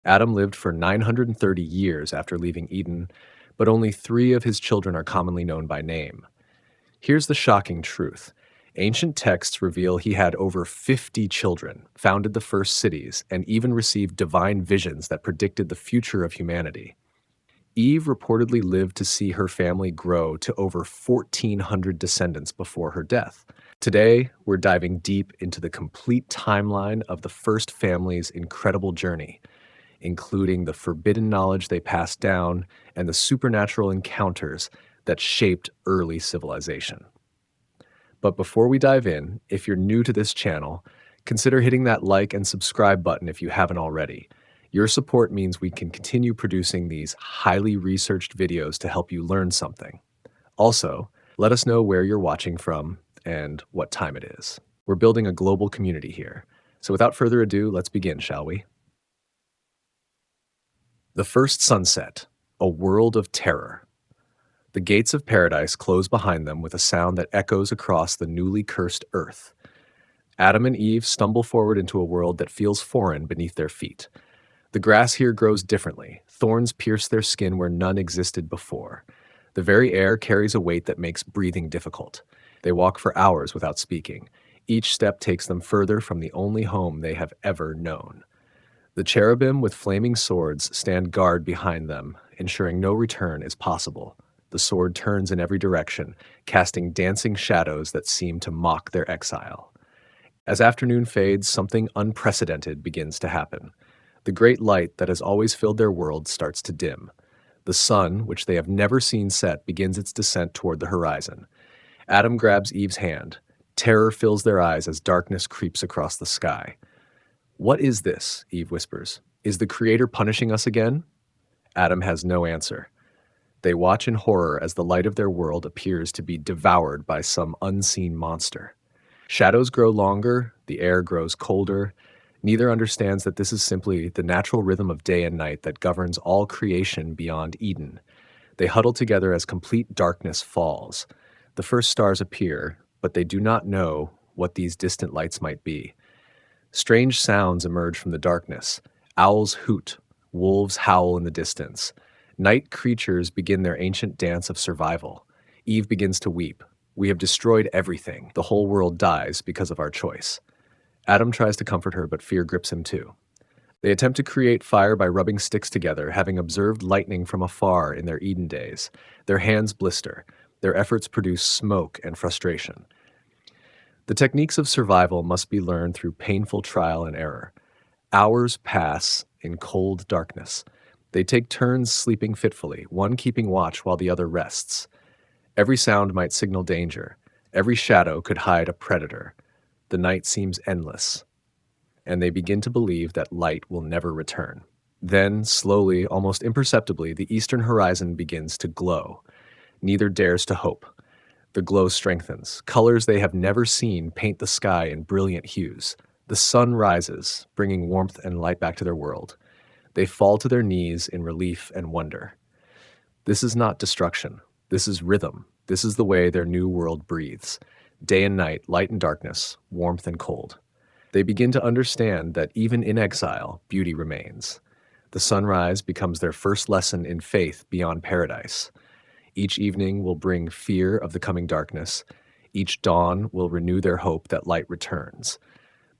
Adam lived for 930 years after leaving Eden, but only 3 of his children are commonly known by name. Here's the shocking truth. Ancient texts reveal he had over 50 children, founded the first cities, and even received divine visions that predicted the future of humanity. Eve reportedly lived to see her family grow to over 1,400 descendants before her death. Today, we're diving deep into the complete timeline of the first family's incredible journey, including the forbidden knowledge they passed down and the supernatural encounters that shaped early civilization. But before we dive in, if you're new to this channel, consider hitting that like and subscribe button if you haven't already. Your support means we can continue producing these highly researched videos to help you learn something. Also, let us know where you're watching from and what time it is. We're building a global community here. So without further ado, let's begin, shall we? The first sunset, a world of terror. The gates of paradise close behind them with a sound that echoes across the newly cursed earth. Adam and Eve stumble forward into a world that feels foreign beneath their feet. The grass here grows differently. Thorns pierce their skin where none existed before. The very air carries a weight that makes breathing difficult. They walk for hours without speaking. Each step takes them further from the only home they have ever known. The cherubim with flaming swords stand guard behind them, ensuring no return is possible. The sword turns in every direction, casting dancing shadows that seem to mock their exile. As afternoon fades, something unprecedented begins to happen. The great light that has always filled their world starts to dim. The sun, which they have never seen set, begins its descent toward the horizon. Adam grabs Eve's hand. Terror fills their eyes as darkness creeps across the sky. "What is this?" Eve whispers. "Is the Creator punishing us again?" Adam has no answer. They watch in horror as the light of their world appears to be devoured by some unseen monster. Shadows grow longer, the air grows colder. Neither understands that this is simply the natural rhythm of day and night that governs all creation beyond Eden. They huddle together as complete darkness falls. The first stars appear, but they do not know what these distant lights might be. Strange sounds emerge from the darkness. Owls hoot, wolves howl in the distance. Night creatures begin their ancient dance of survival. Eve begins to weep. "We have destroyed everything. The whole world dies because of our choice." Adam tries to comfort her, but fear grips him too. They attempt to create fire by rubbing sticks together, having observed lightning from afar in their Eden days. Their hands blister. Their efforts produce smoke and frustration. The techniques of survival must be learned through painful trial and error. Hours pass in cold darkness. They take turns sleeping fitfully, one keeping watch while the other rests. Every sound might signal danger. Every shadow could hide a predator. The night seems endless, and they begin to believe that light will never return. Then, slowly, almost imperceptibly, the eastern horizon begins to glow. Neither dares to hope. The glow strengthens. Colors they have never seen paint the sky in brilliant hues. The sun rises, bringing warmth and light back to their world. They fall to their knees in relief and wonder. This is not destruction. This is rhythm. This is the way their new world breathes. Day and night, light and darkness, warmth and cold. They begin to understand that even in exile, beauty remains. The sunrise becomes their first lesson in faith beyond paradise. Each evening will bring fear of the coming darkness. Each dawn will renew their hope that light returns.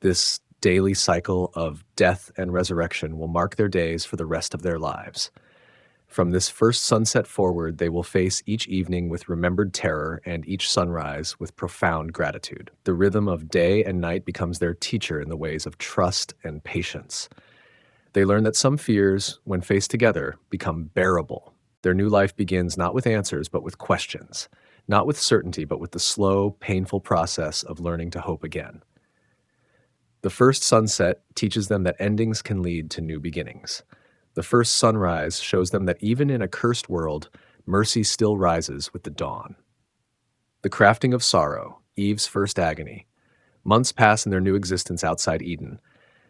This daily cycle of death and resurrection will mark their days for the rest of their lives. From this first sunset forward, they will face each evening with remembered terror and each sunrise with profound gratitude. The rhythm of day and night becomes their teacher in the ways of trust and patience. They learn that some fears, when faced together, become bearable. Their new life begins not with answers, but with questions. Not with certainty, but with the slow, painful process of learning to hope again. The first sunset teaches them that endings can lead to new beginnings. The first sunrise shows them that even in a cursed world, mercy still rises with the dawn. The crafting of sorrow, Eve's first agony. Months pass in their new existence outside Eden.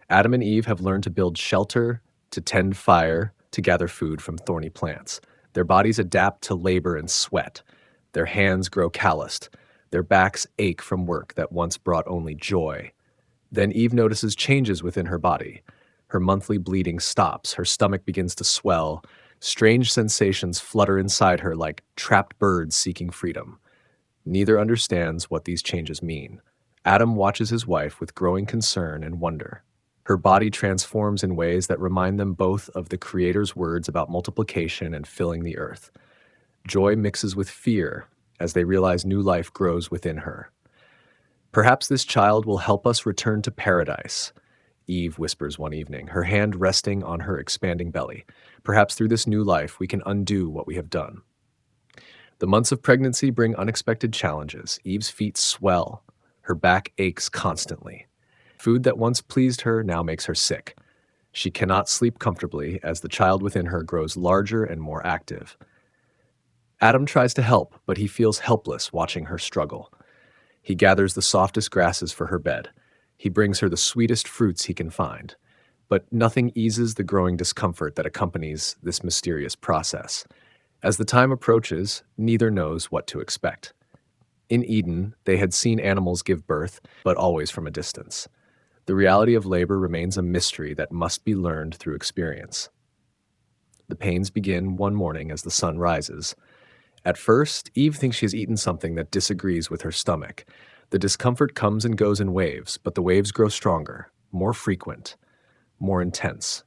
Adam and Eve have learned to build shelter, to tend fire, to gather food from thorny plants. Their bodies adapt to labor and sweat. Their hands grow calloused. Their backs ache from work that once brought only joy. Then Eve notices changes within her body. Her monthly bleeding stops, her stomach begins to swell. Strange sensations flutter inside her like trapped birds seeking freedom. Neither understands what these changes mean. Adam watches his wife with growing concern and wonder. Her body transforms in ways that remind them both of the Creator's words about multiplication and filling the earth. Joy mixes with fear as they realize new life grows within her. Perhaps this child will help us return to paradise, Eve whispers one evening, her hand resting on her expanding belly. Perhaps through this new life we can undo what we have done. The months of pregnancy bring unexpected challenges. Eve's feet swell. Her back aches constantly. Food that once pleased her now makes her sick. She cannot sleep comfortably as the child within her grows larger and more active. Adam tries to help, but he feels helpless watching her struggle. He gathers the softest grasses for her bed. He brings her the sweetest fruits he can find. But nothing eases the growing discomfort that accompanies this mysterious process. As the time approaches, neither knows what to expect. In Eden, they had seen animals give birth, but always from a distance. The reality of labor remains a mystery that must be learned through experience. The pains begin one morning as the sun rises. At first, Eve thinks she has eaten something that disagrees with her stomach. The discomfort comes and goes in waves, but the waves grow stronger, more frequent, more intense.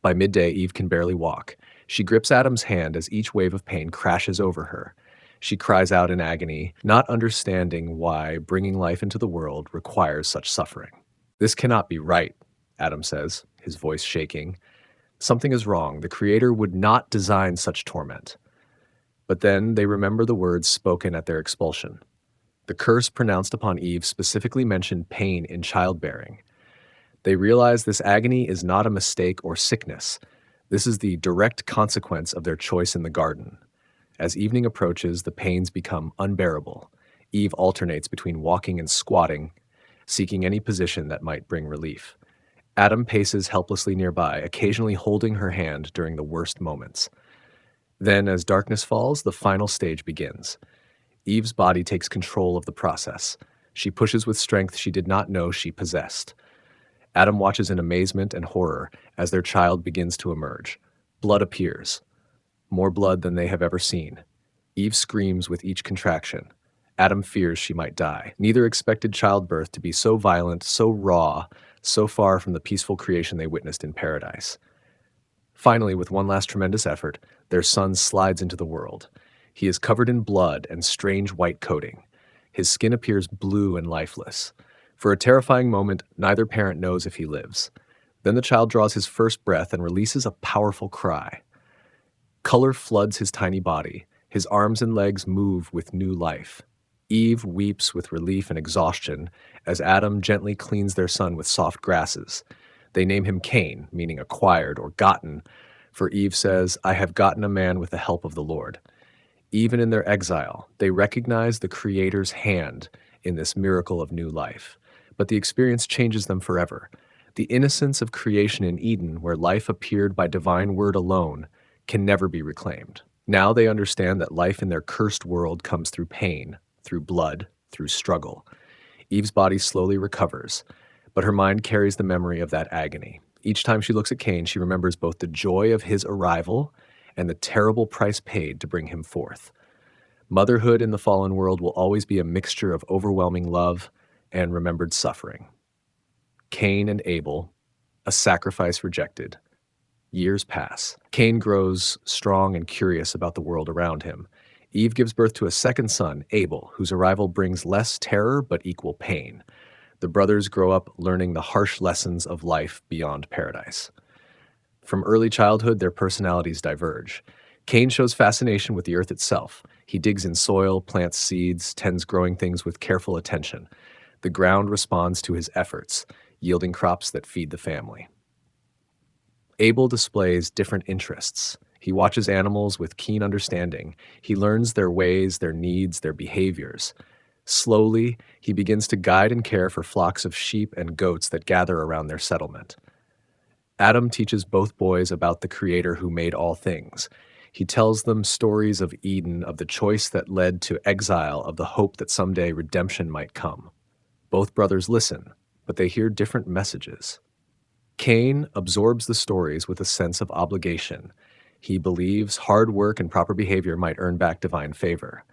By midday, Eve can barely walk. She grips Adam's hand as each wave of pain crashes over her. She cries out in agony, not understanding why bringing life into the world requires such suffering. "This cannot be right," Adam says, his voice shaking. "Something is wrong. The Creator would not design such torment." But then they remember the words spoken at their expulsion. The curse pronounced upon Eve specifically mentioned pain in childbearing. They realize this agony is not a mistake or sickness. This is the direct consequence of their choice in the garden. As evening approaches, the pains become unbearable. Eve alternates between walking and squatting, seeking any position that might bring relief. Adam paces helplessly nearby, occasionally holding her hand during the worst moments. Then, as darkness falls, the final stage begins. Eve's body takes control of the process. She pushes with strength she did not know she possessed. Adam watches in amazement and horror as their child begins to emerge. Blood appears. More blood than they have ever seen. Eve screams with each contraction. Adam fears she might die. Neither expected childbirth to be so violent, so raw, so far from the peaceful creation they witnessed in paradise. Finally, with one last tremendous effort, their son slides into the world. He is covered in blood and strange white coating. His skin appears blue and lifeless. For a terrifying moment, neither parent knows if he lives. Then the child draws his first breath and releases a powerful cry. Color floods his tiny body. His arms and legs move with new life. Eve weeps with relief and exhaustion as Adam gently cleans their son with soft grasses. They name him Cain, meaning acquired or gotten, for Eve says, "I have gotten a man with the help of the Lord." Even in their exile, they recognize the Creator's hand in this miracle of new life. But the experience changes them forever. The innocence of creation in Eden, where life appeared by divine word alone, can never be reclaimed. Now they understand that life in their cursed world comes through pain, through blood, through struggle. Eve's body slowly recovers, but her mind carries the memory of that agony. Each time she looks at Cain, she remembers both the joy of his arrival and the terrible price paid to bring him forth. Motherhood in the fallen world will always be a mixture of overwhelming love and remembered suffering. Cain and Abel, a sacrifice rejected. Years pass. Cain grows strong and curious about the world around him. Eve gives birth to a second son, Abel, whose arrival brings less terror but equal pain. The brothers grow up learning the harsh lessons of life beyond paradise. From early childhood, their personalities diverge. Cain shows fascination with the earth itself. He digs in soil, plants seeds, tends growing things with careful attention. The ground responds to his efforts, yielding crops that feed the family. Abel displays different interests. He watches animals with keen understanding. He learns their ways, their needs, their behaviors. Slowly, he begins to guide and care for flocks of sheep and goats that gather around their settlement. Adam teaches both boys about the Creator who made all things. He tells them stories of Eden, of the choice that led to exile, of the hope that someday redemption might come. Both brothers listen, but they hear different messages. Cain absorbs the stories with a sense of obligation. He believes hard work and proper behavior might earn back divine favor.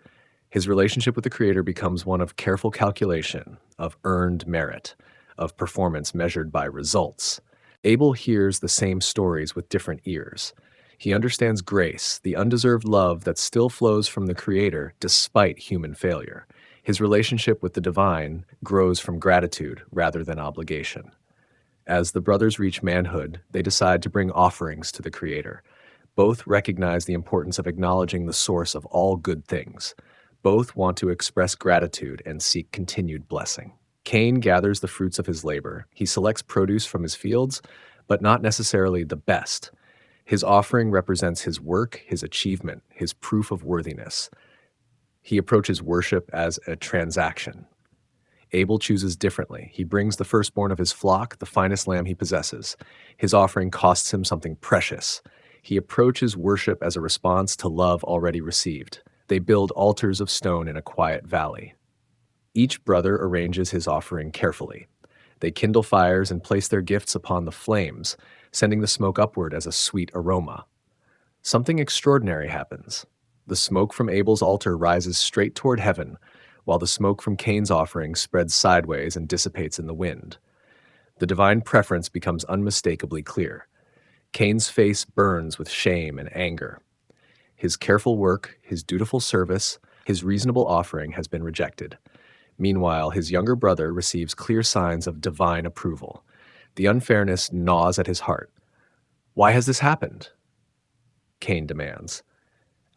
His relationship with the Creator becomes one of careful calculation, of earned merit, of performance measured by results. Abel hears the same stories with different ears. He understands grace, the undeserved love that still flows from the Creator despite human failure. His relationship with the divine grows from gratitude rather than obligation. As the brothers reach manhood, they decide to bring offerings to the Creator. Both recognize the importance of acknowledging the source of all good things. Both want to express gratitude and seek continued blessing. Cain gathers the fruits of his labor. He selects produce from his fields, but not necessarily the best. His offering represents his work, his achievement, his proof of worthiness. He approaches worship as a transaction. Abel chooses differently. He brings the firstborn of his flock, the finest lamb he possesses. His offering costs him something precious. He approaches worship as a response to love already received. They build altars of stone in a quiet valley. Each brother arranges his offering carefully. They kindle fires and place their gifts upon the flames, sending the smoke upward as a sweet aroma. Something extraordinary happens. The smoke from Abel's altar rises straight toward heaven, while the smoke from Cain's offering spreads sideways and dissipates in the wind. The divine preference becomes unmistakably clear. Cain's face burns with shame and anger. His careful work, his dutiful service, his reasonable offering has been rejected. Meanwhile, his younger brother receives clear signs of divine approval. The unfairness gnaws at his heart. "Why has this happened?" Cain demands.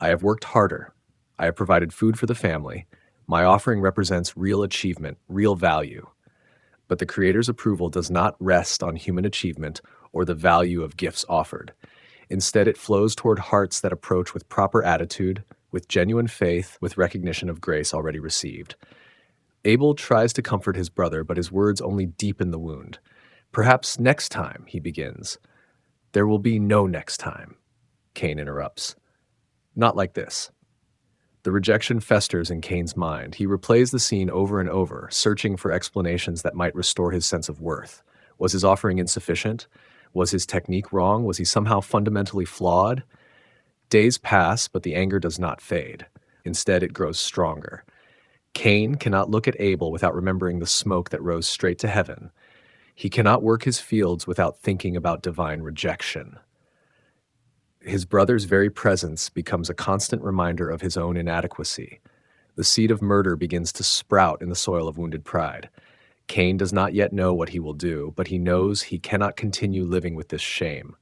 "I have worked harder. I have provided food for the family. My offering represents real achievement, real value." But the Creator's approval does not rest on human achievement or the value of gifts offered. Instead, it flows toward hearts that approach with proper attitude, with genuine faith, with recognition of grace already received. Abel tries to comfort his brother, but his words only deepen the wound. "Perhaps next time," he begins. "There will be no next time," Cain interrupts. "Not like this." The rejection festers in Cain's mind. He replays the scene over and over, searching for explanations that might restore his sense of worth. Was his offering insufficient? Was his technique wrong? Was he somehow fundamentally flawed? Days pass, but the anger does not fade. Instead, it grows stronger. Cain cannot look at Abel without remembering the smoke that rose straight to heaven. He cannot work his fields without thinking about divine rejection. His brother's very presence becomes a constant reminder of his own inadequacy. The seed of murder begins to sprout in the soil of wounded pride. Cain does not yet know what he will do, but he knows he cannot continue living with this shame.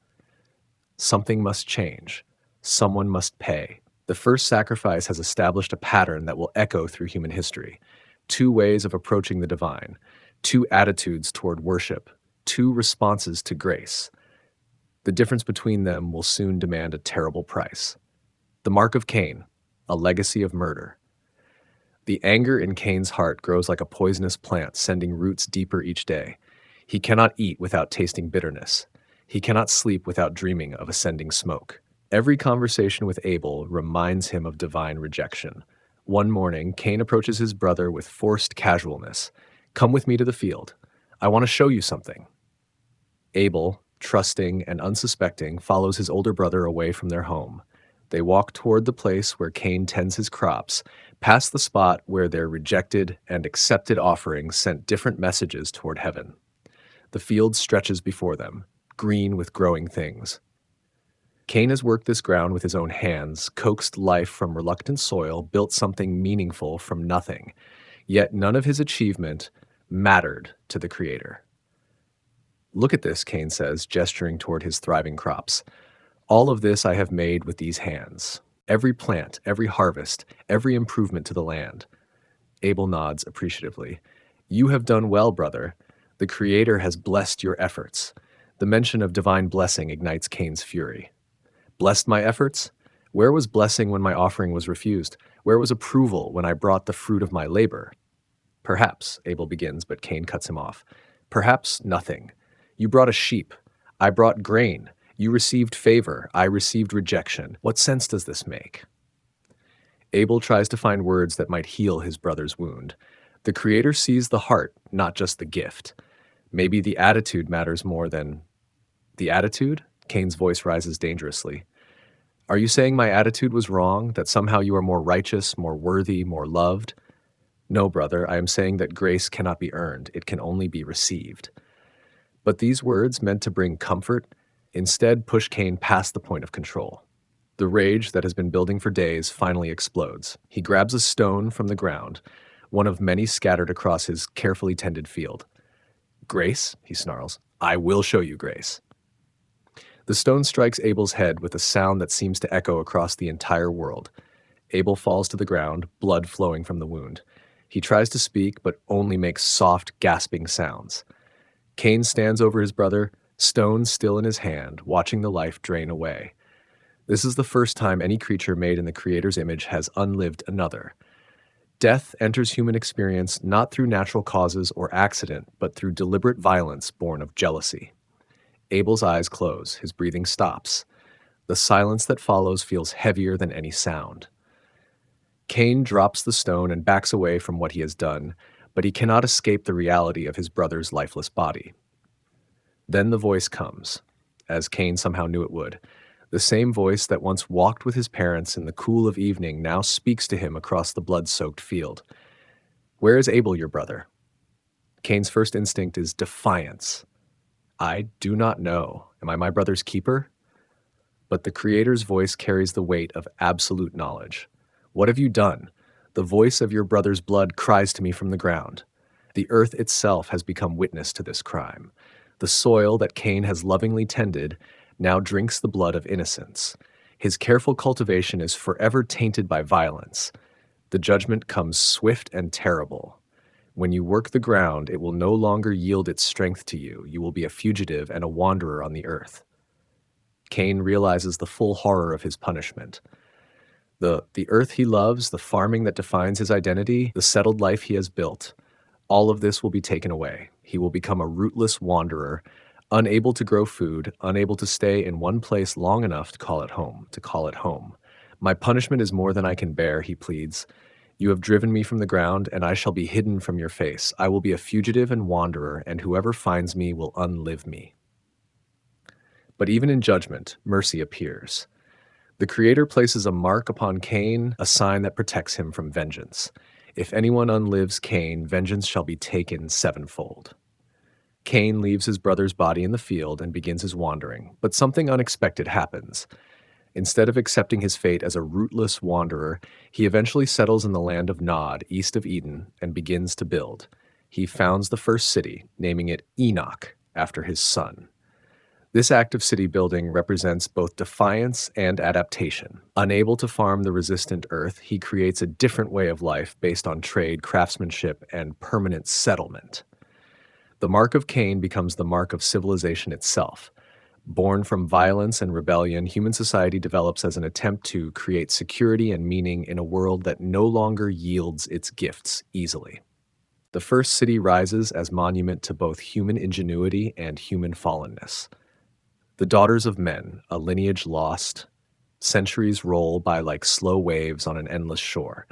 Something must change. Someone must pay. The first sacrifice has established a pattern that will echo through human history. Two ways of approaching the divine, two attitudes toward worship, two responses to grace. The difference between them will soon demand a terrible price. The mark of Cain, a legacy of murder. The anger in Cain's heart grows like a poisonous plant, sending roots deeper each day. He cannot eat without tasting bitterness. He cannot sleep without dreaming of ascending smoke. Every conversation with Abel reminds him of divine rejection. One morning, Cain approaches his brother with forced casualness. "Come with me to the field. I want to show you something." Abel, trusting and unsuspecting, follows his older brother away from their home. They walk toward the place where Cain tends his crops, past the spot where their rejected and accepted offerings sent different messages toward heaven. The field stretches before them, green with growing things. Cain has worked this ground with his own hands, coaxed life from reluctant soil, built something meaningful from nothing. Yet none of his achievement mattered to the Creator. "Look at this," Cain says, gesturing toward his thriving crops. "All of this I have made with these hands. Every plant, every harvest, every improvement to the land." Abel nods appreciatively. "You have done well, brother. The Creator has blessed your efforts." The mention of divine blessing ignites Cain's fury. "Blessed my efforts? Where was blessing when my offering was refused? Where was approval when I brought the fruit of my labor?" "Perhaps," Abel begins, but Cain cuts him off. "Perhaps nothing. You brought a sheep. I brought grain. You received favor. I received rejection. What sense does this make?" Abel tries to find words that might heal his brother's wound. The Creator sees the heart, not just the gift. Maybe the attitude matters more than The attitude? Cain's voice rises dangerously. Are you saying my attitude was wrong, that somehow you are more righteous, more worthy, more loved? No, brother, I am saying that grace cannot be earned, it can only be received. But these words, meant to bring comfort, instead push Cain past the point of control. The rage that has been building for days finally explodes. He grabs a stone from the ground, one of many scattered across his carefully tended field. Grace, he snarls, I will show you grace. The stone strikes Abel's head with a sound that seems to echo across the entire world. Abel falls to the ground, blood flowing from the wound. He tries to speak, but only makes soft, gasping sounds. Cain stands over his brother, stone still in his hand, watching the life drain away. This is the first time any creature made in the Creator's image has unlived another. Death enters human experience not through natural causes or accident, but through deliberate violence born of jealousy. Abel's eyes close, his breathing stops. The silence that follows feels heavier than any sound. Cain drops the stone and backs away from what he has done, but he cannot escape the reality of his brother's lifeless body. Then the voice comes, as Cain somehow knew it would. The same voice that once walked with his parents in the cool of evening now speaks to him across the blood-soaked field. Where is Abel, your brother? Cain's first instinct is defiance. I do not know. Am I my brother's keeper? But the Creator's voice carries the weight of absolute knowledge. What have you done? The voice of your brother's blood cries to me from the ground. The earth itself has become witness to this crime. The soil that Cain has lovingly tended now drinks the blood of innocence. His careful cultivation is forever tainted by violence. The judgment comes swift and terrible. When you work the ground, it will no longer yield its strength to you. You will be a fugitive and a wanderer on the earth. Cain realizes the full horror of his punishment. The earth he loves, the farming that defines his identity, the settled life he has built, all of this will be taken away. He will become a rootless wanderer, unable to grow food, unable to stay in one place long enough to call it home. My punishment is more than I can bear, he pleads. You have driven me from the ground, and I shall be hidden from your face. I will be a fugitive and wanderer, and whoever finds me will unlive me. But even in judgment, mercy appears. The Creator places a mark upon Cain, a sign that protects him from vengeance. If anyone unlives Cain, vengeance shall be taken sevenfold. Cain leaves his brother's body in the field and begins his wandering, but something unexpected happens. Instead of accepting his fate as a rootless wanderer, he eventually settles in the land of Nod, east of Eden, and begins to build. He founds the first city, naming it Enoch, after his son. This act of city building represents both defiance and adaptation. Unable to farm the resistant earth, he creates a different way of life based on trade, craftsmanship, and permanent settlement. The mark of Cain becomes the mark of civilization itself. Born from violence and rebellion, human society develops as an attempt to create security and meaning in a world that no longer yields its gifts easily. The first city rises as monument to both human ingenuity and human fallenness. The daughters of men, a lineage lost, centuries roll by like slow waves on an endless shore.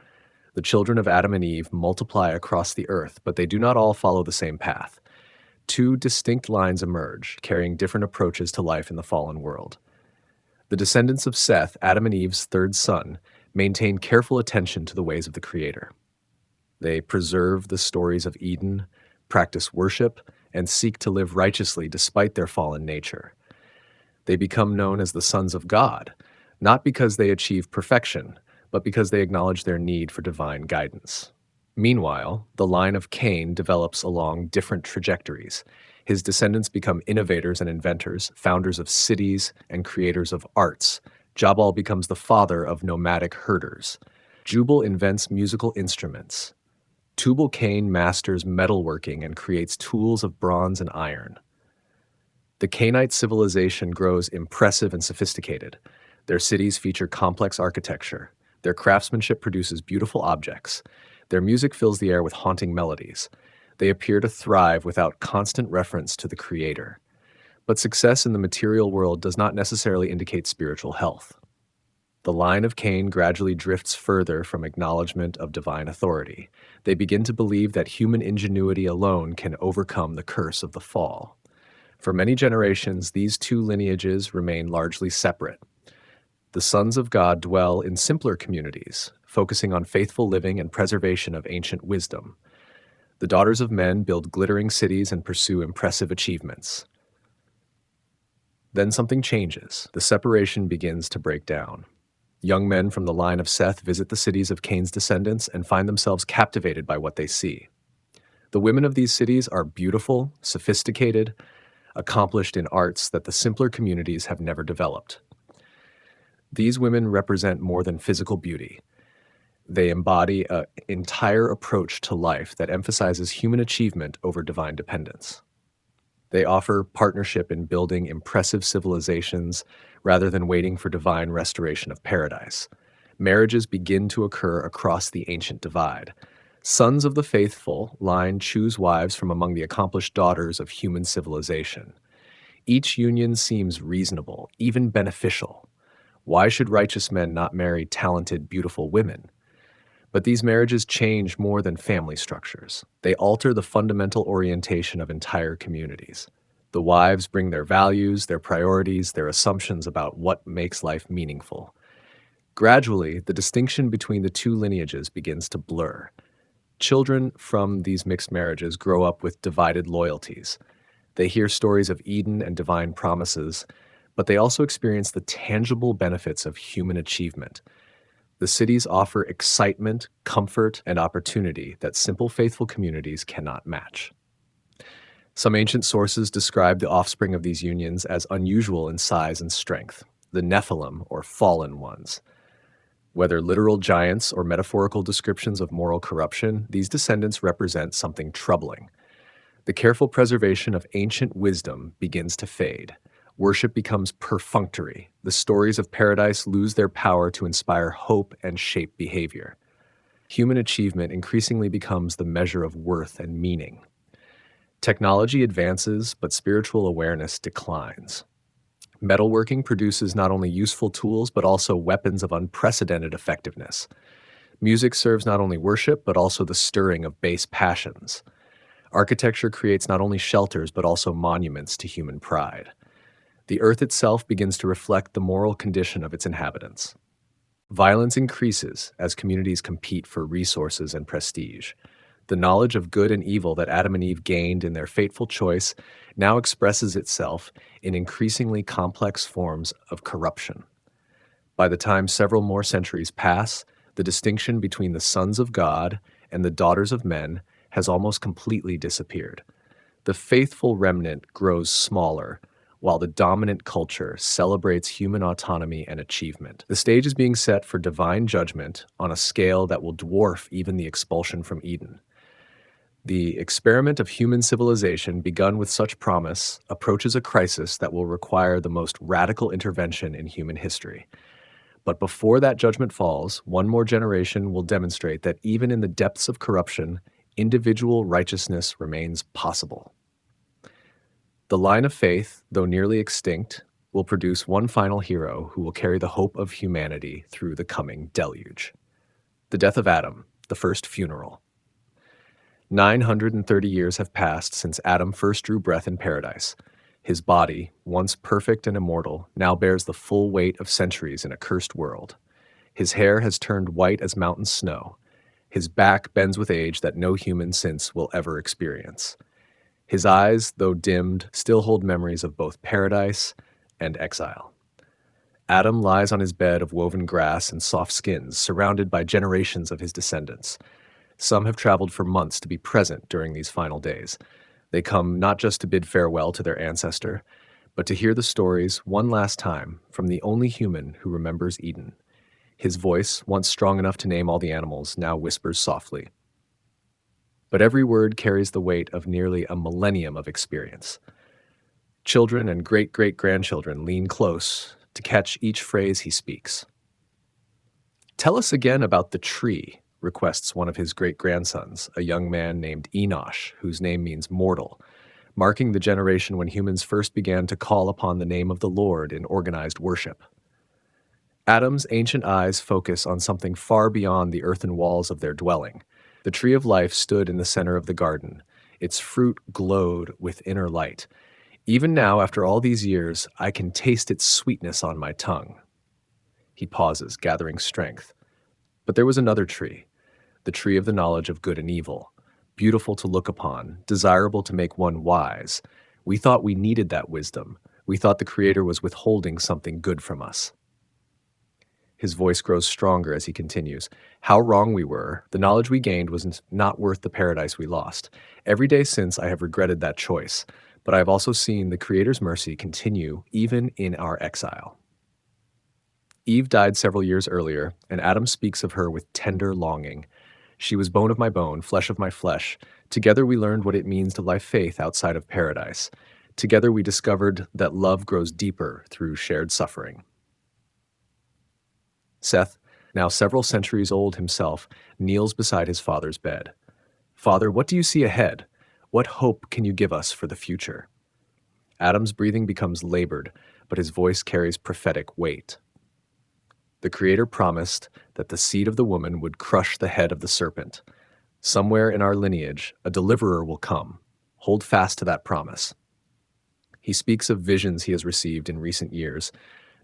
The children of Adam and Eve multiply across the earth, but they do not all follow the same path. Two distinct lines emerge, carrying different approaches to life in the fallen world. The descendants of Seth, Adam and Eve's third son, maintain careful attention to the ways of the Creator. They preserve the stories of Eden, practice worship, and seek to live righteously despite their fallen nature. They become known as the sons of God, not because they achieve perfection, but because they acknowledge their need for divine guidance. Meanwhile, the line of Cain develops along different trajectories. His descendants become innovators and inventors, founders of cities, and creators of arts. Jabal becomes the father of nomadic herders. Jubal invents musical instruments. Tubal-Cain masters metalworking and creates tools of bronze and iron. The Cainite civilization grows impressive and sophisticated. Their cities feature complex architecture. Their craftsmanship produces beautiful objects. Their music fills the air with haunting melodies. They appear to thrive without constant reference to the Creator. But success in the material world does not necessarily indicate spiritual health. The line of Cain gradually drifts further from acknowledgement of divine authority. They begin to believe that human ingenuity alone can overcome the curse of the fall. For many generations, these two lineages remain largely separate. The sons of God dwell in simpler communities, focusing on faithful living and preservation of ancient wisdom. The daughters of men build glittering cities and pursue impressive achievements. Then something changes. The separation begins to break down. Young men from the line of Seth visit the cities of Cain's descendants and find themselves captivated by what they see. The women of these cities are beautiful, sophisticated, accomplished in arts that the simpler communities have never developed. These women represent more than physical beauty. They embody an entire approach to life that emphasizes human achievement over divine dependence. They offer partnership in building impressive civilizations rather than waiting for divine restoration of paradise. Marriages begin to occur across the ancient divide. Sons of the faithful line choose wives from among the accomplished daughters of human civilization. Each union seems reasonable, even beneficial. Why should righteous men not marry talented, beautiful women? But these marriages change more than family structures. They alter the fundamental orientation of entire communities. The wives bring their values, their priorities, their assumptions about what makes life meaningful. Gradually, the distinction between the two lineages begins to blur. Children from these mixed marriages grow up with divided loyalties. They hear stories of Eden and divine promises, but they also experience the tangible benefits of human achievement. The cities offer excitement, comfort, and opportunity that simple, faithful communities cannot match. Some ancient sources describe the offspring of these unions as unusual in size and strength, the Nephilim, or fallen ones. Whether literal giants or metaphorical descriptions of moral corruption, these descendants represent something troubling. The careful preservation of ancient wisdom begins to fade. Worship becomes perfunctory. The stories of paradise lose their power to inspire hope and shape behavior. Human achievement increasingly becomes the measure of worth and meaning. Technology advances, but spiritual awareness declines. Metalworking produces not only useful tools, but also weapons of unprecedented effectiveness. Music serves not only worship, but also the stirring of base passions. Architecture creates not only shelters, but also monuments to human pride. The earth itself begins to reflect the moral condition of its inhabitants. Violence increases as communities compete for resources and prestige. The knowledge of good and evil that Adam and Eve gained in their fateful choice now expresses itself in increasingly complex forms of corruption. By the time several more centuries pass, the distinction between the sons of God and the daughters of men has almost completely disappeared. The faithful remnant grows smaller, while the dominant culture celebrates human autonomy and achievement. The stage is being set for divine judgment on a scale that will dwarf even the expulsion from Eden. The experiment of human civilization, begun with such promise, approaches a crisis that will require the most radical intervention in human history. But before that judgment falls, one more generation will demonstrate that even in the depths of corruption, individual righteousness remains possible. The line of faith, though nearly extinct, will produce one final hero who will carry the hope of humanity through the coming deluge. The death of Adam, the first funeral. 930 years have passed since Adam first drew breath in paradise. His body, once perfect and immortal, now bears the full weight of centuries in a cursed world. His hair has turned white as mountain snow. His back bends with age that no human since will ever experience. His eyes, though dimmed, still hold memories of both paradise and exile. Adam lies on his bed of woven grass and soft skins, surrounded by generations of his descendants. Some have traveled for months to be present during these final days. They come not just to bid farewell to their ancestor, but to hear the stories one last time from the only human who remembers Eden. His voice, once strong enough to name all the animals, now whispers softly. But every word carries the weight of nearly a millennium of experience. Children and great-great-grandchildren lean close to catch each phrase he speaks. "Tell us again about the tree," requests one of his great-grandsons, a young man named Enosh, whose name means mortal, marking the generation when humans first began to call upon the name of the Lord in organized worship. Adam's ancient eyes focus on something far beyond the earthen walls of their dwelling. The tree of life stood in the center of the garden. Its fruit glowed with inner light. Even now, after all these years, I can taste its sweetness on my tongue. He pauses, gathering strength. But there was another tree, the tree of the knowledge of good and evil, beautiful to look upon, desirable to make one wise. We thought we needed that wisdom. We thought the Creator was withholding something good from us. His voice grows stronger as he continues. How wrong we were. The knowledge we gained was not worth the paradise we lost. Every day since, I have regretted that choice, but I have also seen the Creator's mercy continue even in our exile. Eve died several years earlier, and Adam speaks of her with tender longing. She was bone of my bone, flesh of my flesh. Together we learned what it means to live faith outside of paradise. Together we discovered that love grows deeper through shared suffering. Seth, now several centuries old himself, kneels beside his father's bed. Father, what do you see ahead? What hope can you give us for the future? Adam's breathing becomes labored, but his voice carries prophetic weight. The Creator promised that the seed of the woman would crush the head of the serpent. Somewhere in our lineage, a deliverer will come. Hold fast to that promise. He speaks of visions he has received in recent years,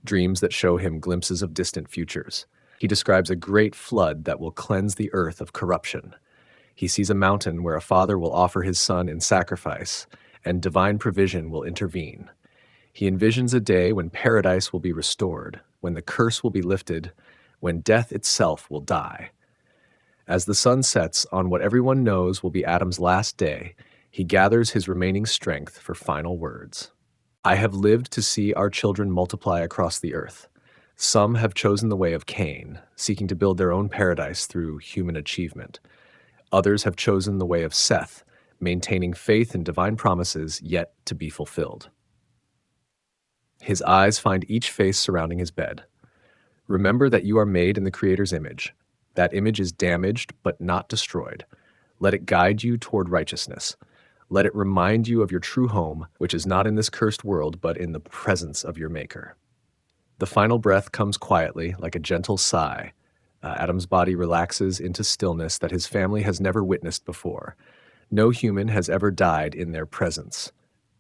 dreams that show him glimpses of distant futures. He describes a great flood that will cleanse the earth of corruption. He sees a mountain where a father will offer his son in sacrifice, and divine provision will intervene. He envisions a day when paradise will be restored, when the curse will be lifted, when death itself will die. As the sun sets on what everyone knows will be Adam's last day, he gathers his remaining strength for final words. I have lived to see our children multiply across the earth. Some have chosen the way of Cain, seeking to build their own paradise through human achievement. Others have chosen the way of Seth, maintaining faith in divine promises yet to be fulfilled. His eyes find each face surrounding his bed. Remember that you are made in the Creator's image. That image is damaged but not destroyed. Let it guide you toward righteousness. Let it remind you of your true home, which is not in this cursed world, but in the presence of your Maker. The final breath comes quietly, like a gentle sigh. Adam's body relaxes into stillness that his family has never witnessed before. No human has ever died in their presence.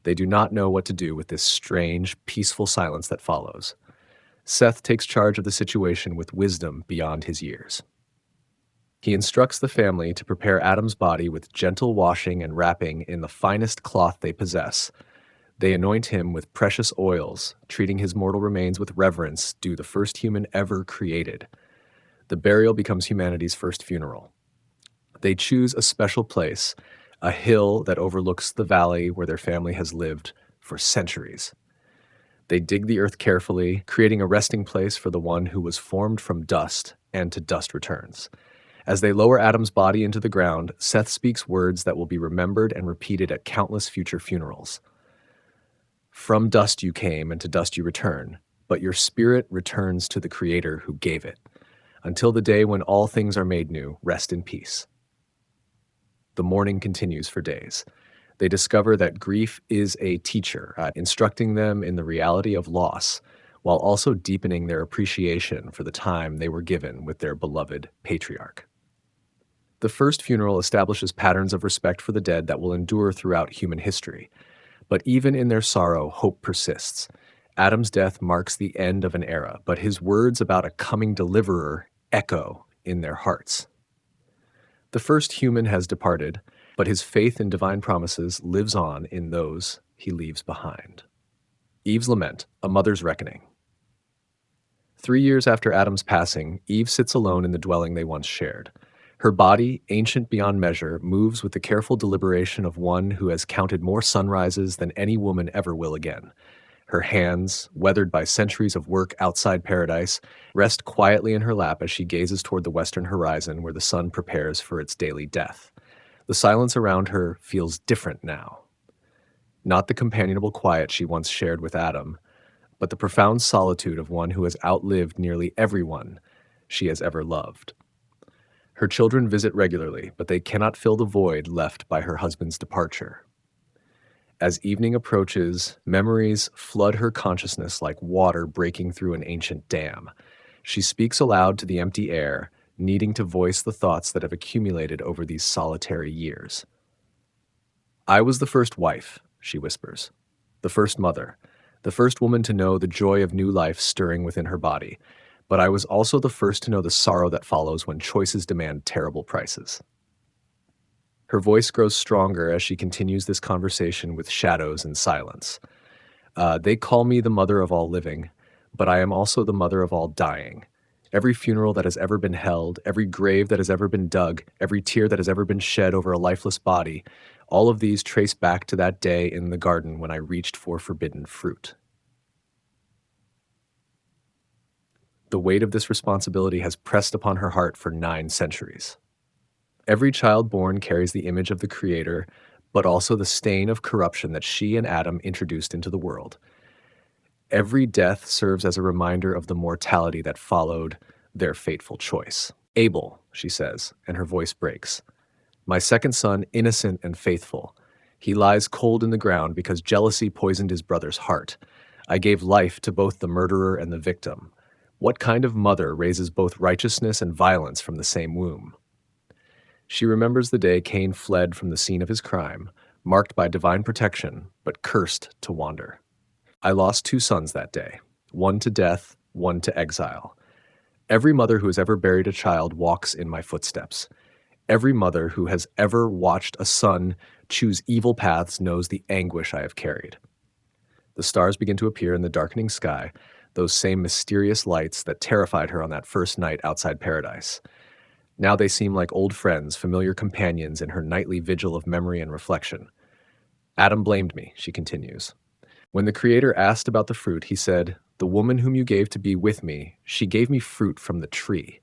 They do not know what to do with this strange, peaceful silence that follows. Seth takes charge of the situation with wisdom beyond his years. He instructs the family to prepare Adam's body with gentle washing and wrapping in the finest cloth they possess. They anoint him with precious oils, treating his mortal remains with reverence due the first human ever created. The burial becomes humanity's first funeral. They choose a special place, a hill that overlooks the valley where their family has lived for centuries. They dig the earth carefully, creating a resting place for the one who was formed from dust and to dust returns. As they lower Adam's body into the ground, Seth speaks words that will be remembered and repeated at countless future funerals. From dust you came, and to dust you return, but your spirit returns to the Creator who gave it. Until the day when all things are made new, rest in peace. The mourning continues for days. They discover that grief is a teacher, instructing them in the reality of loss, while also deepening their appreciation for the time they were given with their beloved patriarch. The first funeral establishes patterns of respect for the dead that will endure throughout human history. But even in their sorrow, hope persists. Adam's death marks the end of an era, but his words about a coming deliverer echo in their hearts. The first human has departed, but his faith in divine promises lives on in those he leaves behind. Eve's Lament, a Mother's Reckoning. 3 years after Adam's passing, Eve sits alone in the dwelling they once shared. Her body, ancient beyond measure, moves with the careful deliberation of one who has counted more sunrises than any woman ever will again. Her hands, weathered by centuries of work outside paradise, rest quietly in her lap as she gazes toward the western horizon where the sun prepares for its daily death. The silence around her feels different now. Not the companionable quiet she once shared with Adam, but the profound solitude of one who has outlived nearly everyone she has ever loved. Her children visit regularly, but they cannot fill the void left by her husband's departure. As evening approaches, memories flood her consciousness like water breaking through an ancient dam. She speaks aloud to the empty air, needing to voice the thoughts that have accumulated over these solitary years. I was the first wife, she whispers. The first mother, the first woman to know the joy of new life stirring within her body. But I was also the first to know the sorrow that follows when choices demand terrible prices. Her voice grows stronger as she continues this conversation with shadows and silence. They call me the mother of all living, but I am also the mother of all dying. Every funeral that has ever been held, every grave that has ever been dug, every tear that has ever been shed over a lifeless body, all of these trace back to that day in the garden when I reached for forbidden fruit. The weight of this responsibility has pressed upon her heart for 9 centuries. Every child born carries the image of the Creator, but also the stain of corruption that she and Adam introduced into the world. Every death serves as a reminder of the mortality that followed their fateful choice. Abel, she says, and her voice breaks. My second son, innocent and faithful. He lies cold in the ground because jealousy poisoned his brother's heart. I gave life to both the murderer and the victim. What kind of mother raises both righteousness and violence from the same womb? She remembers the day Cain fled from the scene of his crime, marked by divine protection, but cursed to wander. I lost 2 sons that day, one to death, one to exile. Every mother who has ever buried a child walks in my footsteps. Every mother who has ever watched a son choose evil paths knows the anguish I have carried. The stars begin to appear in the darkening sky, those same mysterious lights that terrified her on that first night outside paradise. Now they seem like old friends, familiar companions in her nightly vigil of memory and reflection. Adam blamed me, she continues. When the Creator asked about the fruit, he said, "The woman whom you gave to be with me, she gave me fruit from the tree,"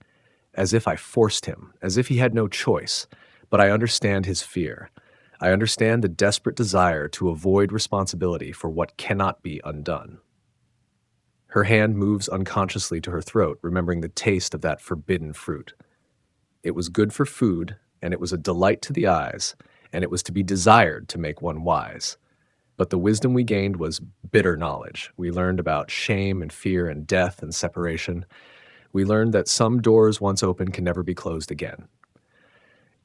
as if I forced him, as if he had no choice. But I understand his fear. I understand the desperate desire to avoid responsibility for what cannot be undone. Her hand moves unconsciously to her throat, remembering the taste of that forbidden fruit. It was good for food, and it was a delight to the eyes, and it was to be desired to make one wise. But the wisdom we gained was bitter knowledge. We learned about shame and fear and death and separation. We learned that some doors once open can never be closed again.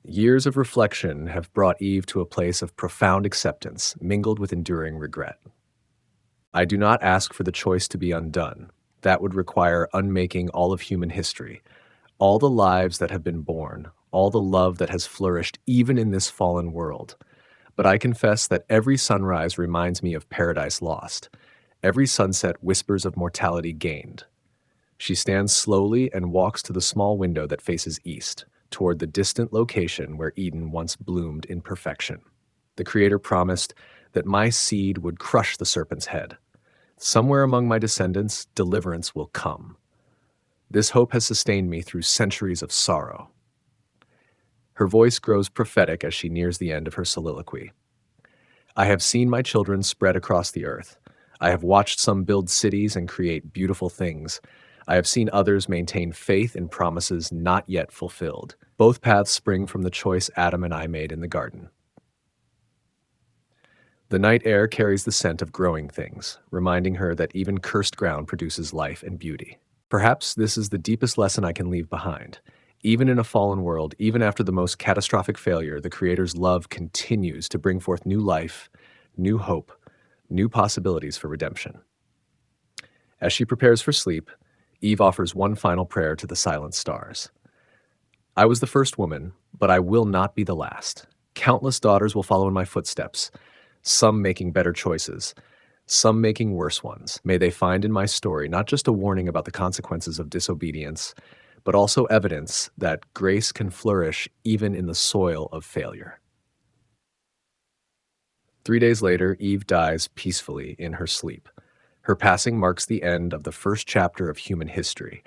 Years of reflection have brought Eve to a place of profound acceptance, mingled with enduring regret. I do not ask for the choice to be undone. That would require unmaking all of human history, all the lives that have been born, all the love that has flourished even in this fallen world. But I confess that every sunrise reminds me of paradise lost. Every sunset whispers of mortality gained. She stands slowly and walks to the small window that faces east, toward the distant location where Eden once bloomed in perfection. The Creator promised that my seed would crush the serpent's head. Somewhere among my descendants, deliverance will come. This hope has sustained me through centuries of sorrow. Her voice grows prophetic as she nears the end of her soliloquy. I have seen my children spread across the earth. I have watched some build cities and create beautiful things. I have seen others maintain faith in promises not yet fulfilled. Both paths spring from the choice Adam and I made in the garden. The night air carries the scent of growing things, reminding her that even cursed ground produces life and beauty. Perhaps this is the deepest lesson I can leave behind. Even in a fallen world, even after the most catastrophic failure, the Creator's love continues to bring forth new life, new hope, new possibilities for redemption. As she prepares for sleep, Eve offers one final prayer to the silent stars. I was the first woman, but I will not be the last. Countless daughters will follow in my footsteps, some making better choices, some making worse ones. May they find in my story not just a warning about the consequences of disobedience, but also evidence that grace can flourish even in the soil of failure. 3 days later, Eve dies peacefully in her sleep. Her passing marks the end of the first chapter of human history,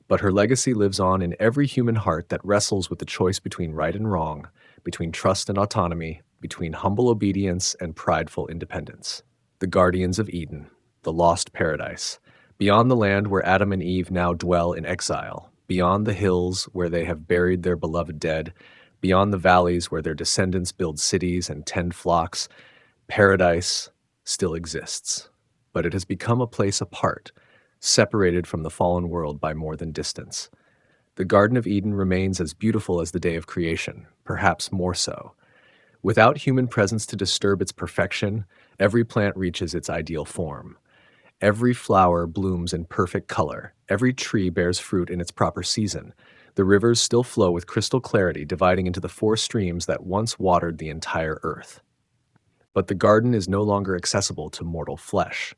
but her legacy lives on in every human heart that wrestles with the choice between right and wrong, between trust and autonomy, between humble obedience and prideful independence. The guardians of Eden, the lost paradise, beyond the land where Adam and Eve now dwell in exile, beyond the hills where they have buried their beloved dead, beyond the valleys where their descendants build cities and tend flocks, paradise still exists. But it has become a place apart, separated from the fallen world by more than distance. The Garden of Eden remains as beautiful as the day of creation, perhaps more so. Without human presence to disturb its perfection, every plant reaches its ideal form. Every flower blooms in perfect color. Every tree bears fruit in its proper season. The rivers still flow with crystal clarity, dividing into the four streams that once watered the entire earth. But the garden is no longer accessible to mortal flesh.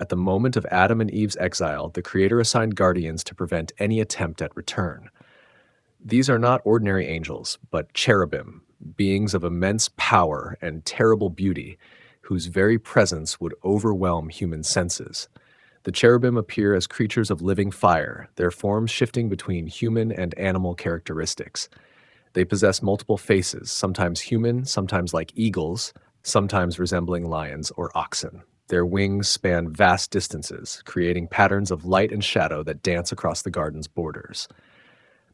At the moment of Adam and Eve's exile, the Creator assigned guardians to prevent any attempt at return. These are not ordinary angels, but cherubim, beings of immense power and terrible beauty, whose very presence would overwhelm human senses. The cherubim appear as creatures of living fire, their forms shifting between human and animal characteristics. They possess multiple faces, sometimes human, sometimes like eagles, sometimes resembling lions or oxen. Their wings span vast distances, creating patterns of light and shadow that dance across the garden's borders.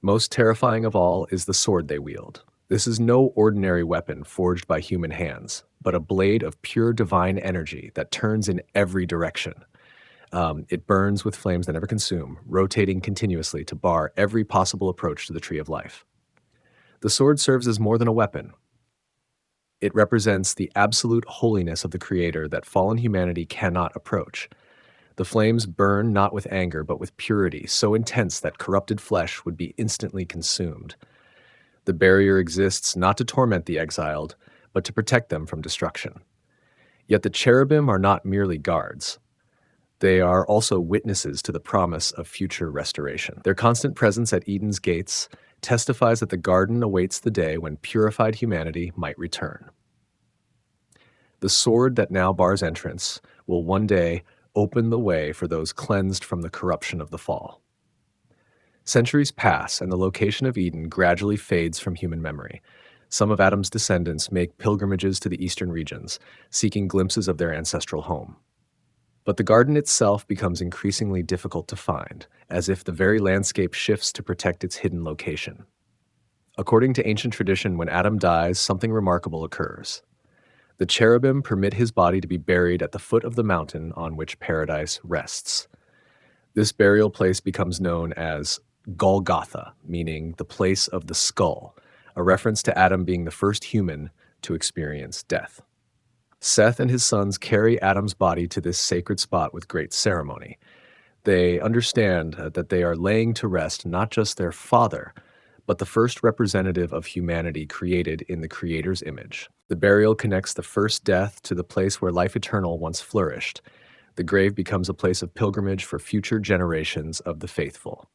Most terrifying of all is the sword they wield. This is no ordinary weapon forged by human hands, but a blade of pure divine energy that turns in every direction. It burns with flames that never consume, rotating continuously to bar every possible approach to the tree of life. The sword serves as more than a weapon. It represents the absolute holiness of the Creator that fallen humanity cannot approach. The flames burn not with anger, but with purity, so intense that corrupted flesh would be instantly consumed. The barrier exists not to torment the exiled, but to protect them from destruction. Yet the cherubim are not merely guards. They are also witnesses to the promise of future restoration. Their constant presence at Eden's gates testifies that the garden awaits the day when purified humanity might return. The sword that now bars entrance will one day open the way for those cleansed from the corruption of the fall. Centuries pass, and the location of Eden gradually fades from human memory. Some of Adam's descendants make pilgrimages to the eastern regions, seeking glimpses of their ancestral home. But the garden itself becomes increasingly difficult to find, as if the very landscape shifts to protect its hidden location. According to ancient tradition, when Adam dies, something remarkable occurs. The cherubim permit his body to be buried at the foot of the mountain on which paradise rests. This burial place becomes known as Golgotha, meaning the place of the skull, a reference to Adam being the first human to experience death. Seth and his sons carry Adam's body to this sacred spot with great ceremony. They understand that they are laying to rest not just their father, but the first representative of humanity created in the Creator's image. The burial connects the first death to the place where life eternal once flourished. The grave becomes a place of pilgrimage for future generations of the faithful.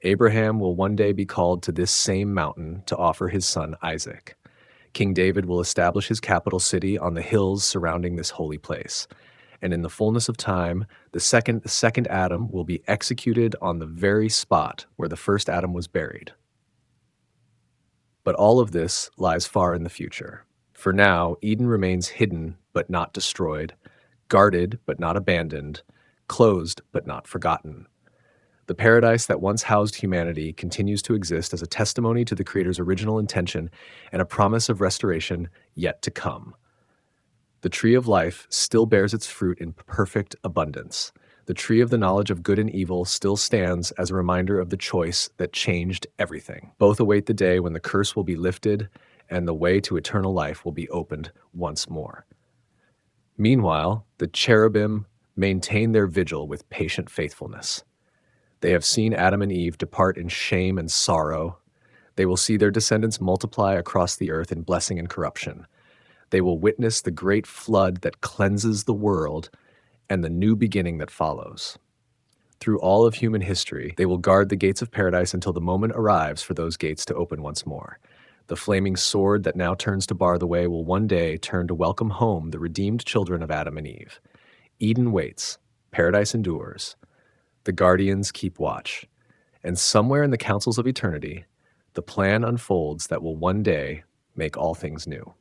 Abraham will one day be called to this same mountain to offer his son Isaac. King David will establish his capital city on the hills surrounding this holy place. And in the fullness of time, the second Adam will be executed on the very spot where the first Adam was buried. But all of this lies far in the future. For now, Eden remains hidden but not destroyed, guarded but not abandoned, closed but not forgotten. The paradise that once housed humanity continues to exist as a testimony to the Creator's original intention and a promise of restoration yet to come. The tree of life still bears its fruit in perfect abundance. The tree of the knowledge of good and evil still stands as a reminder of the choice that changed everything. Both await the day when the curse will be lifted and the way to eternal life will be opened once more. Meanwhile, the cherubim maintain their vigil with patient faithfulness. They have seen Adam and Eve depart in shame and sorrow. They will see their descendants multiply across the earth in blessing and corruption. They will witness the great flood that cleanses the world and the new beginning that follows. Through all of human history, they will guard the gates of paradise until the moment arrives for those gates to open once more. The flaming sword that now turns to bar the way will one day turn to welcome home the redeemed children of Adam and Eve. Eden waits. Paradise endures. The guardians keep watch. And somewhere in the councils of eternity, the plan unfolds that will one day make all things new.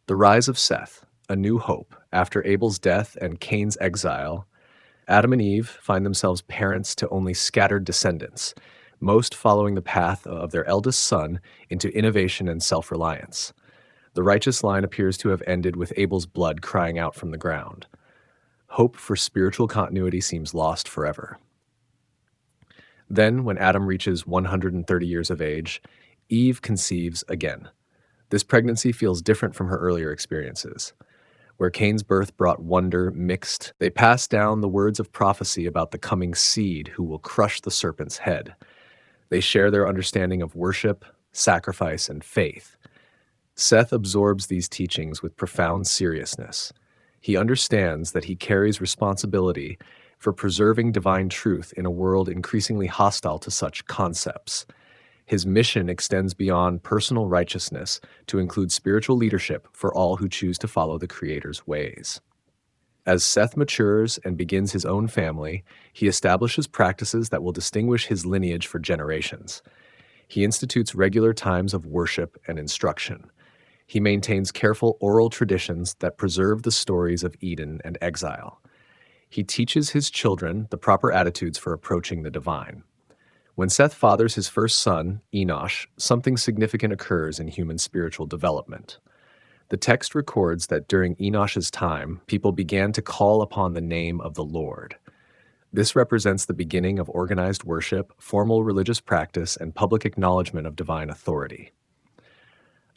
The rise of Seth, a new hope. After Abel's death and Cain's exile, Adam and Eve find themselves parents to only scattered descendants, most following the path of their eldest son into innovation and self-reliance. The righteous line appears to have ended with Abel's blood crying out from the ground. Hope for spiritual continuity seems lost forever. Then, when Adam reaches 130 years of age, Eve conceives again. This pregnancy feels different from her earlier experiences. Where Cain's birth brought wonder mixed, they pass down the words of prophecy about the coming seed who will crush the serpent's head. They share their understanding of worship, sacrifice, and faith. Seth absorbs these teachings with profound seriousness. He understands that he carries responsibility for preserving divine truth in a world increasingly hostile to such concepts. His mission extends beyond personal righteousness to include spiritual leadership for all who choose to follow the Creator's ways. As Seth matures and begins his own family, he establishes practices that will distinguish his lineage for generations. He institutes regular times of worship and instruction. He maintains careful oral traditions that preserve the stories of Eden and exile. He teaches his children the proper attitudes for approaching the divine. When Seth fathers his first son, Enosh, something significant occurs in human spiritual development. The text records that during Enosh's time, people began to call upon the name of the Lord. This represents the beginning of organized worship, formal religious practice, and public acknowledgement of divine authority.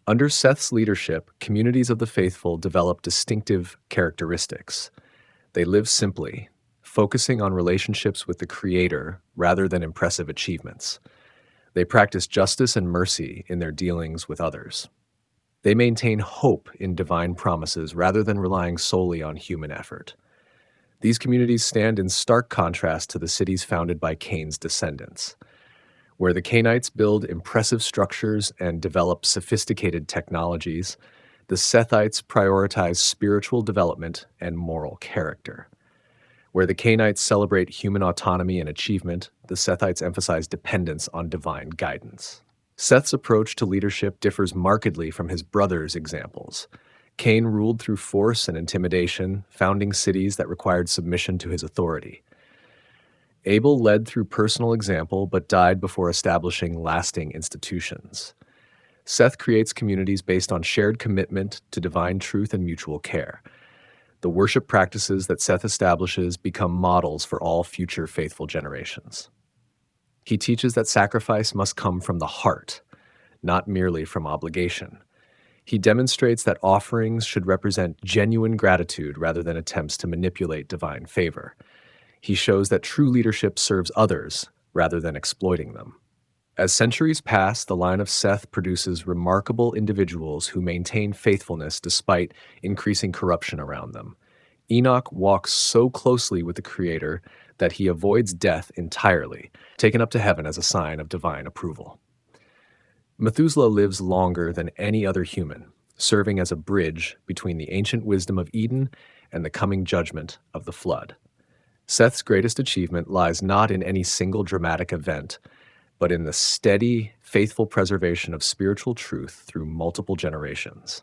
Under Seth's leadership, communities of the faithful develop distinctive characteristics. They live simply, focusing on relationships with the Creator rather than impressive achievements. They practice justice and mercy in their dealings with others. They maintain hope in divine promises rather than relying solely on human effort. These communities stand in stark contrast to the cities founded by Cain's descendants. Where the Cainites build impressive structures and develop sophisticated technologies, the Sethites prioritize spiritual development and moral character. Where the Cainites celebrate human autonomy and achievement, the Sethites emphasize dependence on divine guidance. Seth's approach to leadership differs markedly from his brother's examples. Cain ruled through force and intimidation, founding cities that required submission to his authority. Abel led through personal example but died before establishing lasting institutions. Seth creates communities based on shared commitment to divine truth and mutual care. The worship practices that Seth establishes become models for all future faithful generations. He teaches that sacrifice must come from the heart, not merely from obligation. He demonstrates that offerings should represent genuine gratitude rather than attempts to manipulate divine favor. He shows that true leadership serves others rather than exploiting them. As centuries pass, the line of Seth produces remarkable individuals who maintain faithfulness despite increasing corruption around them. Enoch walks so closely with the Creator that he avoids death entirely, taken up to heaven as a sign of divine approval. Methuselah lives longer than any other human, serving as a bridge between the ancient wisdom of Eden and the coming judgment of the flood. Seth's greatest achievement lies not in any single dramatic event, but in the steady, faithful preservation of spiritual truth through multiple generations.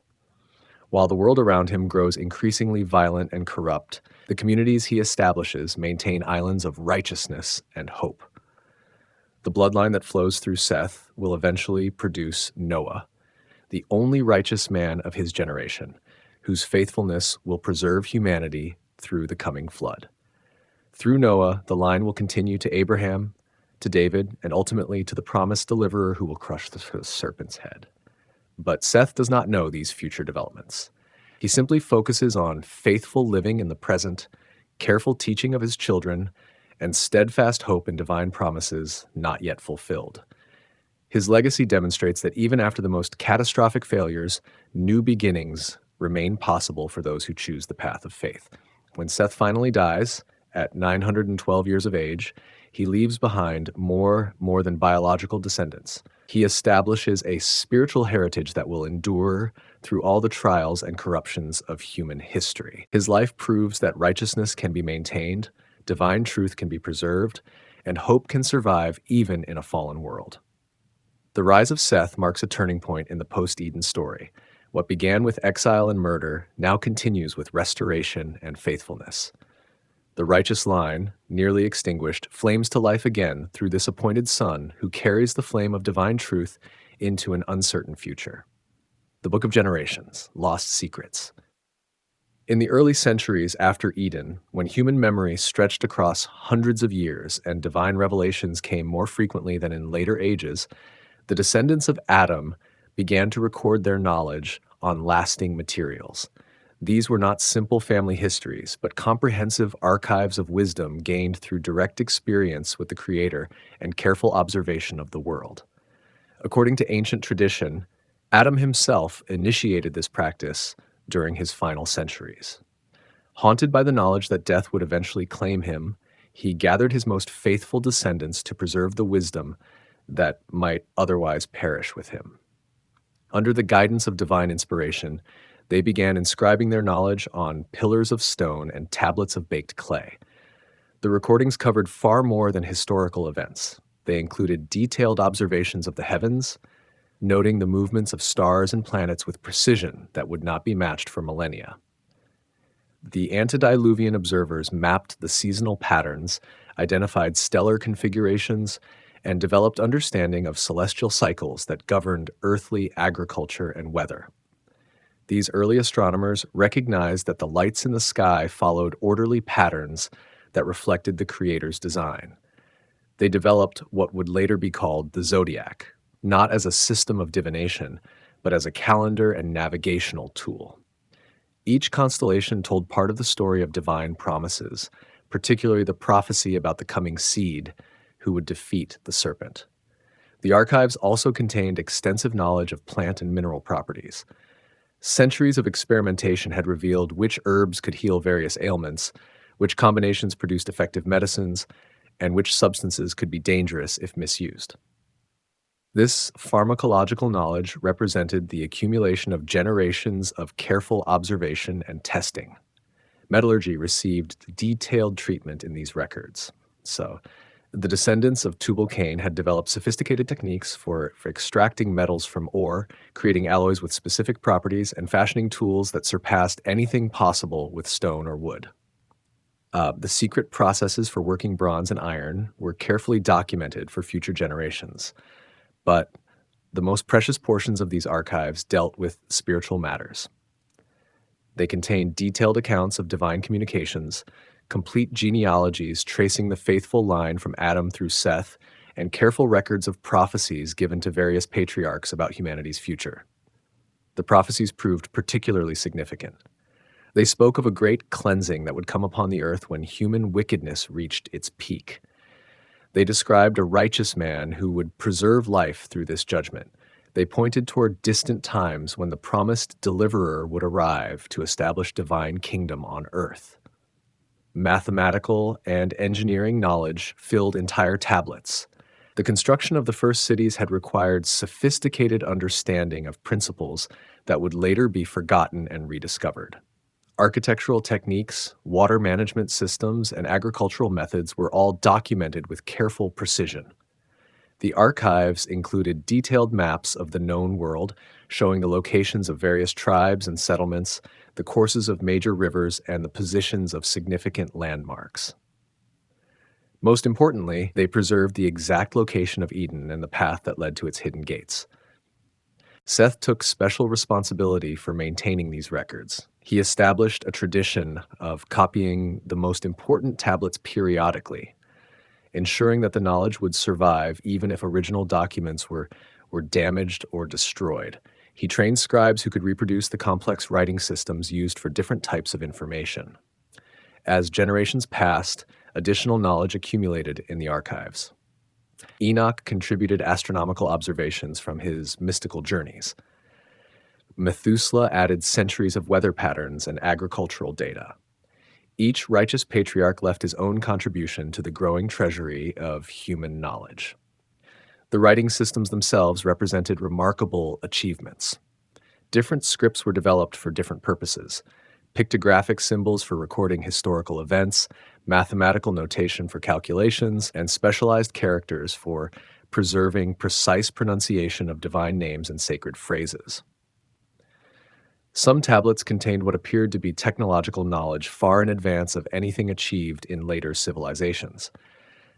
While the world around him grows increasingly violent and corrupt, the communities he establishes maintain islands of righteousness and hope. The bloodline that flows through Seth will eventually produce Noah, the only righteous man of his generation, whose faithfulness will preserve humanity through the coming flood. Through Noah, the line will continue to Abraham, to David, and ultimately to the promised deliverer who will crush the serpent's head. But Seth does not know these future developments. He simply focuses on faithful living in the present, careful teaching of his children, and steadfast hope in divine promises not yet fulfilled. His legacy demonstrates that even after the most catastrophic failures, new beginnings remain possible for those who choose the path of faith. When Seth finally dies, at 912 years of age, he leaves behind more than biological descendants. He establishes a spiritual heritage that will endure through all the trials and corruptions of human history. His life proves that righteousness can be maintained, divine truth can be preserved, and hope can survive even in a fallen world. The rise of Seth marks a turning point in the post-Eden story. What began with exile and murder now continues with restoration and faithfulness. The righteous line, nearly extinguished, flames to life again through this appointed son who carries the flame of divine truth into an uncertain future. The Book of Generations, Lost Secrets. In the early centuries after Eden, when human memory stretched across hundreds of years and divine revelations came more frequently than in later ages, the descendants of Adam began to record their knowledge on lasting materials. These were not simple family histories, but comprehensive archives of wisdom gained through direct experience with the Creator and careful observation of the world. According to ancient tradition, Adam himself initiated this practice during his final centuries. Haunted by the knowledge that death would eventually claim him, he gathered his most faithful descendants to preserve the wisdom that might otherwise perish with him. Under the guidance of divine inspiration, they began inscribing their knowledge on pillars of stone and tablets of baked clay. The recordings covered far more than historical events. They included detailed observations of the heavens, noting the movements of stars and planets with precision that would not be matched for millennia. The antediluvian observers mapped the seasonal patterns, identified stellar configurations, and developed understanding of celestial cycles that governed earthly agriculture and weather. These early astronomers recognized that the lights in the sky followed orderly patterns that reflected the Creator's design. They developed what would later be called the zodiac, not as a system of divination, but as a calendar and navigational tool. Each constellation told part of the story of divine promises, particularly the prophecy about the coming seed who would defeat the serpent. The archives also contained extensive knowledge of plant and mineral properties. Centuries of experimentation had revealed which herbs could heal various ailments, which combinations produced effective medicines, and which substances could be dangerous if misused. This pharmacological knowledge represented the accumulation of generations of careful observation and testing. Metallurgy received detailed treatment in these records. So, the descendants of Tubal-Cain had developed sophisticated techniques for extracting metals from ore, creating alloys with specific properties, and fashioning tools that surpassed anything possible with stone or wood. The secret processes for working bronze and iron were carefully documented for future generations. But the most precious portions of these archives dealt with spiritual matters. They contained detailed accounts of divine communications, complete genealogies tracing the faithful line from Adam through Seth, and careful records of prophecies given to various patriarchs about humanity's future. The prophecies proved particularly significant. They spoke of a great cleansing that would come upon the earth when human wickedness reached its peak. They described a righteous man who would preserve life through this judgment. They pointed toward distant times when the promised deliverer would arrive to establish divine kingdom on earth. Mathematical and engineering knowledge filled entire tablets. The construction of the first cities had required sophisticated understanding of principles that would later be forgotten and rediscovered. Architectural techniques, water management systems, and agricultural methods were all documented with careful precision. The archives included detailed maps of the known world, showing the locations of various tribes and settlements, the courses of major rivers, and the positions of significant landmarks. Most importantly, they preserved the exact location of Eden and the path that led to its hidden gates. Seth took special responsibility for maintaining these records. He established a tradition of copying the most important tablets periodically, ensuring that the knowledge would survive even if original documents were damaged or destroyed. He trained scribes who could reproduce the complex writing systems used for different types of information. As generations passed, additional knowledge accumulated in the archives. Enoch contributed astronomical observations from his mystical journeys. Methuselah added centuries of weather patterns and agricultural data. Each righteous patriarch left his own contribution to the growing treasury of human knowledge. The writing systems themselves represented remarkable achievements. Different scripts were developed for different purposes: pictographic symbols for recording historical events, mathematical notation for calculations, and specialized characters for preserving precise pronunciation of divine names and sacred phrases. Some tablets contained what appeared to be technological knowledge far in advance of anything achieved in later civilizations.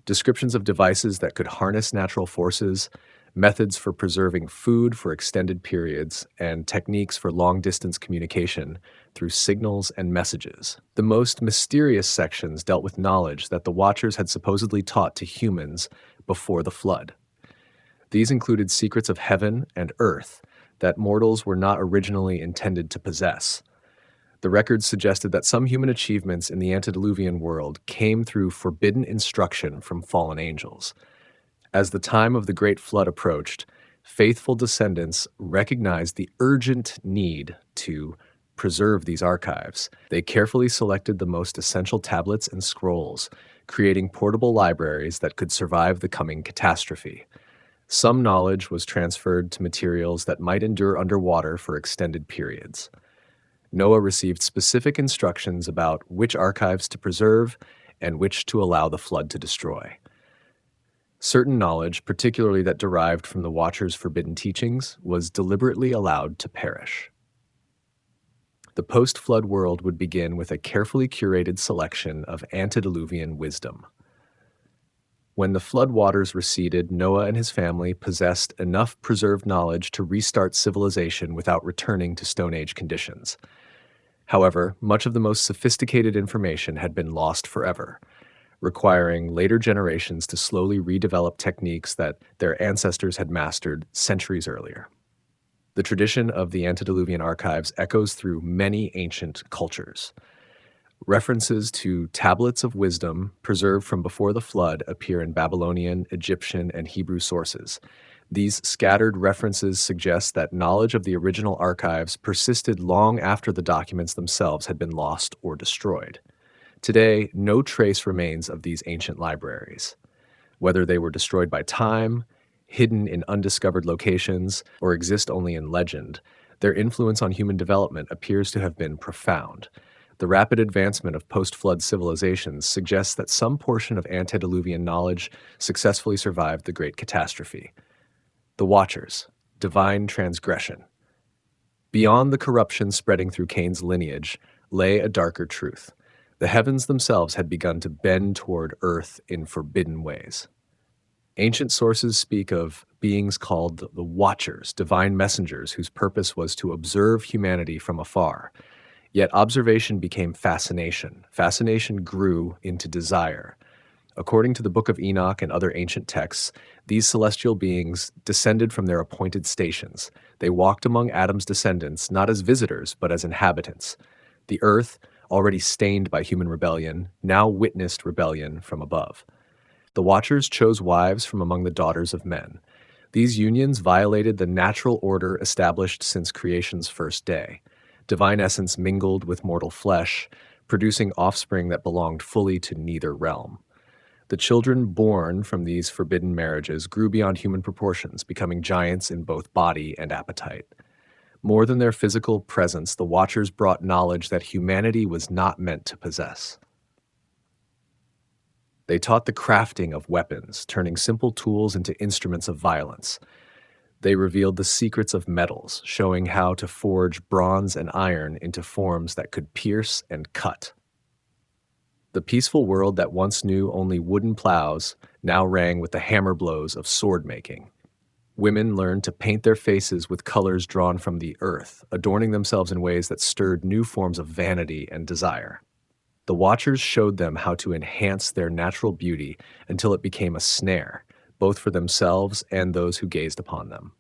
Descriptions of devices that could harness natural forces, methods for preserving food for extended periods, and techniques for long-distance communication through signals and messages. The most mysterious sections dealt with knowledge that the Watchers had supposedly taught to humans before the flood. These included secrets of heaven and earth that mortals were not originally intended to possess. The records suggested that some human achievements in the antediluvian world came through forbidden instruction from fallen angels. As the time of the Great Flood approached, faithful descendants recognized the urgent need to preserve these archives. They carefully selected the most essential tablets and scrolls, creating portable libraries that could survive the coming catastrophe. Some knowledge was transferred to materials that might endure underwater for extended periods. Noah received specific instructions about which archives to preserve and which to allow the flood to destroy. Certain knowledge, particularly that derived from the Watcher's forbidden teachings, was deliberately allowed to perish. The post-flood world would begin with a carefully curated selection of antediluvian wisdom. When the flood waters receded, Noah and his family possessed enough preserved knowledge to restart civilization without returning to Stone Age conditions. However, much of the most sophisticated information had been lost forever, requiring later generations to slowly redevelop techniques that their ancestors had mastered centuries earlier. The tradition of the antediluvian archives echoes through many ancient cultures. References to tablets of wisdom preserved from before the flood appear in Babylonian, Egyptian, and Hebrew sources. These scattered references suggest that knowledge of the original archives persisted long after the documents themselves had been lost or destroyed. Today, no trace remains of these ancient libraries. Whether they were destroyed by time, hidden in undiscovered locations, or exist only in legend, their influence on human development appears to have been profound. The rapid advancement of post-flood civilizations suggests that some portion of antediluvian knowledge successfully survived the Great Catastrophe. The Watchers, divine transgression. Beyond the corruption spreading through Cain's lineage lay a darker truth. The heavens themselves had begun to bend toward earth in forbidden ways. Ancient sources speak of beings called the Watchers, divine messengers whose purpose was to observe humanity from afar. Yet observation became fascination. Fascination grew into desire. According to the Book of Enoch and other ancient texts, these celestial beings descended from their appointed stations. They walked among Adam's descendants not as visitors, but as inhabitants. The earth, already stained by human rebellion, now witnessed rebellion from above. The Watchers chose wives from among the daughters of men. These unions violated the natural order established since creation's first day. Divine essence mingled with mortal flesh, producing offspring that belonged fully to neither realm. The children born from these forbidden marriages grew beyond human proportions, becoming giants in both body and appetite. More than their physical presence, the Watchers brought knowledge that humanity was not meant to possess. They taught the crafting of weapons, turning simple tools into instruments of violence. They revealed the secrets of metals, showing how to forge bronze and iron into forms that could pierce and cut. The peaceful world that once knew only wooden plows now rang with the hammer blows of sword making. Women learned to paint their faces with colors drawn from the earth, adorning themselves in ways that stirred new forms of vanity and desire. The Watchers showed them how to enhance their natural beauty until it became a snare, both for themselves and those who gazed upon them.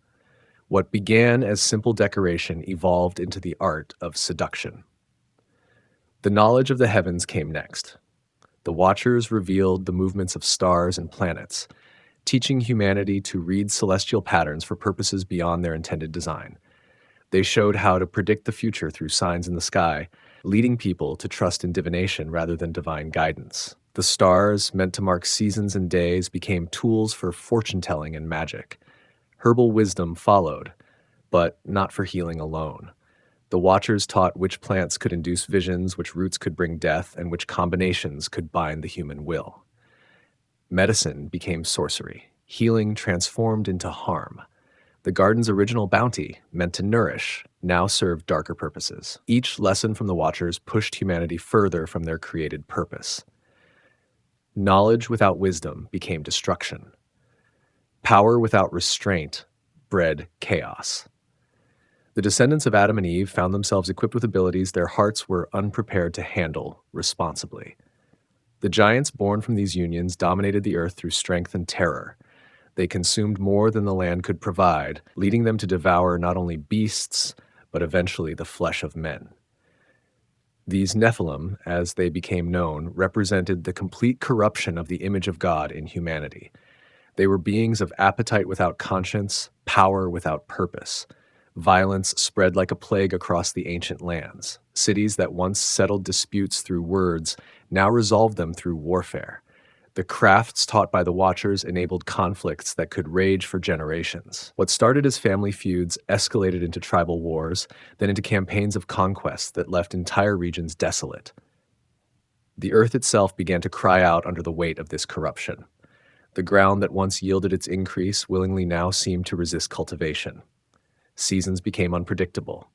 What began as simple decoration evolved into the art of seduction. The knowledge of the heavens came next. The Watchers revealed the movements of stars and planets, teaching humanity to read celestial patterns for purposes beyond their intended design. They showed how to predict the future through signs in the sky, leading people to trust in divination rather than divine guidance. The stars, meant to mark seasons and days, became tools for fortune-telling and magic. Herbal wisdom followed, but not for healing alone. The Watchers taught which plants could induce visions, which roots could bring death, and which combinations could bind the human will. Medicine became sorcery. Healing transformed into harm. The garden's original bounty, meant to nourish, now served darker purposes. Each lesson from the Watchers pushed humanity further from their created purpose. Knowledge without wisdom became destruction. Power without restraint bred chaos. The descendants of Adam and Eve found themselves equipped with abilities their hearts were unprepared to handle responsibly. The giants born from these unions dominated the earth through strength and terror. They consumed more than the land could provide, leading them to devour not only beasts, but eventually the flesh of men. These Nephilim, as they became known, represented the complete corruption of the image of God in humanity. They were beings of appetite without conscience, power without purpose. Violence spread like a plague across the ancient lands. Cities that once settled disputes through words now resolved them through warfare. The crafts taught by the Watchers enabled conflicts that could rage for generations. What started as family feuds escalated into tribal wars, then into campaigns of conquest that left entire regions desolate. The earth itself began to cry out under the weight of this corruption. The ground that once yielded its increase willingly now seemed to resist cultivation. Seasons became unpredictable.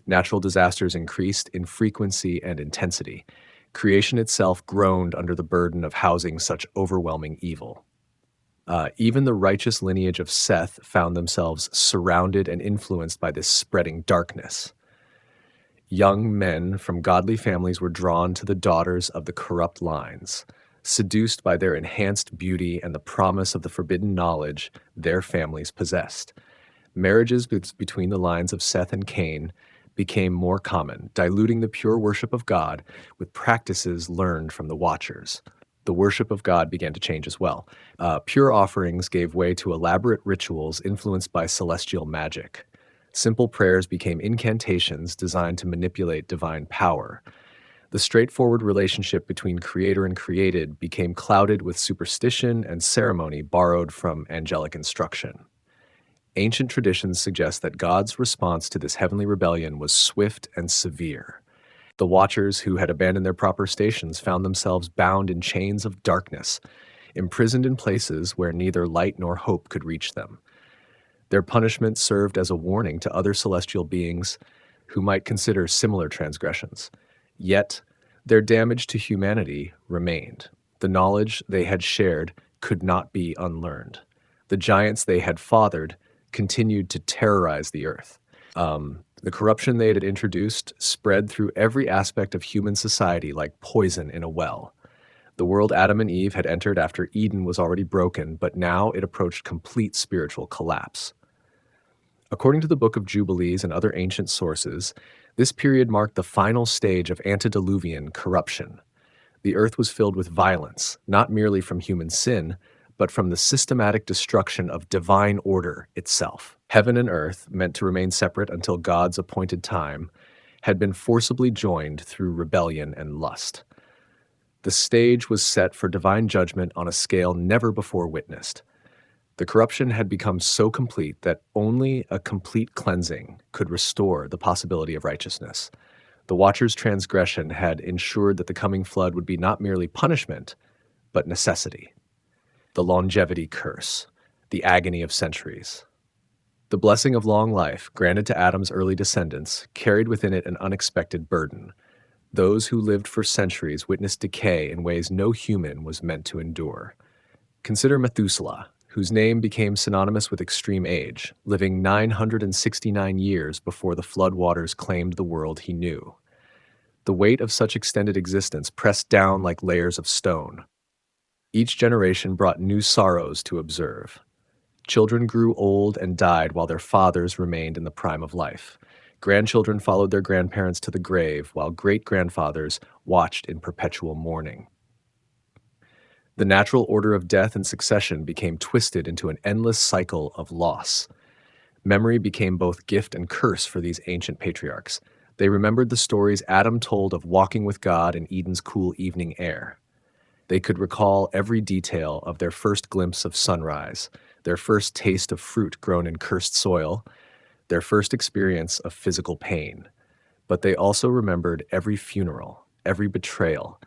Natural disasters increased in frequency and intensity. Creation itself groaned under the burden of housing such overwhelming evil. Even the righteous lineage of Seth found themselves surrounded and influenced by this spreading darkness. Young men from godly families were drawn to the daughters of the corrupt lines, seduced by their enhanced beauty and the promise of the forbidden knowledge their families possessed. Marriages between the lines of Seth and Cain became more common, diluting the pure worship of God with practices learned from the Watchers. The worship of God began to change as well. Pure offerings gave way to elaborate rituals influenced by celestial magic. Simple prayers became incantations designed to manipulate divine power. The straightforward relationship between creator and created became clouded with superstition and ceremony borrowed from angelic instruction. Ancient traditions suggest that God's response to this heavenly rebellion was swift and severe. The Watchers who had abandoned their proper stations found themselves bound in chains of darkness, imprisoned in places where neither light nor hope could reach them. Their punishment served as a warning to other celestial beings who might consider similar transgressions. Yet, their damage to humanity remained. The knowledge they had shared could not be unlearned. The giants they had fathered continued to terrorize the earth. The corruption they had introduced spread through every aspect of human society like poison in a well. The world Adam and Eve had entered after Eden was already broken, but now it approached complete spiritual collapse. According to the Book of Jubilees and other ancient sources, this period marked the final stage of antediluvian corruption. The earth was filled with violence, not merely from human sin, but from the systematic destruction of divine order itself. Heaven and earth, meant to remain separate until God's appointed time, had been forcibly joined through rebellion and lust. The stage was set for divine judgment on a scale never before witnessed. The corruption had become so complete that only a complete cleansing could restore the possibility of righteousness. The Watchers' transgression had ensured that the coming flood would be not merely punishment, but necessity. The longevity curse, the agony of centuries. The blessing of long life, granted to Adam's early descendants, carried within it an unexpected burden. Those who lived for centuries witnessed decay in ways no human was meant to endure. Consider Methuselah, whose name became synonymous with extreme age, living 969 years before the flood waters claimed the world he knew. The weight of such extended existence pressed down like layers of stone. Each generation brought new sorrows to observe. Children grew old and died while their fathers remained in the prime of life. Grandchildren followed their grandparents to the grave, while great-grandfathers watched in perpetual mourning. The natural order of death and succession became twisted into an endless cycle of loss. Memory became both gift and curse for these ancient patriarchs. They remembered the stories Adam told of walking with God in Eden's cool evening air. They could recall every detail of their first glimpse of sunrise, their first taste of fruit grown in cursed soil, their first experience of physical pain. But they also remembered every funeral, every betrayal,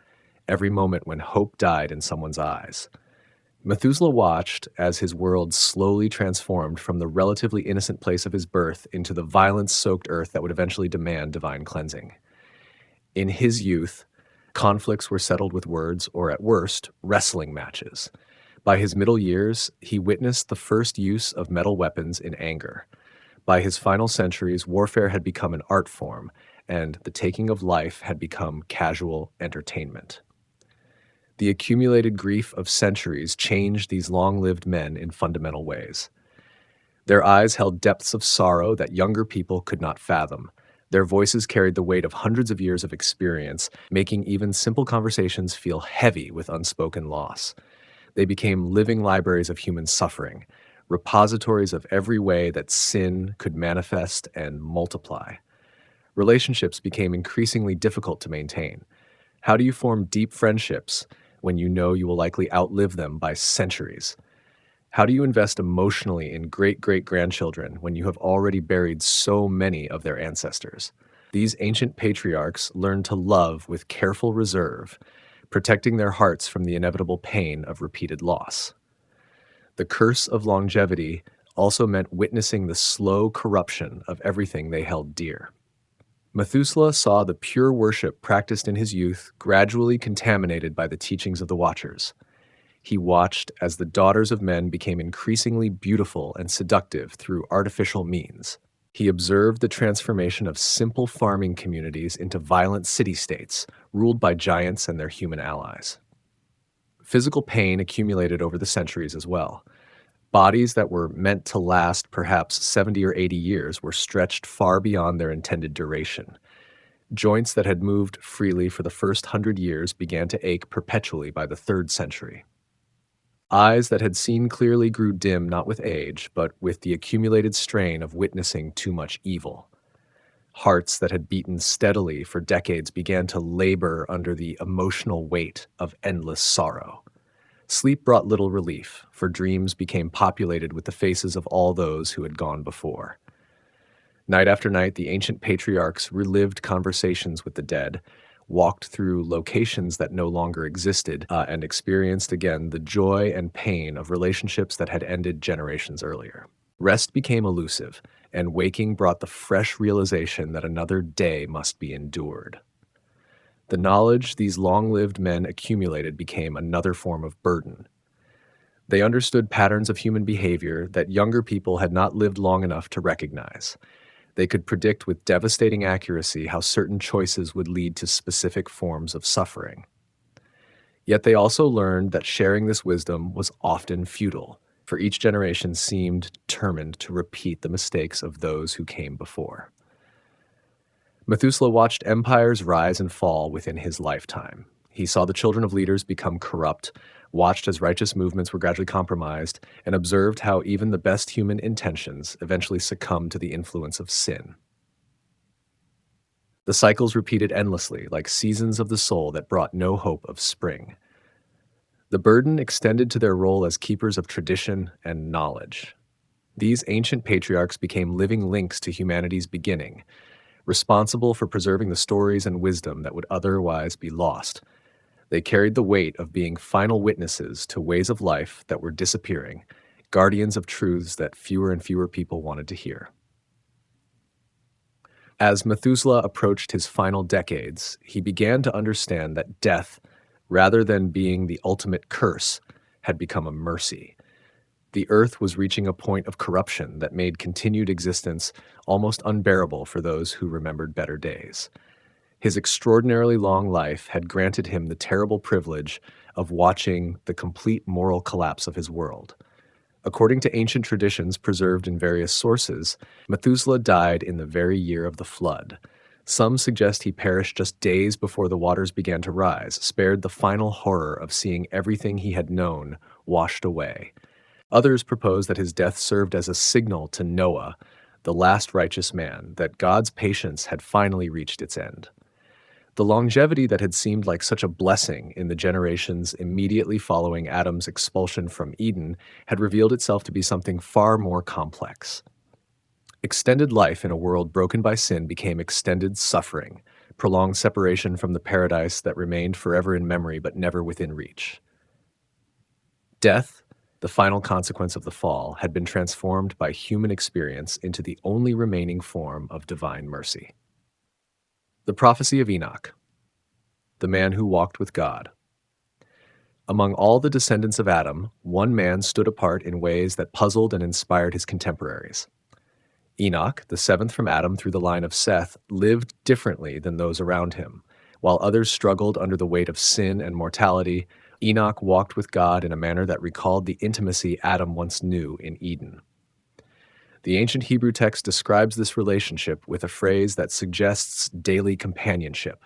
every moment when hope died in someone's eyes. Methuselah watched as his world slowly transformed from the relatively innocent place of his birth into the violence-soaked earth that would eventually demand divine cleansing. In his youth, conflicts were settled with words, or at worst, wrestling matches. By his middle years, he witnessed the first use of metal weapons in anger. By his final centuries, warfare had become an art form, and the taking of life had become casual entertainment. The accumulated grief of centuries changed these long lived men in fundamental ways. Their eyes held depths of sorrow that younger people could not fathom. Their voices carried the weight of hundreds of years of experience, making even simple conversations feel heavy with unspoken loss. They became living libraries of human suffering, repositories of every way that sin could manifest and multiply. Relationships became increasingly difficult to maintain. How do you form deep friendships when you know you will likely outlive them by centuries? How do you invest emotionally in great great grandchildren when you have already buried so many of their ancestors? These ancient patriarchs learned to love with careful reserve, protecting their hearts from the inevitable pain of repeated loss. The curse of longevity also meant witnessing the slow corruption of everything they held dear. Methuselah saw the pure worship practiced in his youth gradually contaminated by the teachings of the Watchers. He watched as the daughters of men became increasingly beautiful and seductive through artificial means. He observed the transformation of simple farming communities into violent city-states, ruled by giants and their human allies. Physical pain accumulated over the centuries as well. Bodies that were meant to last perhaps 70 or 80 years were stretched far beyond their intended duration. Joints that had moved freely for the first 100 years began to ache perpetually by the 3rd century. Eyes that had seen clearly grew dim not with age, but with the accumulated strain of witnessing too much evil. Hearts that had beaten steadily for decades began to labor under the emotional weight of endless sorrow. Sleep brought little relief, for dreams became populated with the faces of all those who had gone before. Night after night, the ancient patriarchs relived conversations with the dead, walked through locations that no longer existed, and experienced again the joy and pain of relationships that had ended generations earlier. Rest became elusive, and waking brought the fresh realization that another day must be endured. The knowledge these long-lived men accumulated became another form of burden. They understood patterns of human behavior that younger people had not lived long enough to recognize. They could predict with devastating accuracy how certain choices would lead to specific forms of suffering. Yet they also learned that sharing this wisdom was often futile, for each generation seemed determined to repeat the mistakes of those who came before. Methuselah watched empires rise and fall within his lifetime. He saw the children of leaders become corrupt, watched as righteous movements were gradually compromised, and observed how even the best human intentions eventually succumbed to the influence of sin. The cycles repeated endlessly, like seasons of the soul that brought no hope of spring. The burden extended to their role as keepers of tradition and knowledge. These ancient patriarchs became living links to humanity's beginning, responsible for preserving the stories and wisdom that would otherwise be lost. They carried the weight of being final witnesses to ways of life that were disappearing, guardians of truths that fewer and fewer people wanted to hear. As Methuselah approached his final decades, he began to understand that death, rather than being the ultimate curse, had become a mercy. The earth was reaching a point of corruption that made continued existence almost unbearable for those who remembered better days. His extraordinarily long life had granted him the terrible privilege of watching the complete moral collapse of his world. According to ancient traditions preserved in various sources, Methuselah died in the very year of the flood. Some suggest he perished just days before the waters began to rise, spared the final horror of seeing everything he had known washed away. Others propose that his death served as a signal to Noah, the last righteous man, that God's patience had finally reached its end. The longevity that had seemed like such a blessing in the generations immediately following Adam's expulsion from Eden had revealed itself to be something far more complex. Extended life in a world broken by sin became extended suffering, prolonged separation from the paradise that remained forever in memory but never within reach. Death, the final consequence of the fall, had been transformed by human experience into the only remaining form of divine mercy. The prophecy of Enoch, the man who walked with God. Among all the descendants of Adam, one man stood apart in ways that puzzled and inspired his contemporaries. Enoch, the seventh from Adam through the line of Seth, lived differently than those around him. While others struggled under the weight of sin and mortality, Enoch walked with God in a manner that recalled the intimacy Adam once knew in Eden. The ancient Hebrew text describes this relationship with a phrase that suggests daily companionship.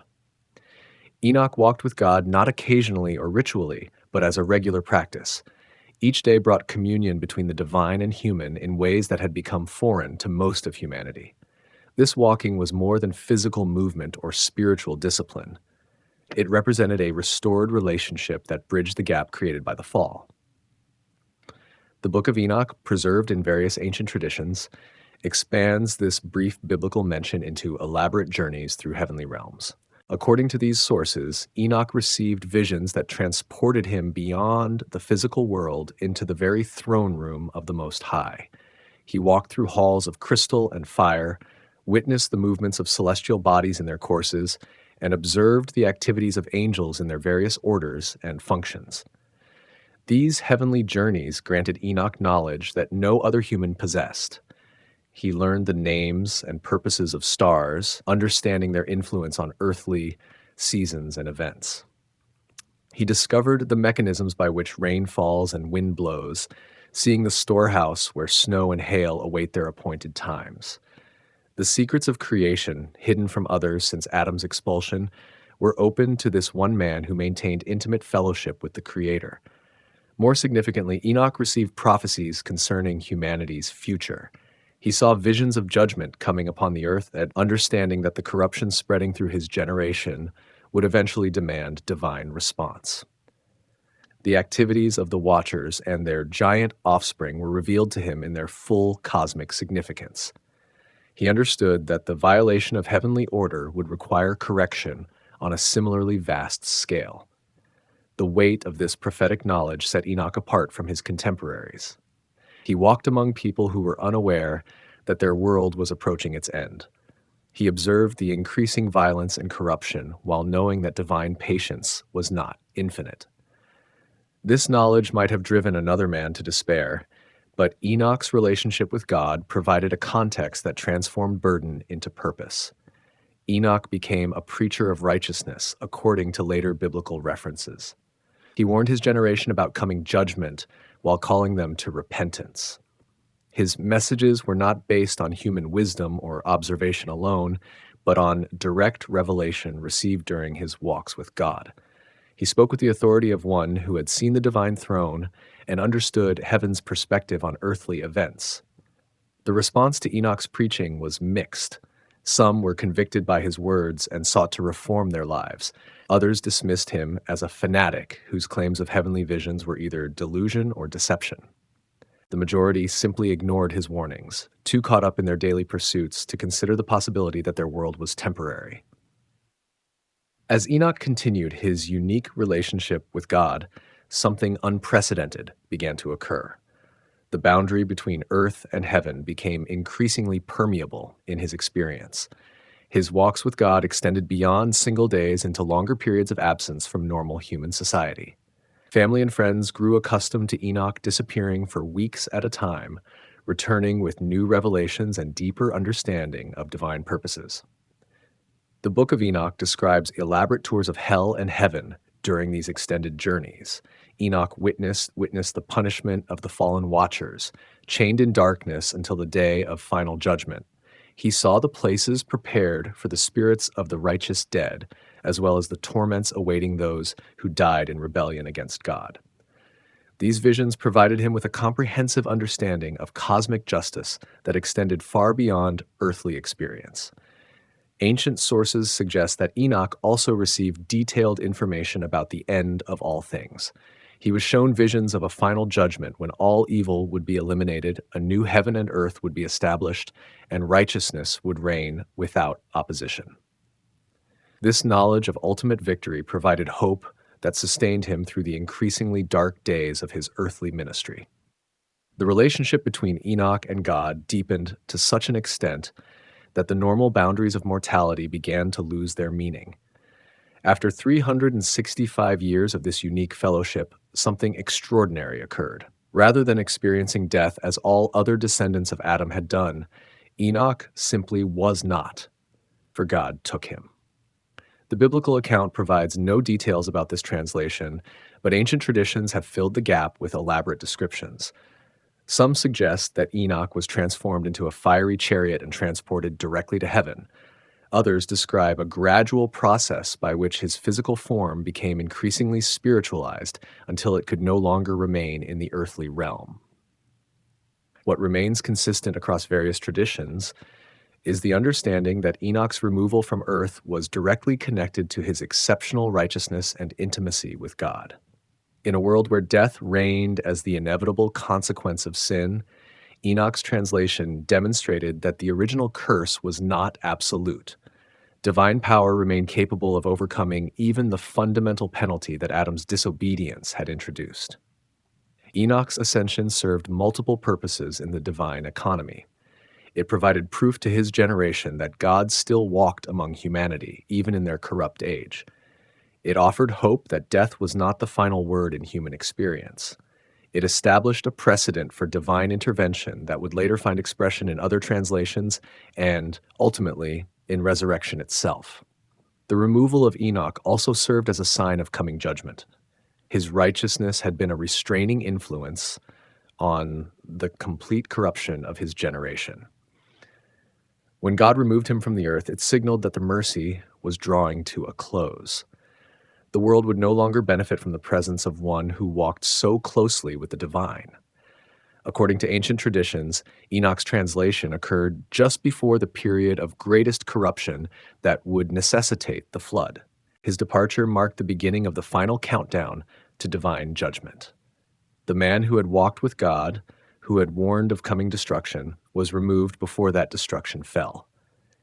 Enoch walked with God not occasionally or ritually, but as a regular practice. Each day brought communion between the divine and human in ways that had become foreign to most of humanity. This walking was more than physical movement or spiritual discipline. It represented a restored relationship that bridged the gap created by the fall. The Book of Enoch, preserved in various ancient traditions, expands this brief biblical mention into elaborate journeys through heavenly realms. According to these sources, Enoch received visions that transported him beyond the physical world into the very throne room of the Most High. He walked through halls of crystal and fire, witnessed the movements of celestial bodies in their courses, and observed the activities of angels in their various orders and functions. These heavenly journeys granted Enoch knowledge that no other human possessed. He learned the names and purposes of stars, understanding their influence on earthly seasons and events. He discovered the mechanisms by which rain falls and wind blows, seeing the storehouse where snow and hail await their appointed times. The secrets of creation, hidden from others since Adam's expulsion, were open to this one man who maintained intimate fellowship with the Creator. More significantly, Enoch received prophecies concerning humanity's future. He saw visions of judgment coming upon the earth, and understanding that the corruption spreading through his generation would eventually demand divine response. The activities of the Watchers and their giant offspring were revealed to him in their full cosmic significance. He understood that the violation of heavenly order would require correction on a similarly vast scale. The weight of this prophetic knowledge set Enoch apart from his contemporaries. He walked among people who were unaware that their world was approaching its end. He observed the increasing violence and corruption while knowing that divine patience was not infinite. This knowledge might have driven another man to despair, but Enoch's relationship with God provided a context that transformed burden into purpose. Enoch became a preacher of righteousness according to later biblical references. He warned his generation about coming judgment while calling them to repentance. His messages were not based on human wisdom or observation alone, but on direct revelation received during his walks with God. He spoke with the authority of one who had seen the divine throne and understood heaven's perspective on earthly events. The response to Enoch's preaching was mixed. Some were convicted by his words and sought to reform their lives. Others dismissed him as a fanatic whose claims of heavenly visions were either delusion or deception. The majority simply ignored his warnings, too caught up in their daily pursuits to consider the possibility that their world was temporary. As Enoch continued his unique relationship with God, something unprecedented began to occur. The boundary between earth and heaven became increasingly permeable in his experience. His walks with God extended beyond single days into longer periods of absence from normal human society. Family and friends grew accustomed to Enoch disappearing for weeks at a time, returning with new revelations and deeper understanding of divine purposes. The Book of Enoch describes elaborate tours of hell and heaven during these extended journeys. Enoch witnessed the punishment of the fallen Watchers, chained in darkness until the day of final judgment. He saw the places prepared for the spirits of the righteous dead, as well as the torments awaiting those who died in rebellion against God. These visions provided him with a comprehensive understanding of cosmic justice that extended far beyond earthly experience. Ancient sources suggest that Enoch also received detailed information about the end of all things. He was shown visions of a final judgment when all evil would be eliminated, a new heaven and earth would be established, and righteousness would reign without opposition. This knowledge of ultimate victory provided hope that sustained him through the increasingly dark days of his earthly ministry. The relationship between Enoch and God deepened to such an extent that the normal boundaries of mortality began to lose their meaning. After 365 years of this unique fellowship, something extraordinary occurred. Rather than experiencing death as all other descendants of Adam had done, Enoch simply was not, for God took him. The biblical account provides no details about this translation, but ancient traditions have filled the gap with elaborate descriptions. Some suggest that Enoch was transformed into a fiery chariot and transported directly to heaven. Others describe a gradual process by which his physical form became increasingly spiritualized until it could no longer remain in the earthly realm. What remains consistent across various traditions is the understanding that Enoch's removal from earth was directly connected to his exceptional righteousness and intimacy with God. In a world where death reigned as the inevitable consequence of sin, Enoch's translation demonstrated that the original curse was not absolute. Divine power remained capable of overcoming even the fundamental penalty that Adam's disobedience had introduced. Enoch's ascension served multiple purposes in the divine economy. It provided proof to his generation that God still walked among humanity, even in their corrupt age. It offered hope that death was not the final word in human experience. It established a precedent for divine intervention that would later find expression in other translations and, ultimately, in resurrection itself. The removal of Enoch also served as a sign of coming judgment. His righteousness had been a restraining influence on the complete corruption of his generation. When God removed him from the earth, it signaled that the mercy was drawing to a close. The world would no longer benefit from the presence of one who walked so closely with the divine. According to ancient traditions, Enoch's translation occurred just before the period of greatest corruption that would necessitate the flood. His departure marked the beginning of the final countdown to divine judgment. The man who had walked with God, who had warned of coming destruction, was removed before that destruction fell.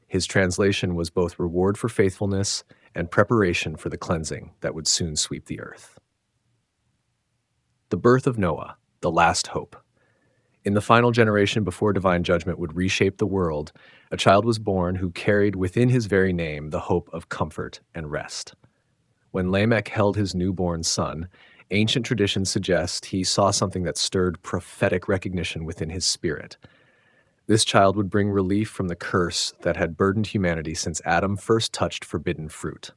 His translation was both reward for faithfulness and preparation for the cleansing that would soon sweep the earth. The birth of Noah, the last hope. In the final generation before divine judgment would reshape the world, a child was born who carried within his very name the hope of comfort and rest. When Lamech held his newborn son, ancient traditions suggest he saw something that stirred prophetic recognition within his spirit. This child would bring relief from the curse that had burdened humanity since Adam first touched forbidden fruit.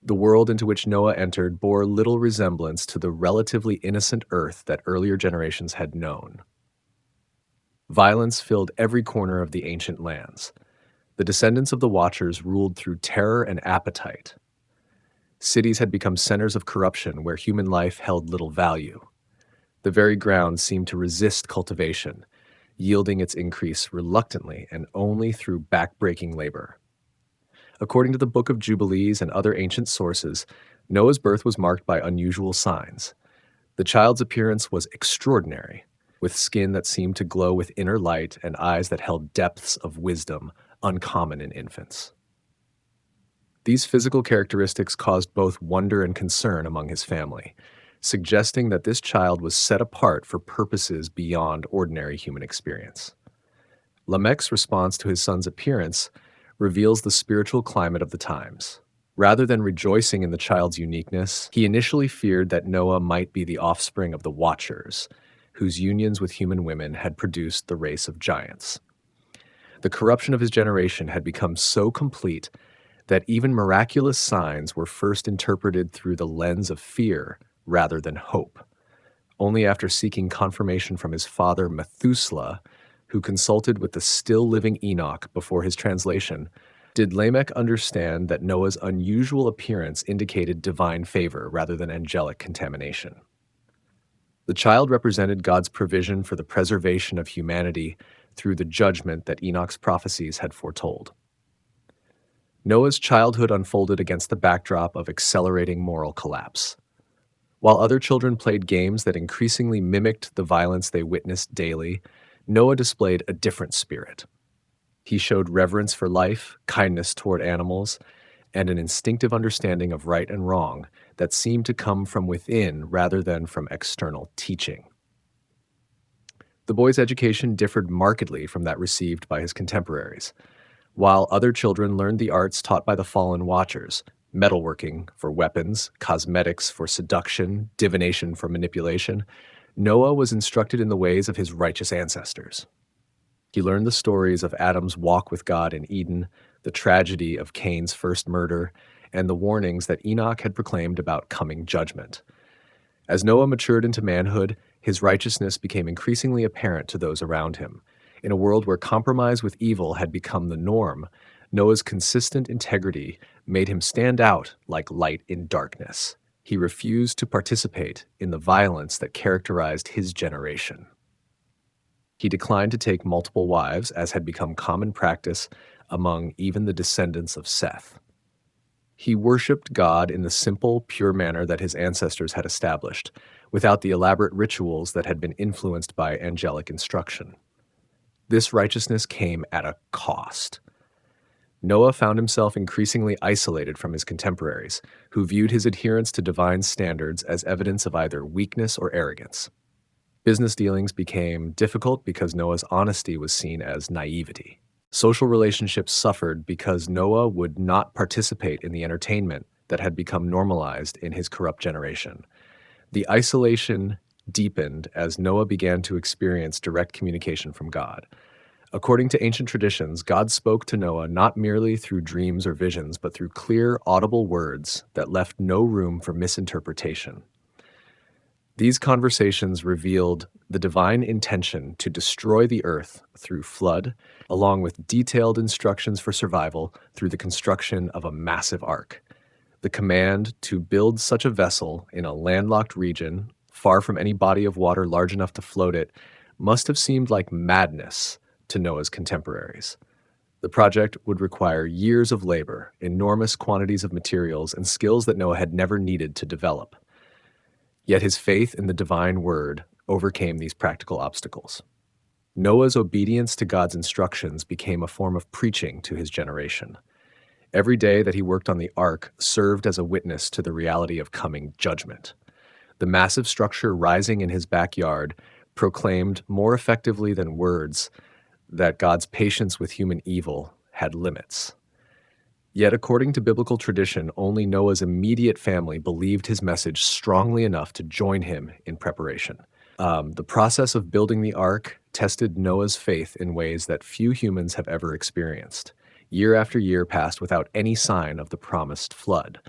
The world into which Noah entered bore little resemblance to the relatively innocent earth that earlier generations had known. Violence filled every corner of the ancient lands. The descendants of the Watchers ruled through terror and appetite. Cities had become centers of corruption where human life held little value. The very ground seemed to resist cultivation, yielding its increase reluctantly and only through backbreaking labor. According to the Book of Jubilees and other ancient sources, Noah's birth was marked by unusual signs. The child's appearance was extraordinary, with skin that seemed to glow with inner light and eyes that held depths of wisdom uncommon in infants. These physical characteristics caused both wonder and concern among his family, suggesting that this child was set apart for purposes beyond ordinary human experience. Lamech's response to his son's appearance reveals the spiritual climate of the times. Rather than rejoicing in the child's uniqueness, he initially feared that Noah might be the offspring of the Watchers, whose unions with human women had produced the race of giants. The corruption of his generation had become so complete that even miraculous signs were first interpreted through the lens of fear rather than hope. Only after seeking confirmation from his father Methuselah, who consulted with the still-living Enoch before his translation, did Lamech understand that Noah's unusual appearance indicated divine favor rather than angelic contamination. The child represented God's provision for the preservation of humanity through the judgment that Enoch's prophecies had foretold. Noah's childhood unfolded against the backdrop of accelerating moral collapse. While other children played games that increasingly mimicked the violence they witnessed daily, Noah displayed a different spirit. He showed reverence for life, kindness toward animals, and an instinctive understanding of right and wrong that seemed to come from within rather than from external teaching. The boy's education differed markedly from that received by his contemporaries. While other children learned the arts taught by the fallen Watchers, metalworking for weapons, cosmetics for seduction, divination for manipulation, Noah was instructed in the ways of his righteous ancestors. He learned the stories of Adam's walk with God in Eden, the tragedy of Cain's first murder, and the warnings that Enoch had proclaimed about coming judgment. As Noah matured into manhood, his righteousness became increasingly apparent to those around him. In a world where compromise with evil had become the norm, Noah's consistent integrity made him stand out like light in darkness. He refused to participate in the violence that characterized his generation. He declined to take multiple wives, as had become common practice among even the descendants of Seth. He worshipped God in the simple, pure manner that his ancestors had established, without the elaborate rituals that had been influenced by angelic instruction. This righteousness came at a cost. Noah found himself increasingly isolated from his contemporaries, who viewed his adherence to divine standards as evidence of either weakness or arrogance. Business dealings became difficult because Noah's honesty was seen as naivety. Social relationships suffered because Noah would not participate in the entertainment that had become normalized in his corrupt generation. The isolation deepened as Noah began to experience direct communication from God. According to ancient traditions, God spoke to Noah not merely through dreams or visions, but through clear, audible words that left no room for misinterpretation. These conversations revealed the divine intention to destroy the earth through flood, along with detailed instructions for survival through the construction of a massive ark. The command to build such a vessel in a landlocked region, far from any body of water large enough to float it, must have seemed like madness to Noah's contemporaries. The project would require years of labor, enormous quantities of materials, and skills that Noah had never needed to develop. Yet his faith in the divine word overcame these practical obstacles. Noah's obedience to God's instructions became a form of preaching to his generation. Every day that he worked on the ark served as a witness to the reality of coming judgment. The massive structure rising in his backyard proclaimed more effectively than words that God's patience with human evil had limits. Yet, according to biblical tradition, only Noah's immediate family believed his message strongly enough to join him in preparation. The process of building the ark tested Noah's faith in ways that few humans have ever experienced. Year after year passed without any sign of the promised flood.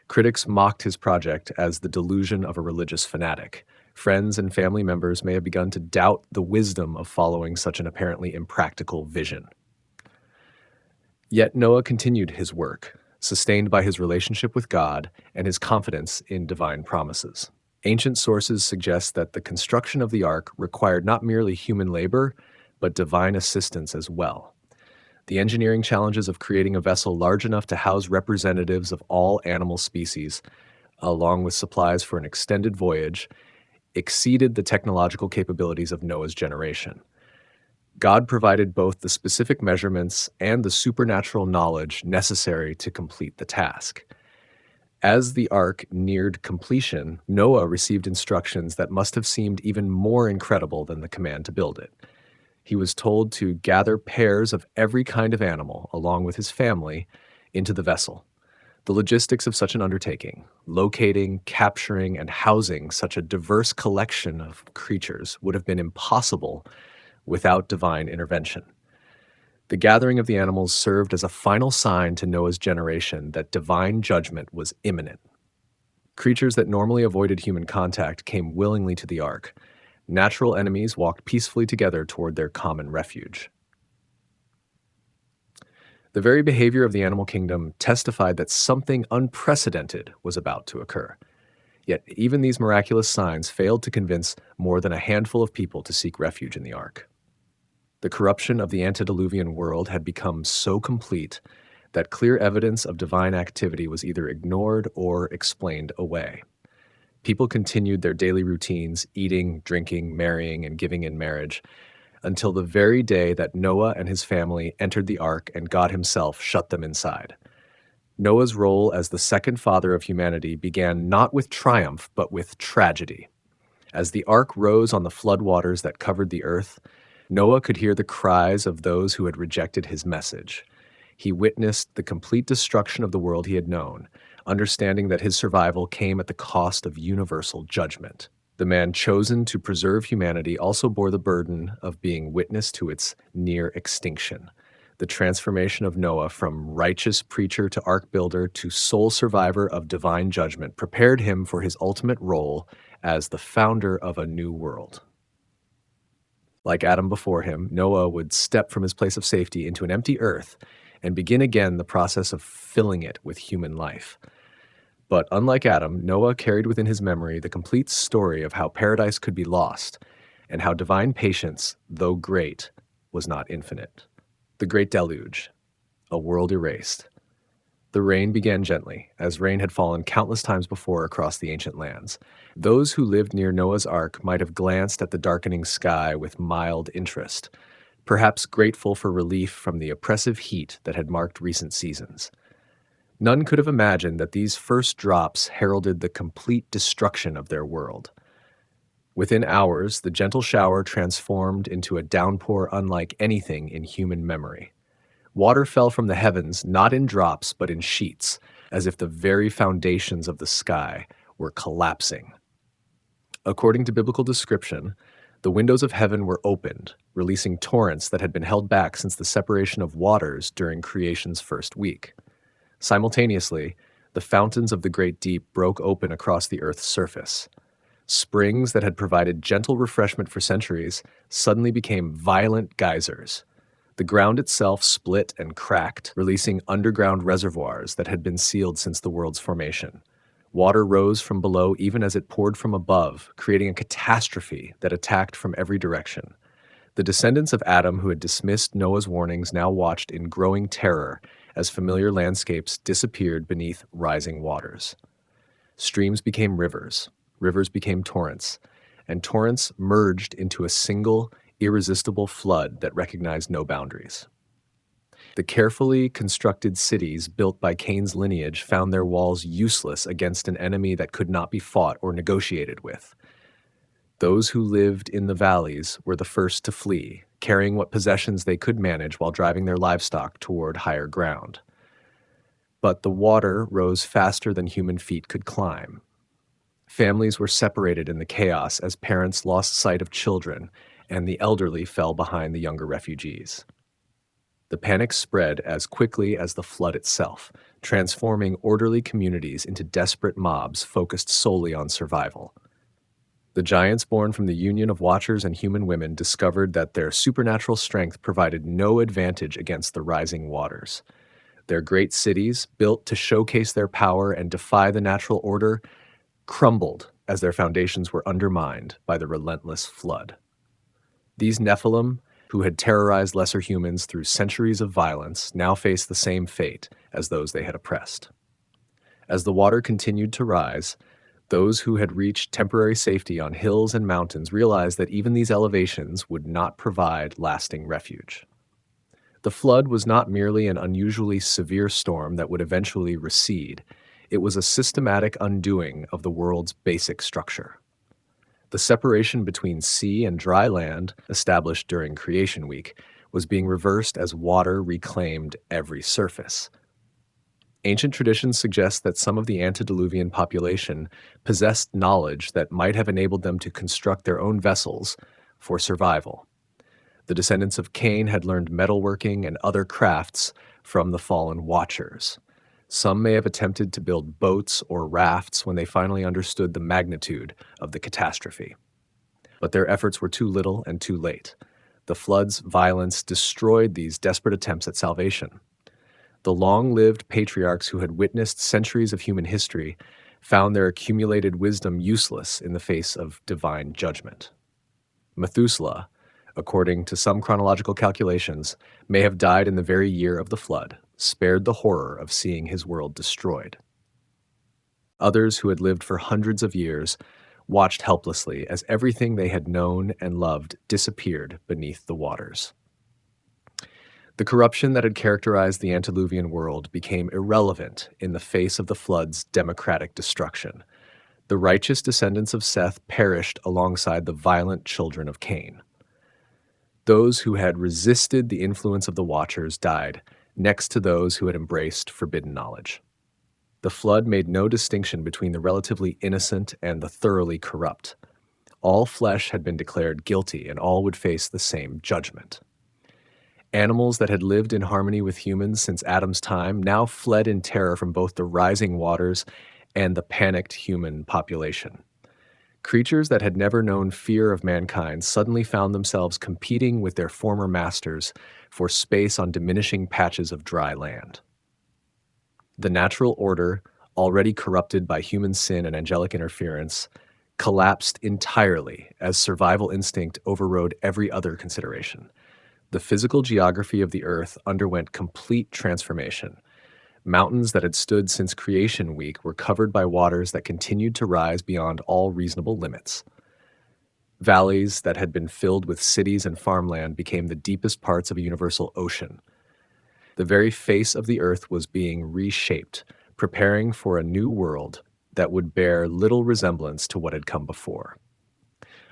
Critics mocked his project as the delusion of a religious fanatic. Friends and family members may have begun to doubt the wisdom of following such an apparently impractical vision. Yet Noah continued his work, sustained by his relationship with God and his confidence in divine promises. Ancient sources suggest that the construction of the ark required not merely human labor, but divine assistance as well. The engineering challenges of creating a vessel large enough to house representatives of all animal species, along with supplies for an extended voyage, exceeded the technological capabilities of Noah's generation. God provided both the specific measurements and the supernatural knowledge necessary to complete the task. As the ark neared completion, Noah received instructions that must have seemed even more incredible than the command to build it. He was told to gather pairs of every kind of animal, along with his family, into the vessel. The logistics of such an undertaking, locating, capturing, and housing such a diverse collection of creatures, would have been impossible without divine intervention. The gathering of the animals served as a final sign to Noah's generation that divine judgment was imminent. Creatures that normally avoided human contact came willingly to the ark. Natural enemies walked peacefully together toward their common refuge. The very behavior of the animal kingdom testified that something unprecedented was about to occur. Yet even these miraculous signs failed to convince more than a handful of people to seek refuge in the ark. The corruption of the antediluvian world had become so complete that clear evidence of divine activity was either ignored or explained away. People continued their daily routines, eating, drinking, marrying, and giving in marriage, until the very day that Noah and his family entered the ark and God himself shut them inside. Noah's role as the second father of humanity began not with triumph, but with tragedy. As the ark rose on the floodwaters that covered the earth, Noah could hear the cries of those who had rejected his message. He witnessed the complete destruction of the world he had known, understanding that his survival came at the cost of universal judgment. The man chosen to preserve humanity also bore the burden of being witness to its near extinction. The transformation of Noah from righteous preacher to ark builder to sole survivor of divine judgment prepared him for his ultimate role as the founder of a new world. Like Adam before him, Noah would step from his place of safety into an empty earth and begin again the process of filling it with human life. But unlike Adam, Noah carried within his memory the complete story of how paradise could be lost and how divine patience, though great, was not infinite. The Great Deluge, a world erased. The rain began gently, as rain had fallen countless times before across the ancient lands. Those who lived near Noah's Ark might have glanced at the darkening sky with mild interest, perhaps grateful for relief from the oppressive heat that had marked recent seasons. None could have imagined that these first drops heralded the complete destruction of their world. Within hours, the gentle shower transformed into a downpour unlike anything in human memory. Water fell from the heavens not in drops but in sheets, as if the very foundations of the sky were collapsing. According to biblical description, the windows of heaven were opened, releasing torrents that had been held back since the separation of waters during creation's first week. Simultaneously, the fountains of the great deep broke open across the earth's surface. Springs that had provided gentle refreshment for centuries suddenly became violent geysers. The ground itself split and cracked, releasing underground reservoirs that had been sealed since the world's formation. Water rose from below even as it poured from above, creating a catastrophe that attacked from every direction. The descendants of Adam who had dismissed Noah's warnings now watched in growing terror as familiar landscapes disappeared beneath rising waters. Streams became rivers, rivers became torrents, and torrents merged into a single, irresistible flood that recognized no boundaries. The carefully constructed cities built by Cain's lineage found their walls useless against an enemy that could not be fought or negotiated with. Those who lived in the valleys were the first to flee, carrying what possessions they could manage while driving their livestock toward higher ground. But the water rose faster than human feet could climb. Families were separated in the chaos as parents lost sight of children, and the elderly fell behind the younger refugees. The panic spread as quickly as the flood itself, transforming orderly communities into desperate mobs focused solely on survival. The giants born from the union of watchers and human women discovered that their supernatural strength provided no advantage against the rising waters. Their great cities, built to showcase their power and defy the natural order, crumbled as their foundations were undermined by the relentless flood. These Nephilim, who had terrorized lesser humans through centuries of violence, now faced the same fate as those they had oppressed. As the water continued to rise, those who had reached temporary safety on hills and mountains realized that even these elevations would not provide lasting refuge. The flood was not merely an unusually severe storm that would eventually recede. It was a systematic undoing of the world's basic structure. The separation between sea and dry land, established during Creation Week, was being reversed as water reclaimed every surface. Ancient traditions suggest that some of the antediluvian population possessed knowledge that might have enabled them to construct their own vessels for survival. The descendants of Cain had learned metalworking and other crafts from the fallen Watchers. Some may have attempted to build boats or rafts when they finally understood the magnitude of the catastrophe. But their efforts were too little and too late. The flood's violence destroyed these desperate attempts at salvation. The long-lived patriarchs who had witnessed centuries of human history found their accumulated wisdom useless in the face of divine judgment. Methuselah, according to some chronological calculations, may have died in the very year of the flood, spared the horror of seeing his world destroyed. Others who had lived for hundreds of years watched helplessly as everything they had known and loved disappeared beneath the waters. The corruption that had characterized the antediluvian world became irrelevant in the face of the flood's democratic destruction. The righteous descendants of Seth perished alongside the violent children of Cain. Those who had resisted the influence of the Watchers died, next to those who had embraced forbidden knowledge. The flood made no distinction between the relatively innocent and the thoroughly corrupt. All flesh had been declared guilty, and all would face the same judgment. Animals that had lived in harmony with humans since Adam's time now fled in terror from both the rising waters and the panicked human population. Creatures that had never known fear of mankind suddenly found themselves competing with their former masters for space on diminishing patches of dry land. The natural order, already corrupted by human sin and angelic interference, collapsed entirely as survival instinct overrode every other consideration. The physical geography of the Earth underwent complete transformation. Mountains that had stood since creation week were covered by waters that continued to rise beyond all reasonable limits. Valleys that had been filled with cities and farmland became the deepest parts of a universal ocean. The very face of the Earth was being reshaped, preparing for a new world that would bear little resemblance to what had come before.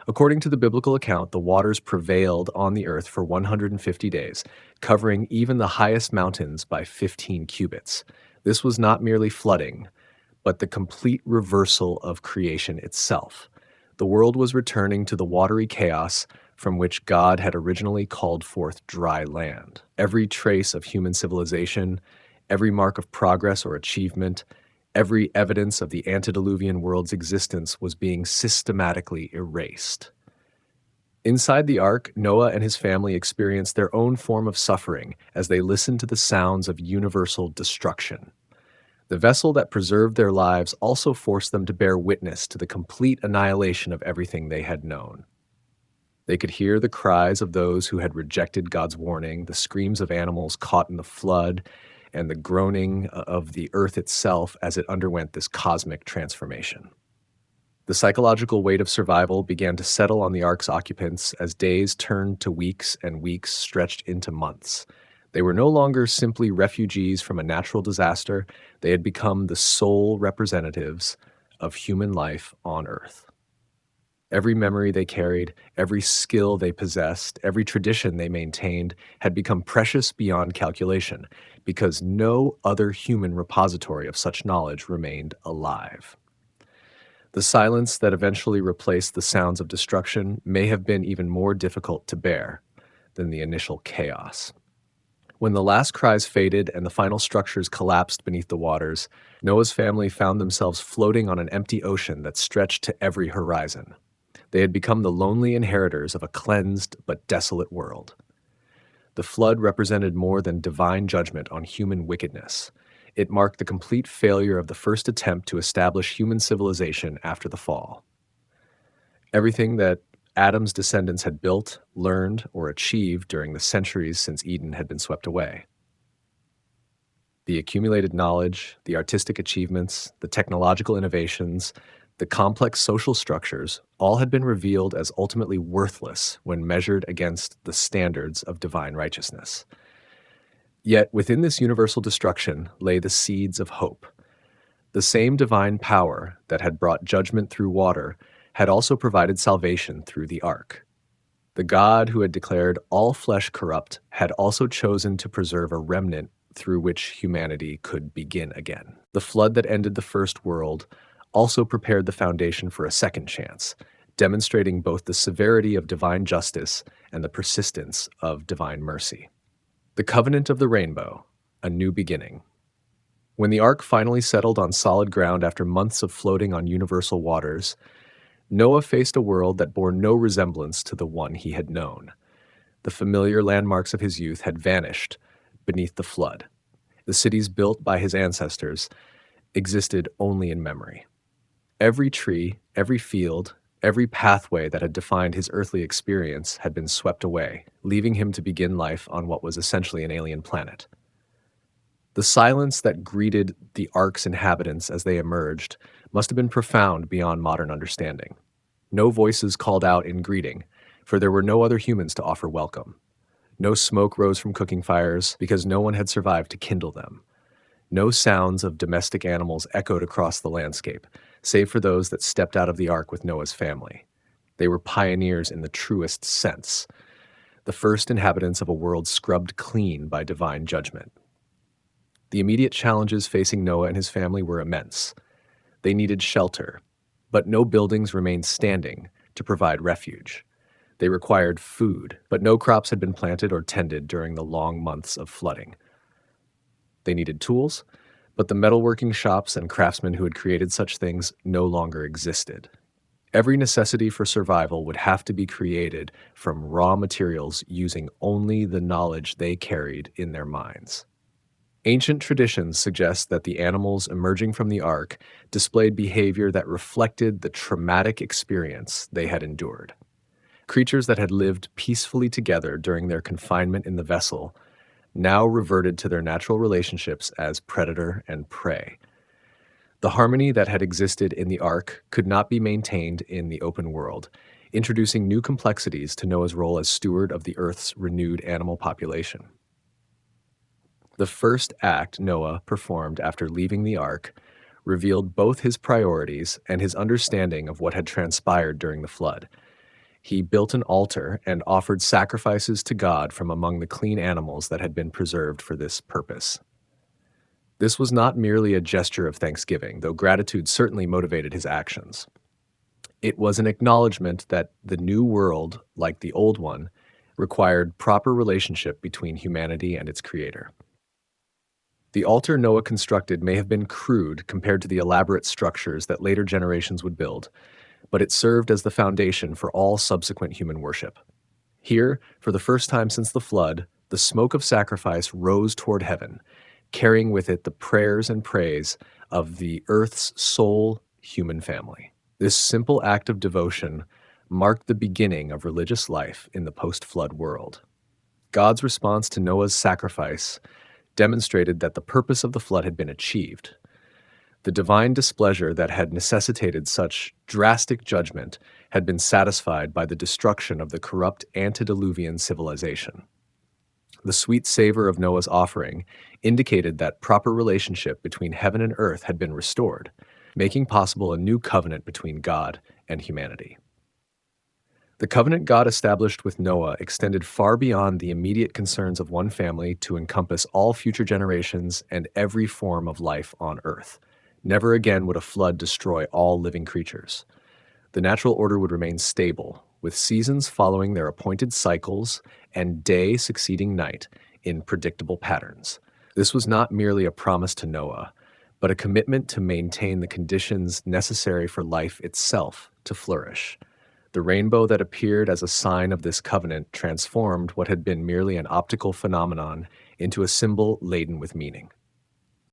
According to the biblical account, the waters prevailed on the earth for 150 days, covering even the highest mountains by 15 cubits. This was not merely flooding, but the complete reversal of creation itself. The world was returning to the watery chaos from which God had originally called forth dry land. Every trace of human civilization, every mark of progress or achievement, every evidence of the antediluvian world's existence was being systematically erased. Inside the ark, Noah and his family experienced their own form of suffering as they listened to the sounds of universal destruction. The vessel that preserved their lives also forced them to bear witness to the complete annihilation of everything they had known. They could hear the cries of those who had rejected God's warning, the screams of animals caught in the flood, and the groaning of the earth itself as it underwent this cosmic transformation. The psychological weight of survival began to settle on the ark's occupants as days turned to weeks and weeks stretched into months. They were no longer simply refugees from a natural disaster. They had become the sole representatives of human life on Earth. Every memory they carried, every skill they possessed, every tradition they maintained had become precious beyond calculation because no other human repository of such knowledge remained alive. The silence that eventually replaced the sounds of destruction may have been even more difficult to bear than the initial chaos. When the last cries faded and the final structures collapsed beneath the waters, Noah's family found themselves floating on an empty ocean that stretched to every horizon. They had become the lonely inheritors of a cleansed but desolate world. The flood represented more than divine judgment on human wickedness. It marked the complete failure of the first attempt to establish human civilization after the fall. Everything that Adam's descendants had built, learned, or achieved during the centuries since Eden had been swept away. The accumulated knowledge, the artistic achievements, the technological innovations, the complex social structures, all had been revealed as ultimately worthless when measured against the standards of divine righteousness. Yet within this universal destruction lay the seeds of hope. The same divine power that had brought judgment through water had also provided salvation through the ark. The God who had declared all flesh corrupt had also chosen to preserve a remnant through which humanity could begin again. The flood that ended the first world also prepared the foundation for a second chance, demonstrating both the severity of divine justice and the persistence of divine mercy. The covenant of the rainbow, a new beginning. When the ark finally settled on solid ground after months of floating on universal waters, Noah faced a world that bore no resemblance to the one he had known. The familiar landmarks of his youth had vanished beneath the flood. The cities built by his ancestors existed only in memory. Every tree, every field, every pathway that had defined his earthly experience had been swept away, leaving him to begin life on what was essentially an alien planet. The silence that greeted the ark's inhabitants as they emerged must have been profound beyond modern understanding. No voices called out in greeting, for there were no other humans to offer welcome. No smoke rose from cooking fires because no one had survived to kindle them. No sounds of domestic animals echoed across the landscape, save for those that stepped out of the ark with Noah's family. They were pioneers in the truest sense, the first inhabitants of a world scrubbed clean by divine judgment. The immediate challenges facing Noah and his family were immense. They needed shelter, but no buildings remained standing to provide refuge. They required food, but no crops had been planted or tended during the long months of flooding. They needed tools, but the metalworking shops and craftsmen who had created such things no longer existed. Every necessity for survival would have to be created from raw materials using only the knowledge they carried in their minds. Ancient traditions suggest that the animals emerging from the ark displayed behavior that reflected the traumatic experience they had endured. Creatures that had lived peacefully together during their confinement in the vessel now reverted to their natural relationships as predator and prey. The harmony that had existed in the ark could not be maintained in the open world, introducing new complexities to Noah's role as steward of the earth's renewed animal population. The first act Noah performed after leaving the ark revealed both his priorities and his understanding of what had transpired during the flood. He built an altar and offered sacrifices to God from among the clean animals that had been preserved for this purpose. This was not merely a gesture of thanksgiving, though gratitude certainly motivated his actions. It was an acknowledgement that the new world, like the old one, required proper relationship between humanity and its creator. The altar Noah constructed may have been crude compared to the elaborate structures that later generations would build, but it served as the foundation for all subsequent human worship. Here, for the first time since the flood, the smoke of sacrifice rose toward heaven, carrying with it the prayers and praise of the earth's sole human family. This simple act of devotion marked the beginning of religious life in the post-flood world. God's response to Noah's sacrifice demonstrated that the purpose of the flood had been achieved. The divine displeasure that had necessitated such drastic judgment had been satisfied by the destruction of the corrupt antediluvian civilization. The sweet savor of Noah's offering indicated that proper relationship between heaven and earth had been restored, making possible a new covenant between God and humanity. The covenant God established with Noah extended far beyond the immediate concerns of one family to encompass all future generations and every form of life on earth. Never again would a flood destroy all living creatures. The natural order would remain stable, with seasons following their appointed cycles and day succeeding night in predictable patterns. This was not merely a promise to Noah, but a commitment to maintain the conditions necessary for life itself to flourish. The rainbow that appeared as a sign of this covenant transformed what had been merely an optical phenomenon into a symbol laden with meaning.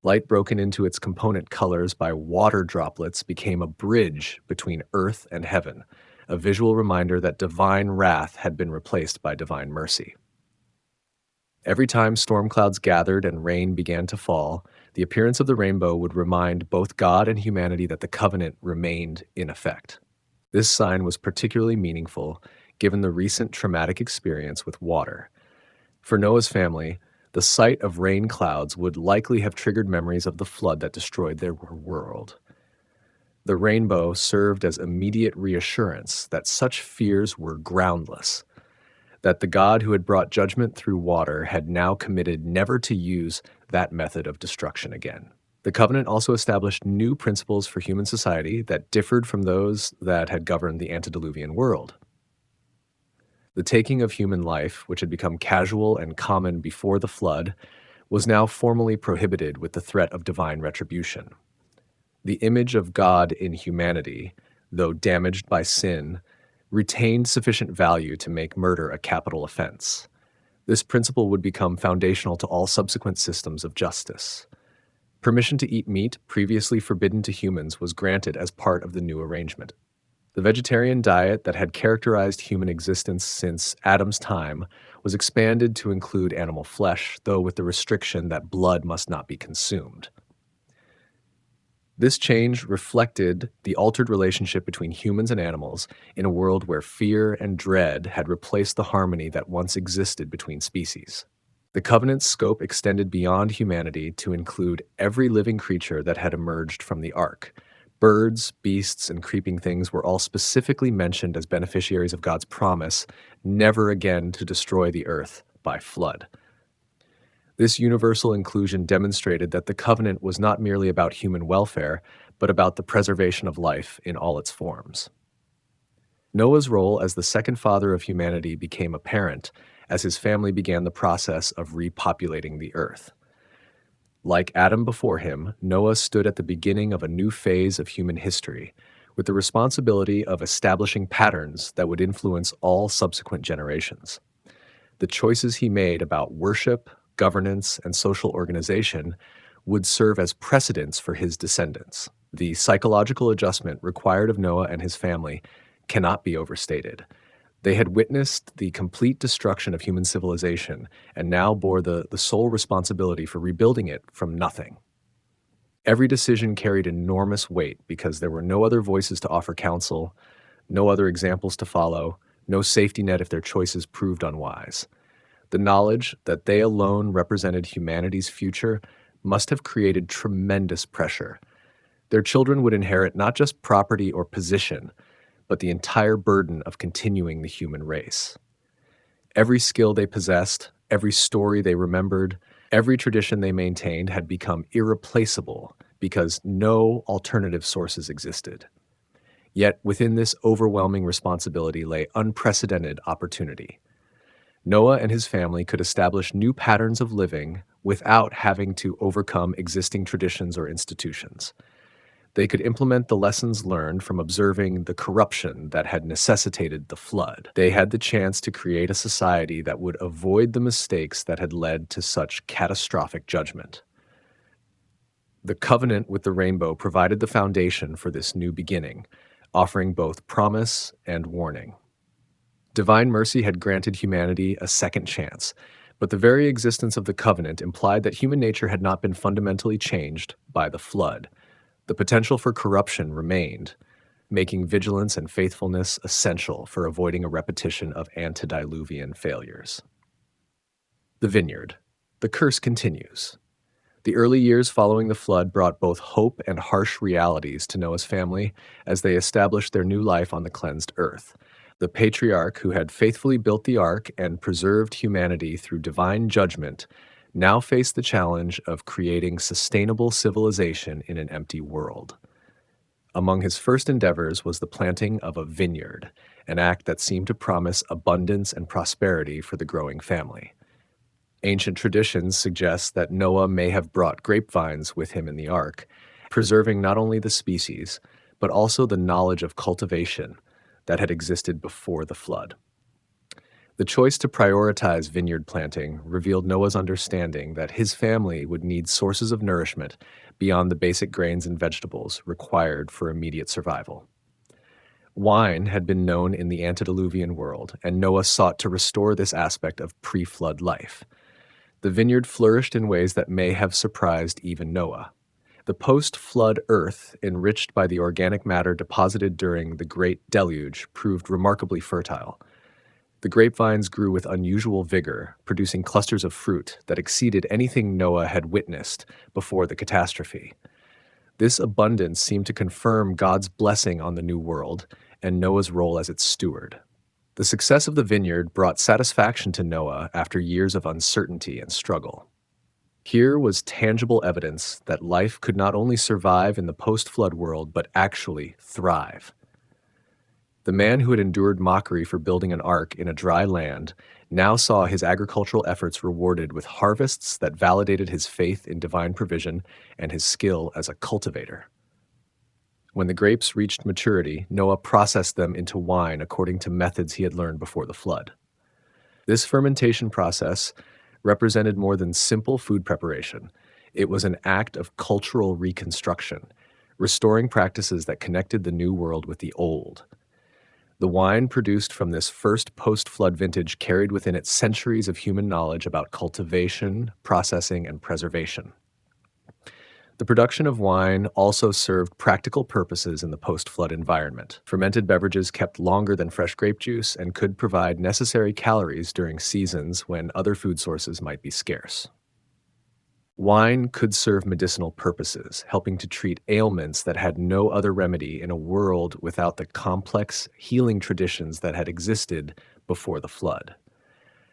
Light broken into its component colors by water droplets became a bridge between earth and heaven, a visual reminder that divine wrath had been replaced by divine mercy. Every time storm clouds gathered and rain began to fall, the appearance of the rainbow would remind both God and humanity that the covenant remained in effect. This sign was particularly meaningful given the recent traumatic experience with water. For Noah's family, the sight of rain clouds would likely have triggered memories of the flood that destroyed their world. The rainbow served as immediate reassurance that such fears were groundless, that the God who had brought judgment through water had now committed never to use that method of destruction again. The covenant also established new principles for human society that differed from those that had governed the antediluvian world. The taking of human life, which had become casual and common before the flood, was now formally prohibited with the threat of divine retribution. The image of God in humanity, though damaged by sin, retained sufficient value to make murder a capital offense. This principle would become foundational to all subsequent systems of justice. Permission to eat meat previously forbidden to humans was granted as part of the new arrangement. The vegetarian diet that had characterized human existence since Adam's time was expanded to include animal flesh, though with the restriction that blood must not be consumed. This change reflected the altered relationship between humans and animals in a world where fear and dread had replaced the harmony that once existed between species. The covenant's scope extended beyond humanity to include every living creature that had emerged from the ark. Birds, beasts, and creeping things were all specifically mentioned as beneficiaries of God's promise never again to destroy the earth by flood. This universal inclusion demonstrated that the covenant was not merely about human welfare, but about the preservation of life in all its forms. Noah's role as the second father of humanity became apparent as his family began the process of repopulating the earth. Like Adam before him, Noah stood at the beginning of a new phase of human history, with the responsibility of establishing patterns that would influence all subsequent generations. The choices he made about worship, governance, and social organization would serve as precedents for his descendants. The psychological adjustment required of Noah and his family cannot be overstated. They had witnessed the complete destruction of human civilization and now bore the sole responsibility for rebuilding it from nothing. Every decision carried enormous weight because there were no other voices to offer counsel, no other examples to follow, no safety net if their choices proved unwise. The knowledge that they alone represented humanity's future must have created tremendous pressure. Their children would inherit not just property or position, but the entire burden of continuing the human race. Every skill they possessed, every story they remembered, every tradition they maintained had become irreplaceable because no alternative sources existed. Yet within this overwhelming responsibility lay unprecedented opportunity. Noah and his family could establish new patterns of living without having to overcome existing traditions or institutions. They could implement the lessons learned from observing the corruption that had necessitated the flood. They had the chance to create a society that would avoid the mistakes that had led to such catastrophic judgment. The covenant with the rainbow provided the foundation for this new beginning, offering both promise and warning. Divine mercy had granted humanity a second chance, but the very existence of the covenant implied that human nature had not been fundamentally changed by the flood. The potential for corruption remained, making vigilance and faithfulness essential for avoiding a repetition of antediluvian failures. The vineyard. The curse continues. The early years following the flood brought both hope and harsh realities to Noah's family as they established their new life on the cleansed earth. The patriarch who had faithfully built the ark and preserved humanity through divine judgment now faced the challenge of creating sustainable civilization in an empty world. Among his first endeavors was the planting of a vineyard, an act that seemed to promise abundance and prosperity for the growing family. Ancient traditions suggest that Noah may have brought grapevines with him in the ark, preserving not only the species, but also the knowledge of cultivation that had existed before the flood. The choice to prioritize vineyard planting revealed Noah's understanding that his family would need sources of nourishment beyond the basic grains and vegetables required for immediate survival. Wine had been known in the antediluvian world, and Noah sought to restore this aspect of pre-flood life. The vineyard flourished in ways that may have surprised even Noah. The post-flood earth, enriched by the organic matter deposited during the Great Deluge, proved remarkably fertile. The grapevines grew with unusual vigor, producing clusters of fruit that exceeded anything Noah had witnessed before the catastrophe. This abundance seemed to confirm God's blessing on the new world and Noah's role as its steward. The success of the vineyard brought satisfaction to Noah after years of uncertainty and struggle. Here was tangible evidence that life could not only survive in the post-flood world, but actually thrive. The man who had endured mockery for building an ark in a dry land now saw his agricultural efforts rewarded with harvests that validated his faith in divine provision and his skill as a cultivator. When the grapes reached maturity, Noah processed them into wine according to methods he had learned before the flood. This fermentation process represented more than simple food preparation. It was an act of cultural reconstruction, restoring practices that connected the new world with the old. The wine produced from this first post-flood vintage carried within it centuries of human knowledge about cultivation, processing, and preservation. The production of wine also served practical purposes in the post-flood environment. Fermented beverages kept longer than fresh grape juice and could provide necessary calories during seasons when other food sources might be scarce. Wine could serve medicinal purposes, helping to treat ailments that had no other remedy in a world without the complex healing traditions that had existed before the flood.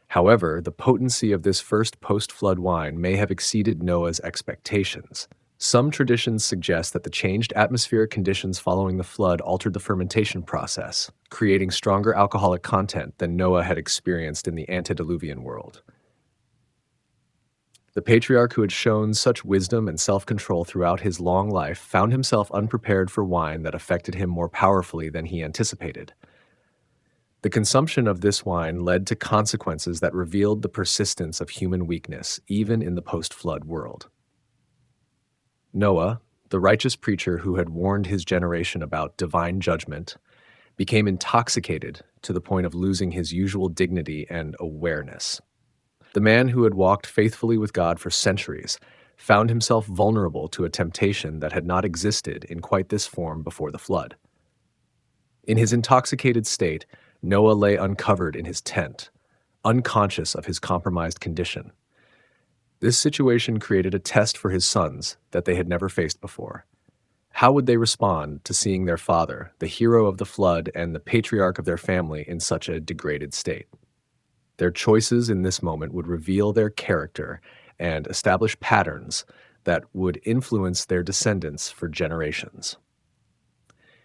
However, the potency of this first post-flood wine may have exceeded Noah's expectations. Some traditions suggest that the changed atmospheric conditions following the flood altered the fermentation process, creating stronger alcoholic content than Noah had experienced in the antediluvian world. The patriarch who had shown such wisdom and self control throughout his long life found himself unprepared for wine that affected him more powerfully than he anticipated. The consumption of this wine led to consequences that revealed the persistence of human weakness, even in the post flood world. Noah, the righteous preacher who had warned his generation about divine judgment, became intoxicated to the point of losing his usual dignity and awareness. The man who had walked faithfully with God for centuries found himself vulnerable to a temptation that had not existed in quite this form before the flood. In his intoxicated state, Noah lay uncovered in his tent, unconscious of his compromised condition. This situation created a test for his sons that they had never faced before. How would they respond to seeing their father, the hero of the flood and the patriarch of their family, in such a degraded state? Their choices in this moment would reveal their character and establish patterns that would influence their descendants for generations.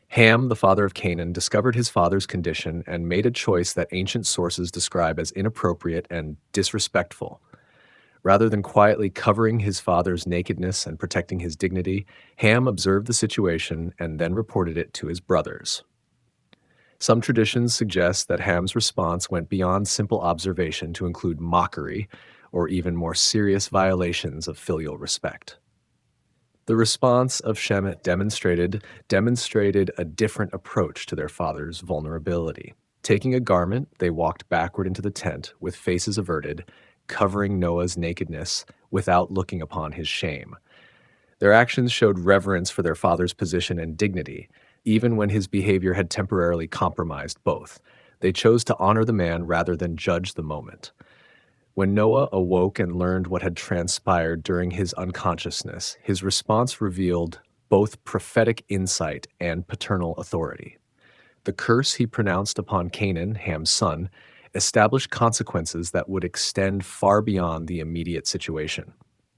Ham, the father of Canaan, discovered his father's condition and made a choice that ancient sources describe as inappropriate and disrespectful. Rather than quietly covering his father's nakedness and protecting his dignity, Ham observed the situation and then reported it to his brothers. Some traditions suggest that Ham's response went beyond simple observation to include mockery or even more serious violations of filial respect. The response of Shem demonstrated a different approach to their father's vulnerability. Taking a garment, they walked backward into the tent with faces averted, covering Noah's nakedness without looking upon his shame. Their actions showed reverence for their father's position and dignity, even when his behavior had temporarily compromised both. They chose to honor the man rather than judge the moment. When Noah awoke and learned what had transpired during his unconsciousness, his response revealed both prophetic insight and paternal authority. The curse he pronounced upon Canaan, Ham's son, established consequences that would extend far beyond the immediate situation.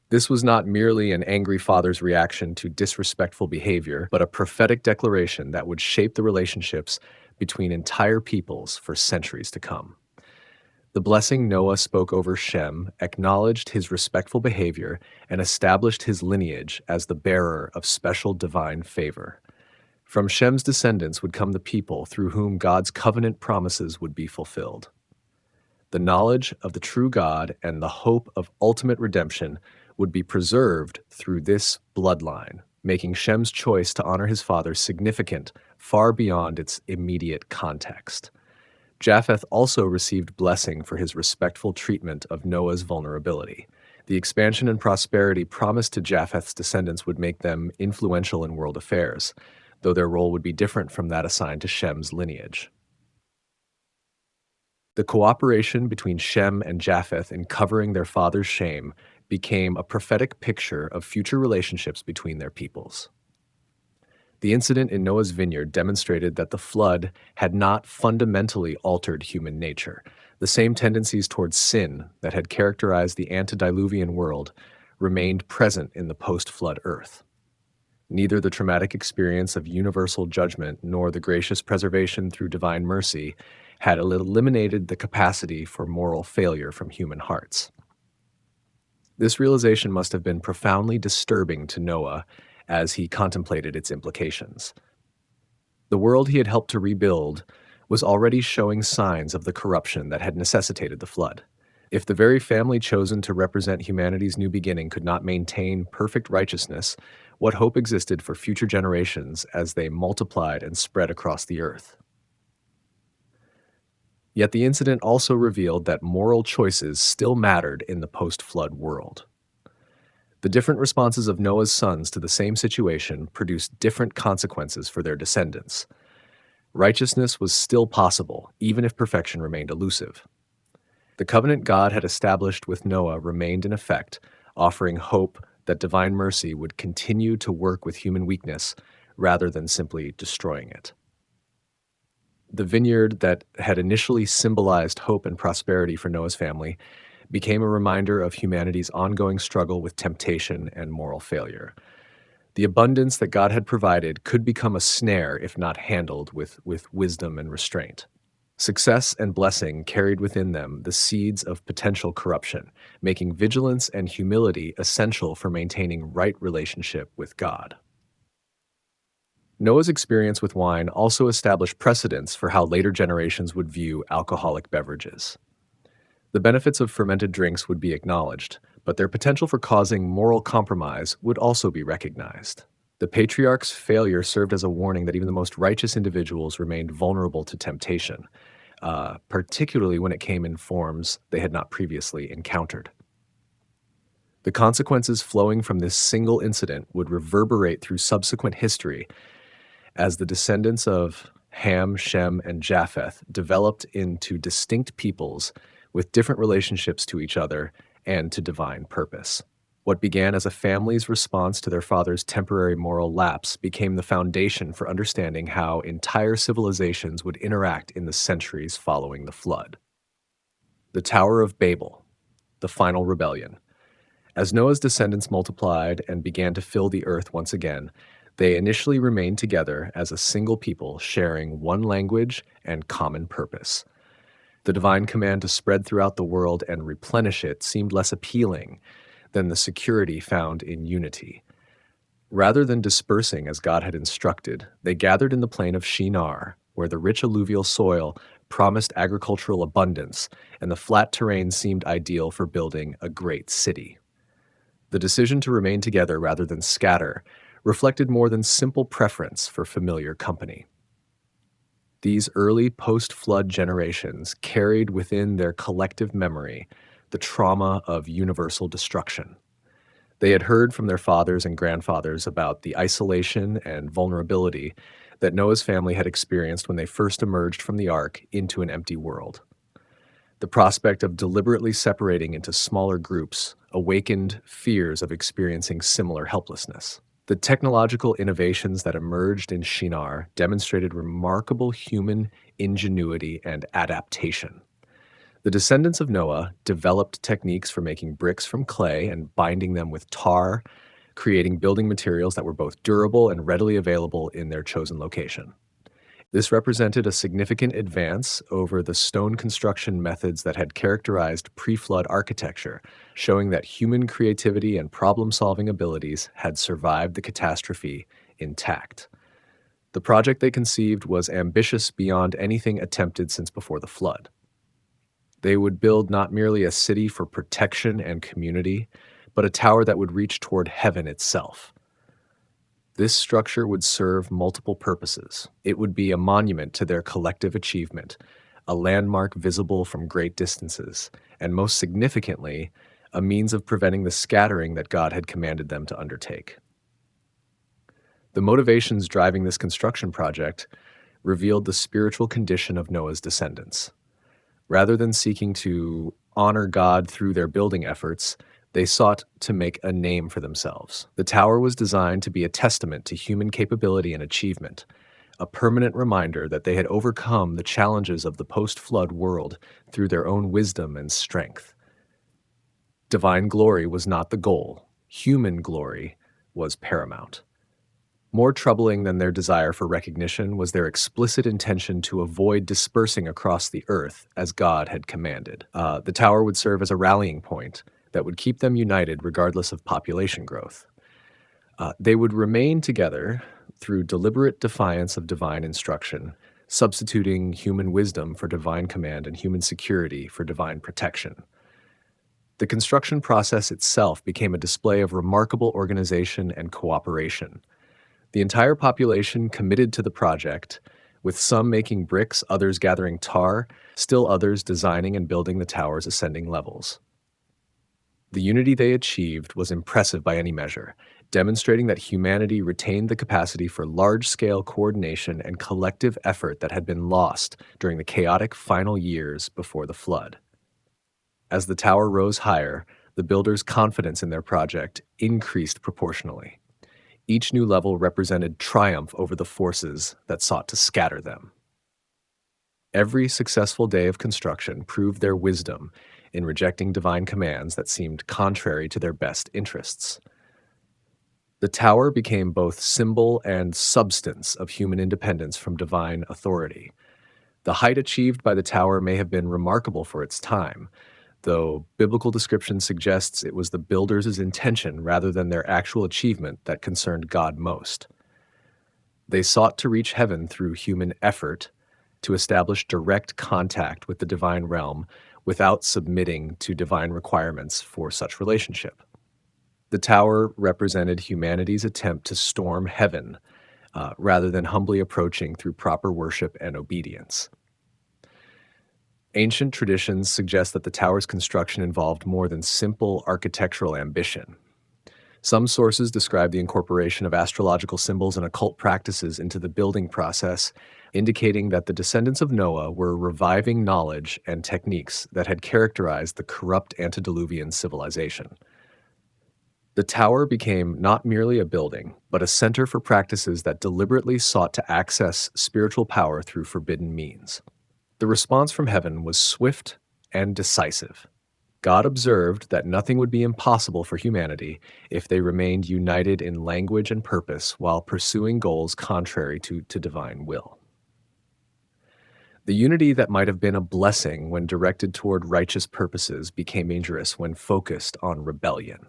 This was not merely an angry father's reaction to disrespectful behavior, but a prophetic declaration that would shape the relationships between entire peoples for centuries to come. The blessing Noah spoke over Shem acknowledged his respectful behavior and established his lineage as the bearer of special divine favor. From Shem's descendants would come the people through whom God's covenant promises would be fulfilled. The knowledge of the true God and the hope of ultimate redemption would be preserved through this bloodline, making Shem's choice to honor his father significant far beyond its immediate context. Japheth also received blessing for his respectful treatment of Noah's vulnerability. The expansion and prosperity promised to Japheth's descendants would make them influential in world affairs, though their role would be different from that assigned to Shem's lineage. The cooperation between Shem and Japheth in covering their father's shame became a prophetic picture of future relationships between their peoples. The incident in Noah's vineyard demonstrated that the flood had not fundamentally altered human nature. The same tendencies towards sin that had characterized the antediluvian world remained present in the post-flood earth. Neither the traumatic experience of universal judgment nor the gracious preservation through divine mercy had eliminated the capacity for moral failure from human hearts. This realization must have been profoundly disturbing to Noah as he contemplated its implications. The world he had helped to rebuild was already showing signs of the corruption that had necessitated the flood. If the very family chosen to represent humanity's new beginning could not maintain perfect righteousness, what hope existed for future generations as they multiplied and spread across the earth? Yet the incident also revealed that moral choices still mattered in the post-flood world. The different responses of Noah's sons to the same situation produced different consequences for their descendants. Righteousness was still possible, even if perfection remained elusive. The covenant God had established with Noah remained in effect, offering hope that divine mercy would continue to work with human weakness rather than simply destroying it. The vineyard that had initially symbolized hope and prosperity for Noah's family became a reminder of humanity's ongoing struggle with temptation and moral failure. The abundance that God had provided could become a snare if not handled with wisdom and restraint. Success and blessing carried within them the seeds of potential corruption, making vigilance and humility essential for maintaining right relationship with God. Noah's experience with wine also established precedents for how later generations would view alcoholic beverages. The benefits of fermented drinks would be acknowledged, but their potential for causing moral compromise would also be recognized. The patriarch's failure served as a warning that even the most righteous individuals remained vulnerable to temptation, particularly when it came in forms they had not previously encountered. The consequences flowing from this single incident would reverberate through subsequent history as the descendants of Ham, Shem, and Japheth developed into distinct peoples with different relationships to each other and to divine purpose. What began as a family's response to their father's temporary moral lapse became the foundation for understanding how entire civilizations would interact in the centuries following the flood. The Tower of Babel, the final rebellion. As Noah's descendants multiplied and began to fill the earth once again, they initially remained together as a single people, sharing one language and common purpose. The divine command to spread throughout the world and replenish it seemed less appealing than the security found in unity. Rather than dispersing as God had instructed, they gathered in the plain of Shinar, where the rich alluvial soil promised agricultural abundance, and the flat terrain seemed ideal for building a great city. The decision to remain together rather than scatter reflected more than simple preference for familiar company. These early post-flood generations carried within their collective memory the trauma of universal destruction. They had heard from their fathers and grandfathers about the isolation and vulnerability that Noah's family had experienced when they first emerged from the ark into an empty world. The prospect of deliberately separating into smaller groups awakened fears of experiencing similar helplessness. The technological innovations that emerged in Shinar demonstrated remarkable human ingenuity and adaptation. The descendants of Noah developed techniques for making bricks from clay and binding them with tar, creating building materials that were both durable and readily available in their chosen location. This represented a significant advance over the stone construction methods that had characterized pre-flood architecture, showing that human creativity and problem-solving abilities had survived the catastrophe intact. The project they conceived was ambitious beyond anything attempted since before the flood. They would build not merely a city for protection and community, but a tower that would reach toward heaven itself. This structure would serve multiple purposes. It would be a monument to their collective achievement, a landmark visible from great distances, and most significantly, a means of preventing the scattering that God had commanded them to undertake. The motivations driving this construction project revealed the spiritual condition of Noah's descendants. Rather than seeking to honor God through their building efforts, they sought to make a name for themselves. The tower was designed to be a testament to human capability and achievement, a permanent reminder that they had overcome the challenges of the post-flood world through their own wisdom and strength. Divine glory was not the goal. Human glory was paramount. More troubling than their desire for recognition was their explicit intention to avoid dispersing across the earth as God had commanded. The tower would serve as a rallying point that would keep them united regardless of population growth. They would remain together through deliberate defiance of divine instruction, substituting human wisdom for divine command and human security for divine protection. The construction process itself became a display of remarkable organization and cooperation. The entire population committed to the project, with some making bricks, others gathering tar, still others designing and building the tower's ascending levels. The unity they achieved was impressive by any measure, demonstrating that humanity retained the capacity for large-scale coordination and collective effort that had been lost during the chaotic final years before the flood. As the tower rose higher, the builders' confidence in their project increased proportionally. Each new level represented triumph over the forces that sought to scatter them. Every successful day of construction proved their wisdom in rejecting divine commands that seemed contrary to their best interests. The tower became both symbol and substance of human independence from divine authority. The height achieved by the tower may have been remarkable for its time, though biblical description suggests it was the builders' intention rather than their actual achievement that concerned God most. They sought to reach heaven through human effort to establish direct contact with the divine realm without submitting to divine requirements for such relationship. The tower represented humanity's attempt to storm heaven rather than humbly approaching through proper worship and obedience. Ancient traditions suggest that the tower's construction involved more than simple architectural ambition. Some sources describe the incorporation of astrological symbols and occult practices into the building process, indicating that the descendants of Noah were reviving knowledge and techniques that had characterized the corrupt antediluvian civilization. The tower became not merely a building, but a center for practices that deliberately sought to access spiritual power through forbidden means. The response from heaven was swift and decisive. God observed that nothing would be impossible for humanity if they remained united in language and purpose while pursuing goals contrary to divine will. The unity that might have been a blessing when directed toward righteous purposes became dangerous when focused on rebellion.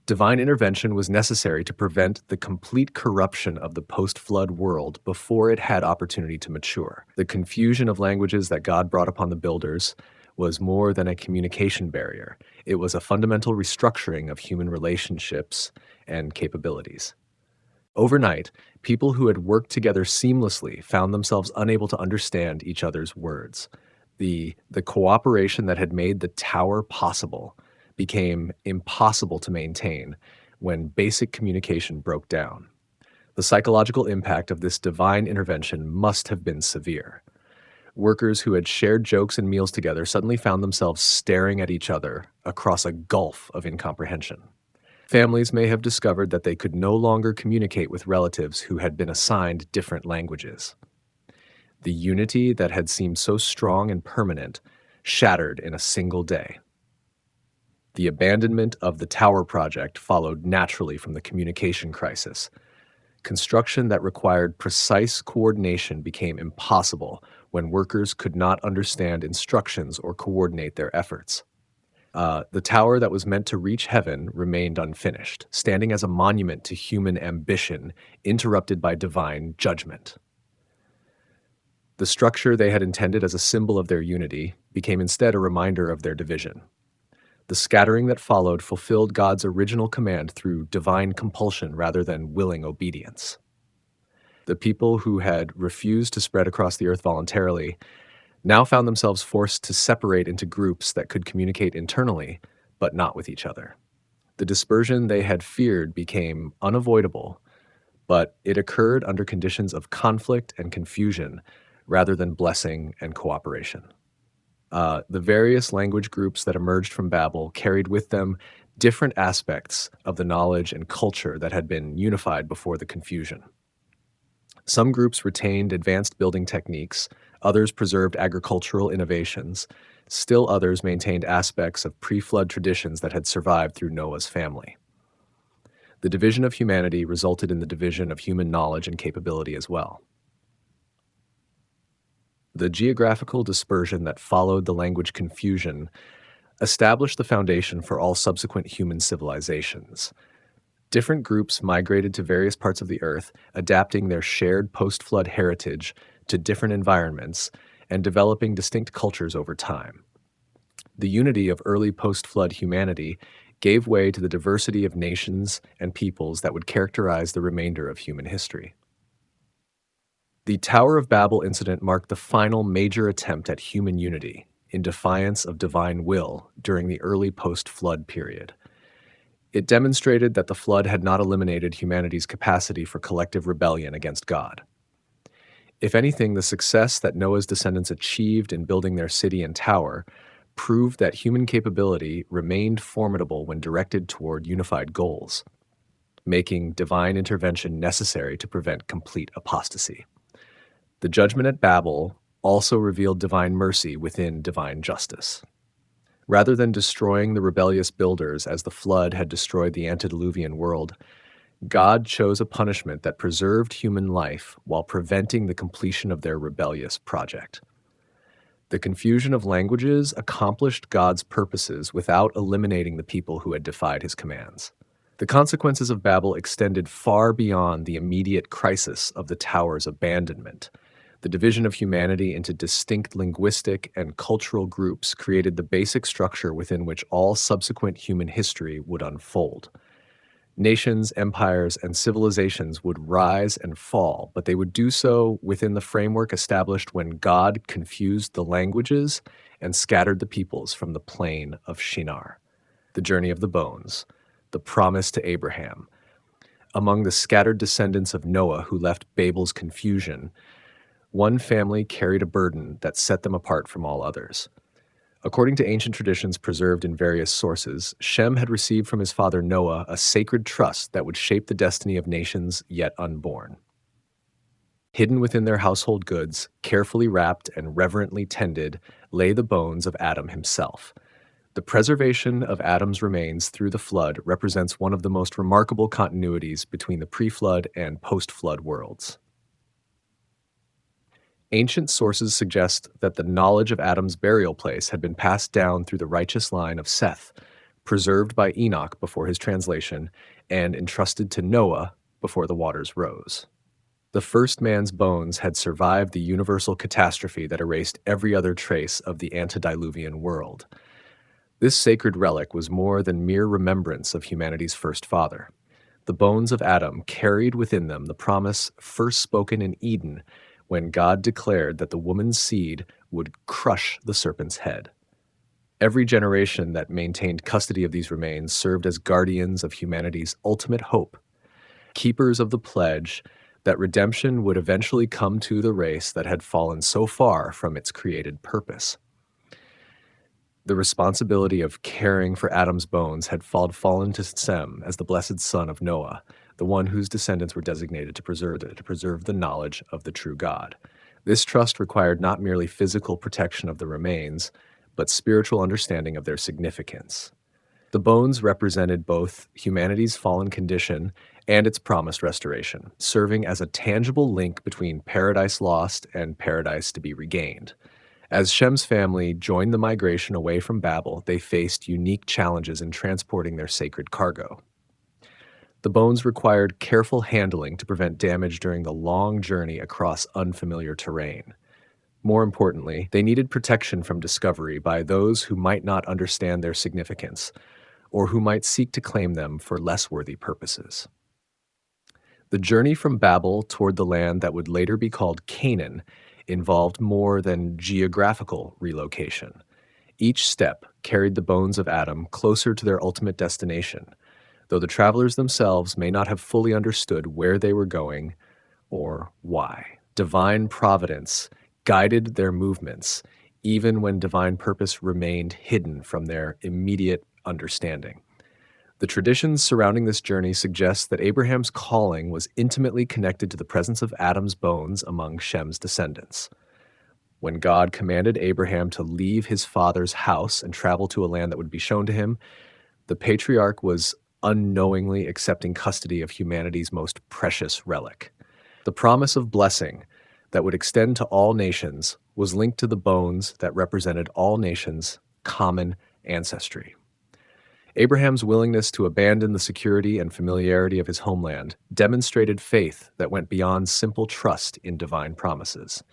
Divine intervention was necessary to prevent the complete corruption of the post-flood world before it had opportunity to mature. The confusion of languages that God brought upon the builders was more than a communication barrier. It was a fundamental restructuring of human relationships and capabilities. Overnight, people who had worked together seamlessly found themselves unable to understand each other's words. The cooperation that had made the tower possible became impossible to maintain when basic communication broke down. The psychological impact of this divine intervention must have been severe. Workers who had shared jokes and meals together suddenly found themselves staring at each other across a gulf of incomprehension. Families may have discovered that they could no longer communicate with relatives who had been assigned different languages. The unity that had seemed so strong and permanent shattered in a single day. The abandonment of the tower project followed naturally from the communication crisis. Construction that required precise coordination became impossible when workers could not understand instructions or coordinate their efforts. The tower that was meant to reach heaven remained unfinished, standing as a monument to human ambition interrupted by divine judgment. The structure they had intended as a symbol of their unity became instead a reminder of their division. The scattering that followed fulfilled God's original command through divine compulsion rather than willing obedience. The people who had refused to spread across the earth voluntarily now found themselves forced to separate into groups that could communicate internally, but not with each other. The dispersion they had feared became unavoidable, but it occurred under conditions of conflict and confusion rather than blessing and cooperation. The various language groups that emerged from Babel carried with them different aspects of the knowledge and culture that had been unified before the confusion. Some groups retained advanced building techniques, others preserved agricultural innovations, still others maintained aspects of pre-flood traditions that had survived through Noah's family. The division of humanity resulted in the division of human knowledge and capability as well. The geographical dispersion that followed the language confusion established the foundation for all subsequent human civilizations. Different groups migrated to various parts of the earth, adapting their shared post-flood heritage to different environments and developing distinct cultures over time. The unity of early post-flood humanity gave way to the diversity of nations and peoples that would characterize the remainder of human history. The Tower of Babel incident marked the final major attempt at human unity in defiance of divine will during the early post-flood period. It demonstrated that the flood had not eliminated humanity's capacity for collective rebellion against God. If anything, the success that Noah's descendants achieved in building their city and tower proved that human capability remained formidable when directed toward unified goals, making divine intervention necessary to prevent complete apostasy. The judgment at Babel also revealed divine mercy within divine justice. Rather than destroying the rebellious builders as the flood had destroyed the antediluvian world, God chose a punishment that preserved human life while preventing the completion of their rebellious project. The confusion of languages accomplished God's purposes without eliminating the people who had defied his commands. The consequences of Babel extended far beyond the immediate crisis of the tower's abandonment. The division of humanity into distinct linguistic and cultural groups created the basic structure within which all subsequent human history would unfold. Nations, empires, and civilizations would rise and fall, but they would do so within the framework established when God confused the languages and scattered the peoples from the plain of Shinar. The journey of the bones, the promise to Abraham. Among the scattered descendants of Noah who left Babel's confusion, one family carried a burden that set them apart from all others. According to ancient traditions preserved in various sources, Shem had received from his father Noah a sacred trust that would shape the destiny of nations yet unborn. Hidden within their household goods, carefully wrapped and reverently tended, lay the bones of Adam himself. The preservation of Adam's remains through the flood represents one of the most remarkable continuities between the pre-flood and post-flood worlds. Ancient sources suggest that the knowledge of Adam's burial place had been passed down through the righteous line of Seth, preserved by Enoch before his translation, and entrusted to Noah before the waters rose. The first man's bones had survived the universal catastrophe that erased every other trace of the antediluvian world. This sacred relic was more than mere remembrance of humanity's first father. The bones of Adam carried within them the promise first spoken in Eden when God declared that the woman's seed would crush the serpent's head. Every generation that maintained custody of these remains served as guardians of humanity's ultimate hope, keepers of the pledge that redemption would eventually come to the race that had fallen so far from its created purpose. The responsibility of caring for Adam's bones had fallen to Sem as the blessed son of Noah, the one whose descendants were designated to preserve the knowledge of the true God. This trust required not merely physical protection of the remains, but spiritual understanding of their significance. The bones represented both humanity's fallen condition and its promised restoration, serving as a tangible link between paradise lost and paradise to be regained. As Shem's family joined the migration away from Babel, they faced unique challenges in transporting their sacred cargo. The bones required careful handling to prevent damage during the long journey across unfamiliar terrain. More importantly, they needed protection from discovery by those who might not understand their significance, or who might seek to claim them for less worthy purposes. The journey from Babel toward the land that would later be called Canaan involved more than geographical relocation. Each step carried the bones of Adam closer to their ultimate destination, though the travelers themselves may not have fully understood where they were going or why. Divine providence guided their movements, even when divine purpose remained hidden from their immediate understanding. The traditions surrounding this journey suggest that Abraham's calling was intimately connected to the presence of Adam's bones among Shem's descendants. When God commanded Abraham to leave his father's house and travel to a land that would be shown to him, the patriarch was unknowingly accepting custody of humanity's most precious relic. The promise of blessing that would extend to all nations was linked to the bones that represented all nations' common ancestry. Abraham's willingness to abandon the security and familiarity of his homeland demonstrated faith that went beyond simple trust in divine promises.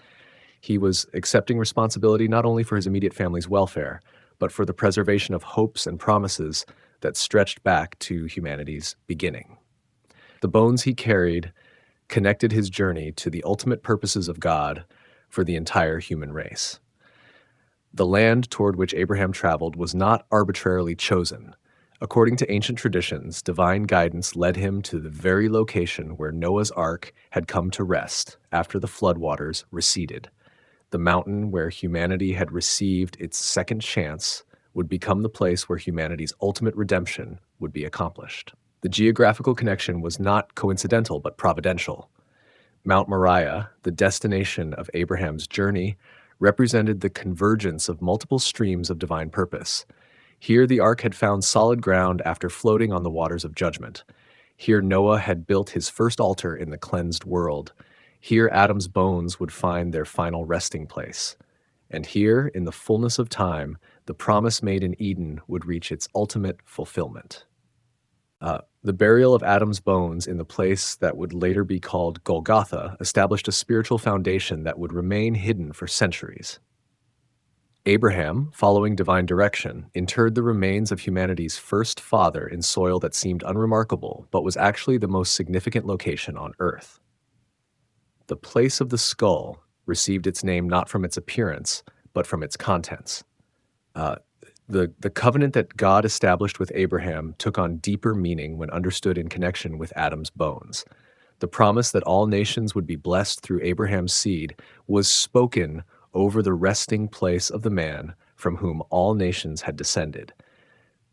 He was accepting responsibility not only for his immediate family's welfare, but for the preservation of hopes and promises that stretched back to humanity's beginning. The bones he carried connected his journey to the ultimate purposes of God for the entire human race. The land toward which Abraham traveled was not arbitrarily chosen. According to ancient traditions, divine guidance led him to the very location where Noah's Ark had come to rest after the floodwaters receded. The mountain where humanity had received its second chance would become the place where humanity's ultimate redemption would be accomplished. The geographical connection was not coincidental but providential. Mount Moriah, the destination of Abraham's journey, represented the convergence of multiple streams of divine purpose. Here the ark had found solid ground after floating on the waters of judgment. Here Noah had built his first altar in the cleansed world. Here Adam's bones would find their final resting place. And here, in the fullness of time, the promise made in Eden would reach its ultimate fulfillment. The burial of Adam's bones in the place that would later be called Golgotha established a spiritual foundation that would remain hidden for centuries. Abraham, following divine direction, interred the remains of humanity's first father in soil that seemed unremarkable but was actually the most significant location on Earth. The place of the skull received its name not from its appearance, but from its contents. Uh, the covenant that God established with Abraham took on deeper meaning when understood in connection with Adam's bones. The promise that all nations would be blessed through Abraham's seed was spoken over the resting place of the man from whom all nations had descended.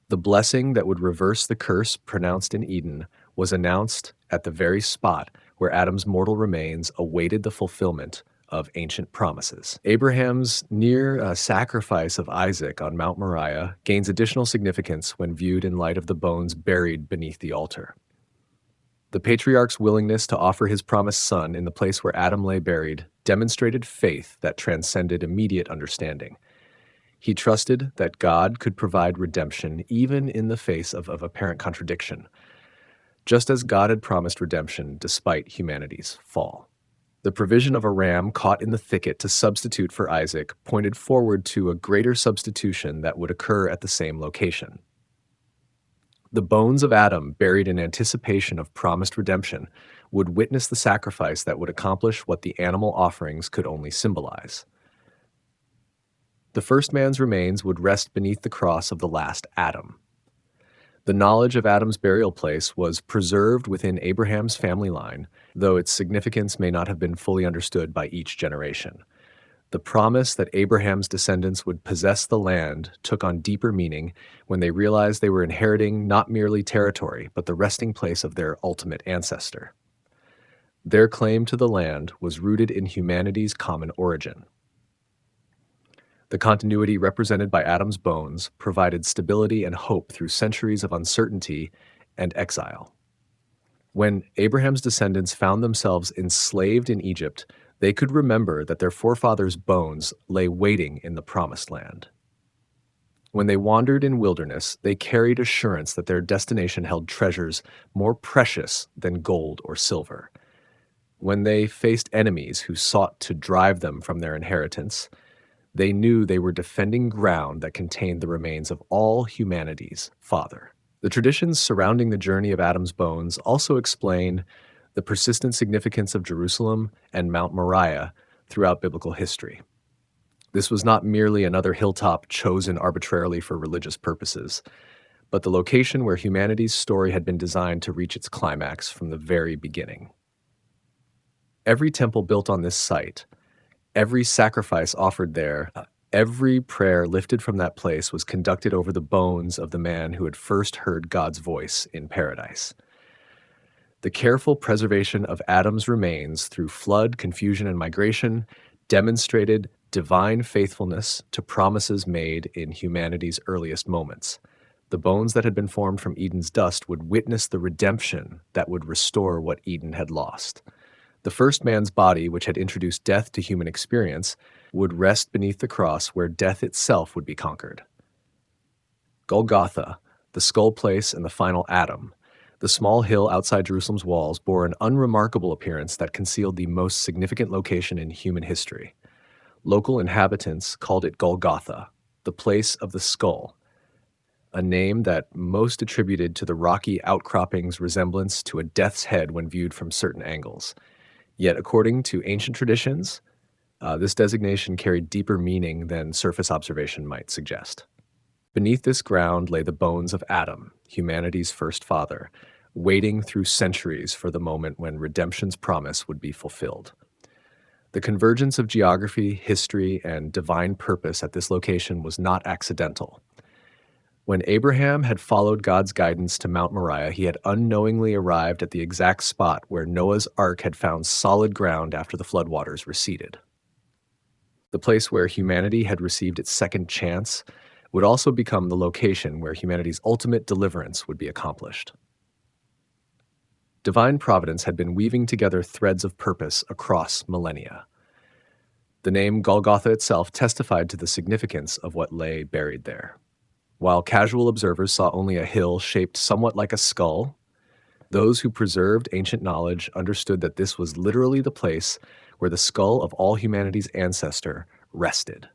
The blessing that would reverse the curse pronounced in Eden was announced at the very spot where Adam's mortal remains awaited the fulfillment of ancient promises. Abraham's near sacrifice of Isaac on Mount Moriah gains additional significance when viewed in light of the bones buried beneath the altar. The patriarch's willingness to offer his promised son in the place where Adam lay buried demonstrated faith that transcended immediate understanding. He trusted that God could provide redemption even in the face of apparent contradiction, just as God had promised redemption despite humanity's fall. The provision of a ram caught in the thicket to substitute for Isaac pointed forward to a greater substitution that would occur at the same location. The bones of Adam, buried in anticipation of promised redemption, would witness the sacrifice that would accomplish what the animal offerings could only symbolize. The first man's remains would rest beneath the cross of the last Adam. The knowledge of Adam's burial place was preserved within Abraham's family line, though its significance may not have been fully understood by each generation. The promise that Abraham's descendants would possess the land took on deeper meaning when they realized they were inheriting not merely territory, but the resting place of their ultimate ancestor. Their claim to the land was rooted in humanity's common origin. The continuity represented by Adam's bones provided stability and hope through centuries of uncertainty and exile. When Abraham's descendants found themselves enslaved in Egypt, they could remember that their forefathers' bones lay waiting in the promised land. When they wandered in wilderness, they carried assurance that their destination held treasures more precious than gold or silver. When they faced enemies who sought to drive them from their inheritance, they knew they were defending ground that contained the remains of all humanity's father. The traditions surrounding the journey of Adam's bones also explain the persistent significance of Jerusalem and Mount Moriah throughout biblical history. This was not merely another hilltop chosen arbitrarily for religious purposes, but the location where humanity's story had been designed to reach its climax from the very beginning. Every temple built on this site, every sacrifice offered there, every prayer lifted from that place was conducted over the bones of the man who had first heard God's voice in paradise. The careful preservation of Adam's remains through flood, confusion, and migration demonstrated divine faithfulness to promises made in humanity's earliest moments. The bones that had been formed from Eden's dust would witness the redemption that would restore what Eden had lost. The first man's body, which had introduced death to human experience, would rest beneath the cross where death itself would be conquered. Golgotha, the skull place and the final Adam, the small hill outside Jerusalem's walls, bore an unremarkable appearance that concealed the most significant location in human history. Local inhabitants called it Golgotha, the place of the skull, a name that most attributed to the rocky outcropping's resemblance to a death's head when viewed from certain angles. Yet, according to ancient traditions, this designation carried deeper meaning than surface observation might suggest. Beneath this ground lay the bones of Adam, humanity's first father, waiting through centuries for the moment when redemption's promise would be fulfilled. The convergence of geography, history, and divine purpose at this location was not accidental. When Abraham had followed God's guidance to Mount Moriah, he had unknowingly arrived at the exact spot where Noah's ark had found solid ground after the floodwaters receded. The place where humanity had received its second chance would also become the location where humanity's ultimate deliverance would be accomplished. Divine providence had been weaving together threads of purpose across millennia. The name Golgotha itself testified to the significance of what lay buried there. While casual observers saw only a hill shaped somewhat like a skull, those who preserved ancient knowledge understood that this was literally the place where the skull of all humanity's ancestor rested.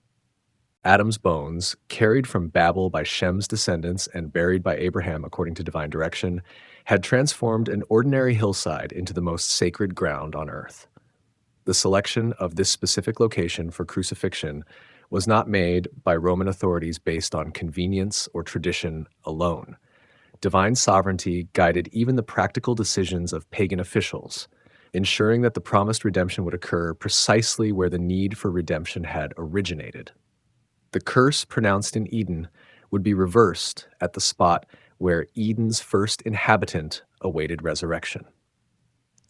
Adam's bones, carried from Babel by Shem's descendants and buried by Abraham according to divine direction, had transformed an ordinary hillside into the most sacred ground on earth. The selection of this specific location for crucifixion was not made by Roman authorities based on convenience or tradition alone. Divine sovereignty guided even the practical decisions of pagan officials, ensuring that the promised redemption would occur precisely where the need for redemption had originated. The curse pronounced in Eden would be reversed at the spot where Eden's first inhabitant awaited resurrection.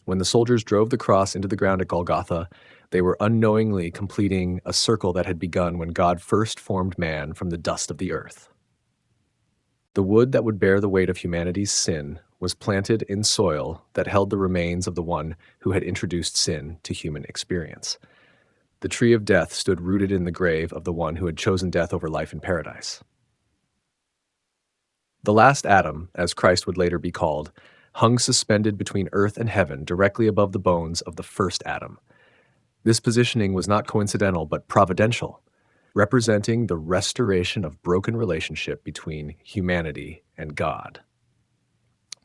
When the soldiers drove the cross into the ground at Golgotha, they were unknowingly completing a circle that had begun when God first formed man from the dust of the earth. The wood that would bear the weight of humanity's sin was planted in soil that held the remains of the one who had introduced sin to human experience. The tree of death stood rooted in the grave of the one who had chosen death over life in paradise. The last Adam, as Christ would later be called, hung suspended between earth and heaven directly above the bones of the first Adam. This positioning was not coincidental but providential, representing the restoration of broken relationship between humanity and God.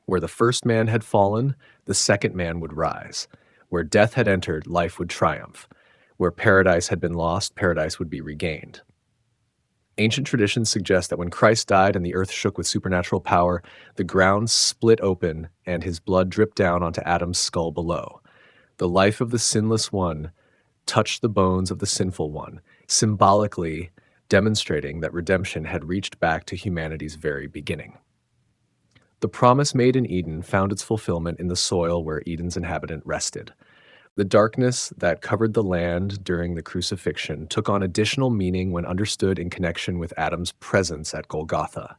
Where the first man had fallen, the second man would rise. Where death had entered, life would triumph. Where paradise had been lost, paradise would be regained. Ancient traditions suggest that when Christ died and the earth shook with supernatural power, the ground split open and his blood dripped down onto Adam's skull below. The life of the sinless one touched the bones of the sinful one, symbolically demonstrating that redemption had reached back to humanity's very beginning. The promise made in Eden found its fulfillment in the soil where Eden's inhabitant rested. The darkness that covered the land during the crucifixion took on additional meaning when understood in connection with Adam's presence at Golgotha.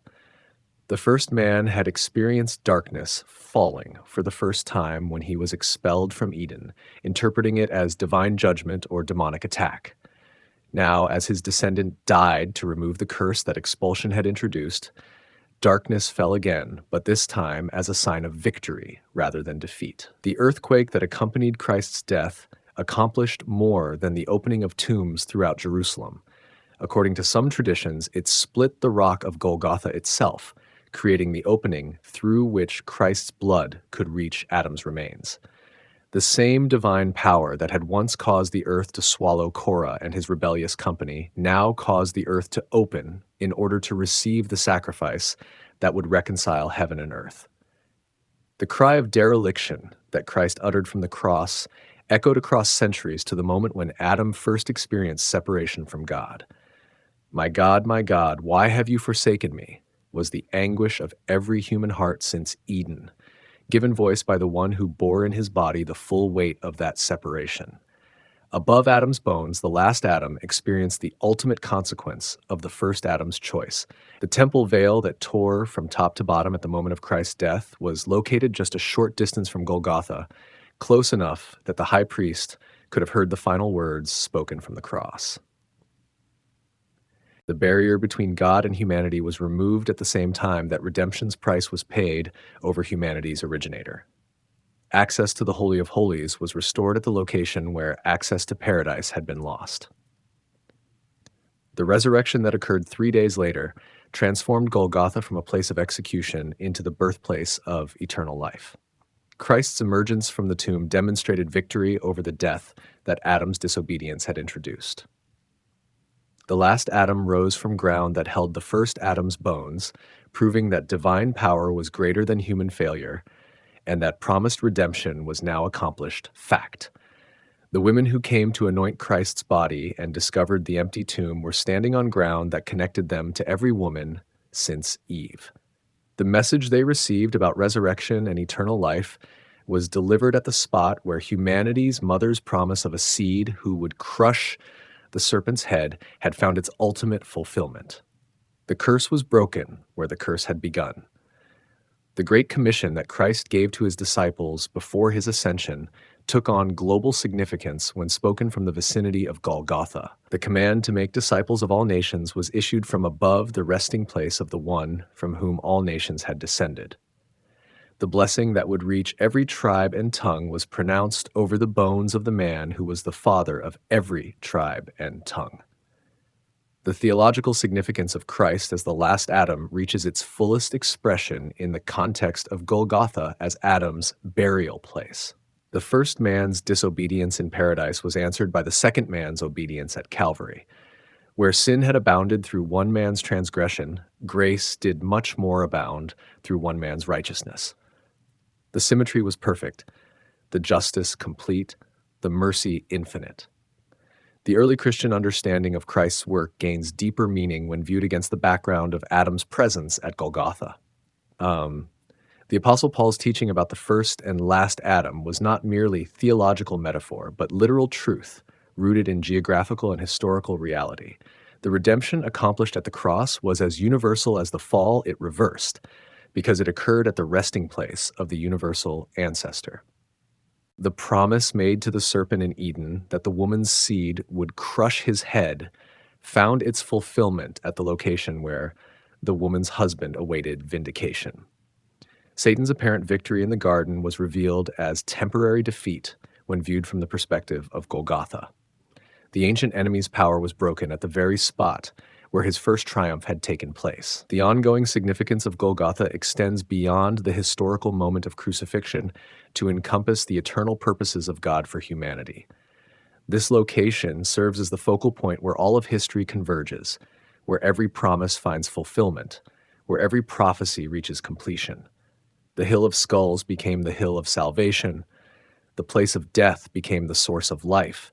The first man had experienced darkness falling for the first time when he was expelled from Eden, interpreting it as divine judgment or demonic attack. Now, as his descendant died to remove the curse that expulsion had introduced, darkness fell again, but this time as a sign of victory rather than defeat. The earthquake that accompanied Christ's death accomplished more than the opening of tombs throughout Jerusalem. According to some traditions, it split the rock of Golgotha itself, creating the opening through which Christ's blood could reach Adam's remains. The same divine power that had once caused the earth to swallow Korah and his rebellious company now caused the earth to open in order to receive the sacrifice that would reconcile heaven and earth. The cry of dereliction that Christ uttered from the cross echoed across centuries to the moment when Adam first experienced separation from God. My God, why have you forsaken me?" was the anguish of every human heart since Eden, given voice by the one who bore in his body the full weight of that separation. Above Adam's bones, the last Adam experienced the ultimate consequence of the first Adam's choice. The temple veil that tore from top to bottom at the moment of Christ's death was located just a short distance from Golgotha, close enough that the high priest could have heard the final words spoken from the cross. The barrier between God and humanity was removed at the same time that redemption's price was paid over humanity's originator. Access to the Holy of Holies was restored at the location where access to paradise had been lost. The resurrection that occurred 3 days later transformed Golgotha from a place of execution into the birthplace of eternal life. Christ's emergence from the tomb demonstrated victory over the death that Adam's disobedience had introduced. The last Adam rose from ground that held the first Adam's bones, proving that divine power was greater than human failure, and that promised redemption was now accomplished fact. The women who came to anoint Christ's body and discovered the empty tomb were standing on ground that connected them to every woman since Eve. The message they received about resurrection and eternal life was delivered at the spot where humanity's mother's promise of a seed who would crush the serpent's head had found its ultimate fulfillment. The curse was broken where the curse had begun. The Great Commission that Christ gave to his disciples before his ascension took on global significance when spoken from the vicinity of Golgotha. The command to make disciples of all nations was issued from above the resting place of the one from whom all nations had descended. The blessing that would reach every tribe and tongue was pronounced over the bones of the man who was the father of every tribe and tongue. The theological significance of Christ as the last Adam reaches its fullest expression in the context of Golgotha as Adam's burial place. The first man's disobedience in paradise was answered by the second man's obedience at Calvary. Where sin had abounded through one man's transgression, grace did much more abound through one man's righteousness. The symmetry was perfect, the justice complete, the mercy infinite. The early Christian understanding of Christ's work gains deeper meaning when viewed against the background of Adam's presence at Golgotha. The Apostle Paul's teaching about the first and last Adam was not merely theological metaphor, but literal truth, rooted in geographical and historical reality. The redemption accomplished at the cross was as universal as the fall it reversed, because it occurred at the resting place of the universal ancestor. The promise made to the serpent in Eden that the woman's seed would crush his head found its fulfillment at the location where the woman's husband awaited vindication. Satan's apparent victory in the garden was revealed as temporary defeat when viewed from the perspective of Golgotha. The ancient enemy's power was broken at the very spot where his first triumph had taken place. The ongoing significance of Golgotha extends beyond the historical moment of crucifixion to encompass the eternal purposes of God for humanity. This location serves as the focal point where all of history converges, where every promise finds fulfillment, where every prophecy reaches completion. The hill of skulls became the hill of salvation. The place of death became the source of life.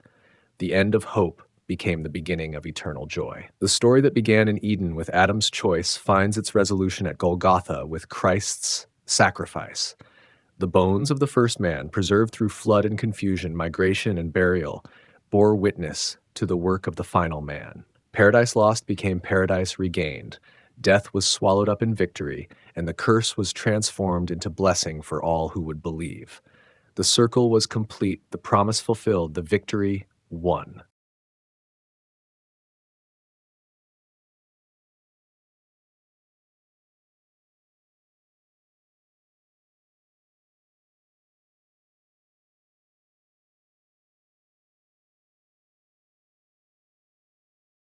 The end of hope became the beginning of eternal joy. The story that began in Eden with Adam's choice finds its resolution at Golgotha with Christ's sacrifice. The bones of the first man, preserved through flood and confusion, migration and burial, bore witness to the work of the final man. Paradise lost became paradise regained. Death was swallowed up in victory, and the curse was transformed into blessing for all who would believe. The circle was complete, the promise fulfilled, the victory won.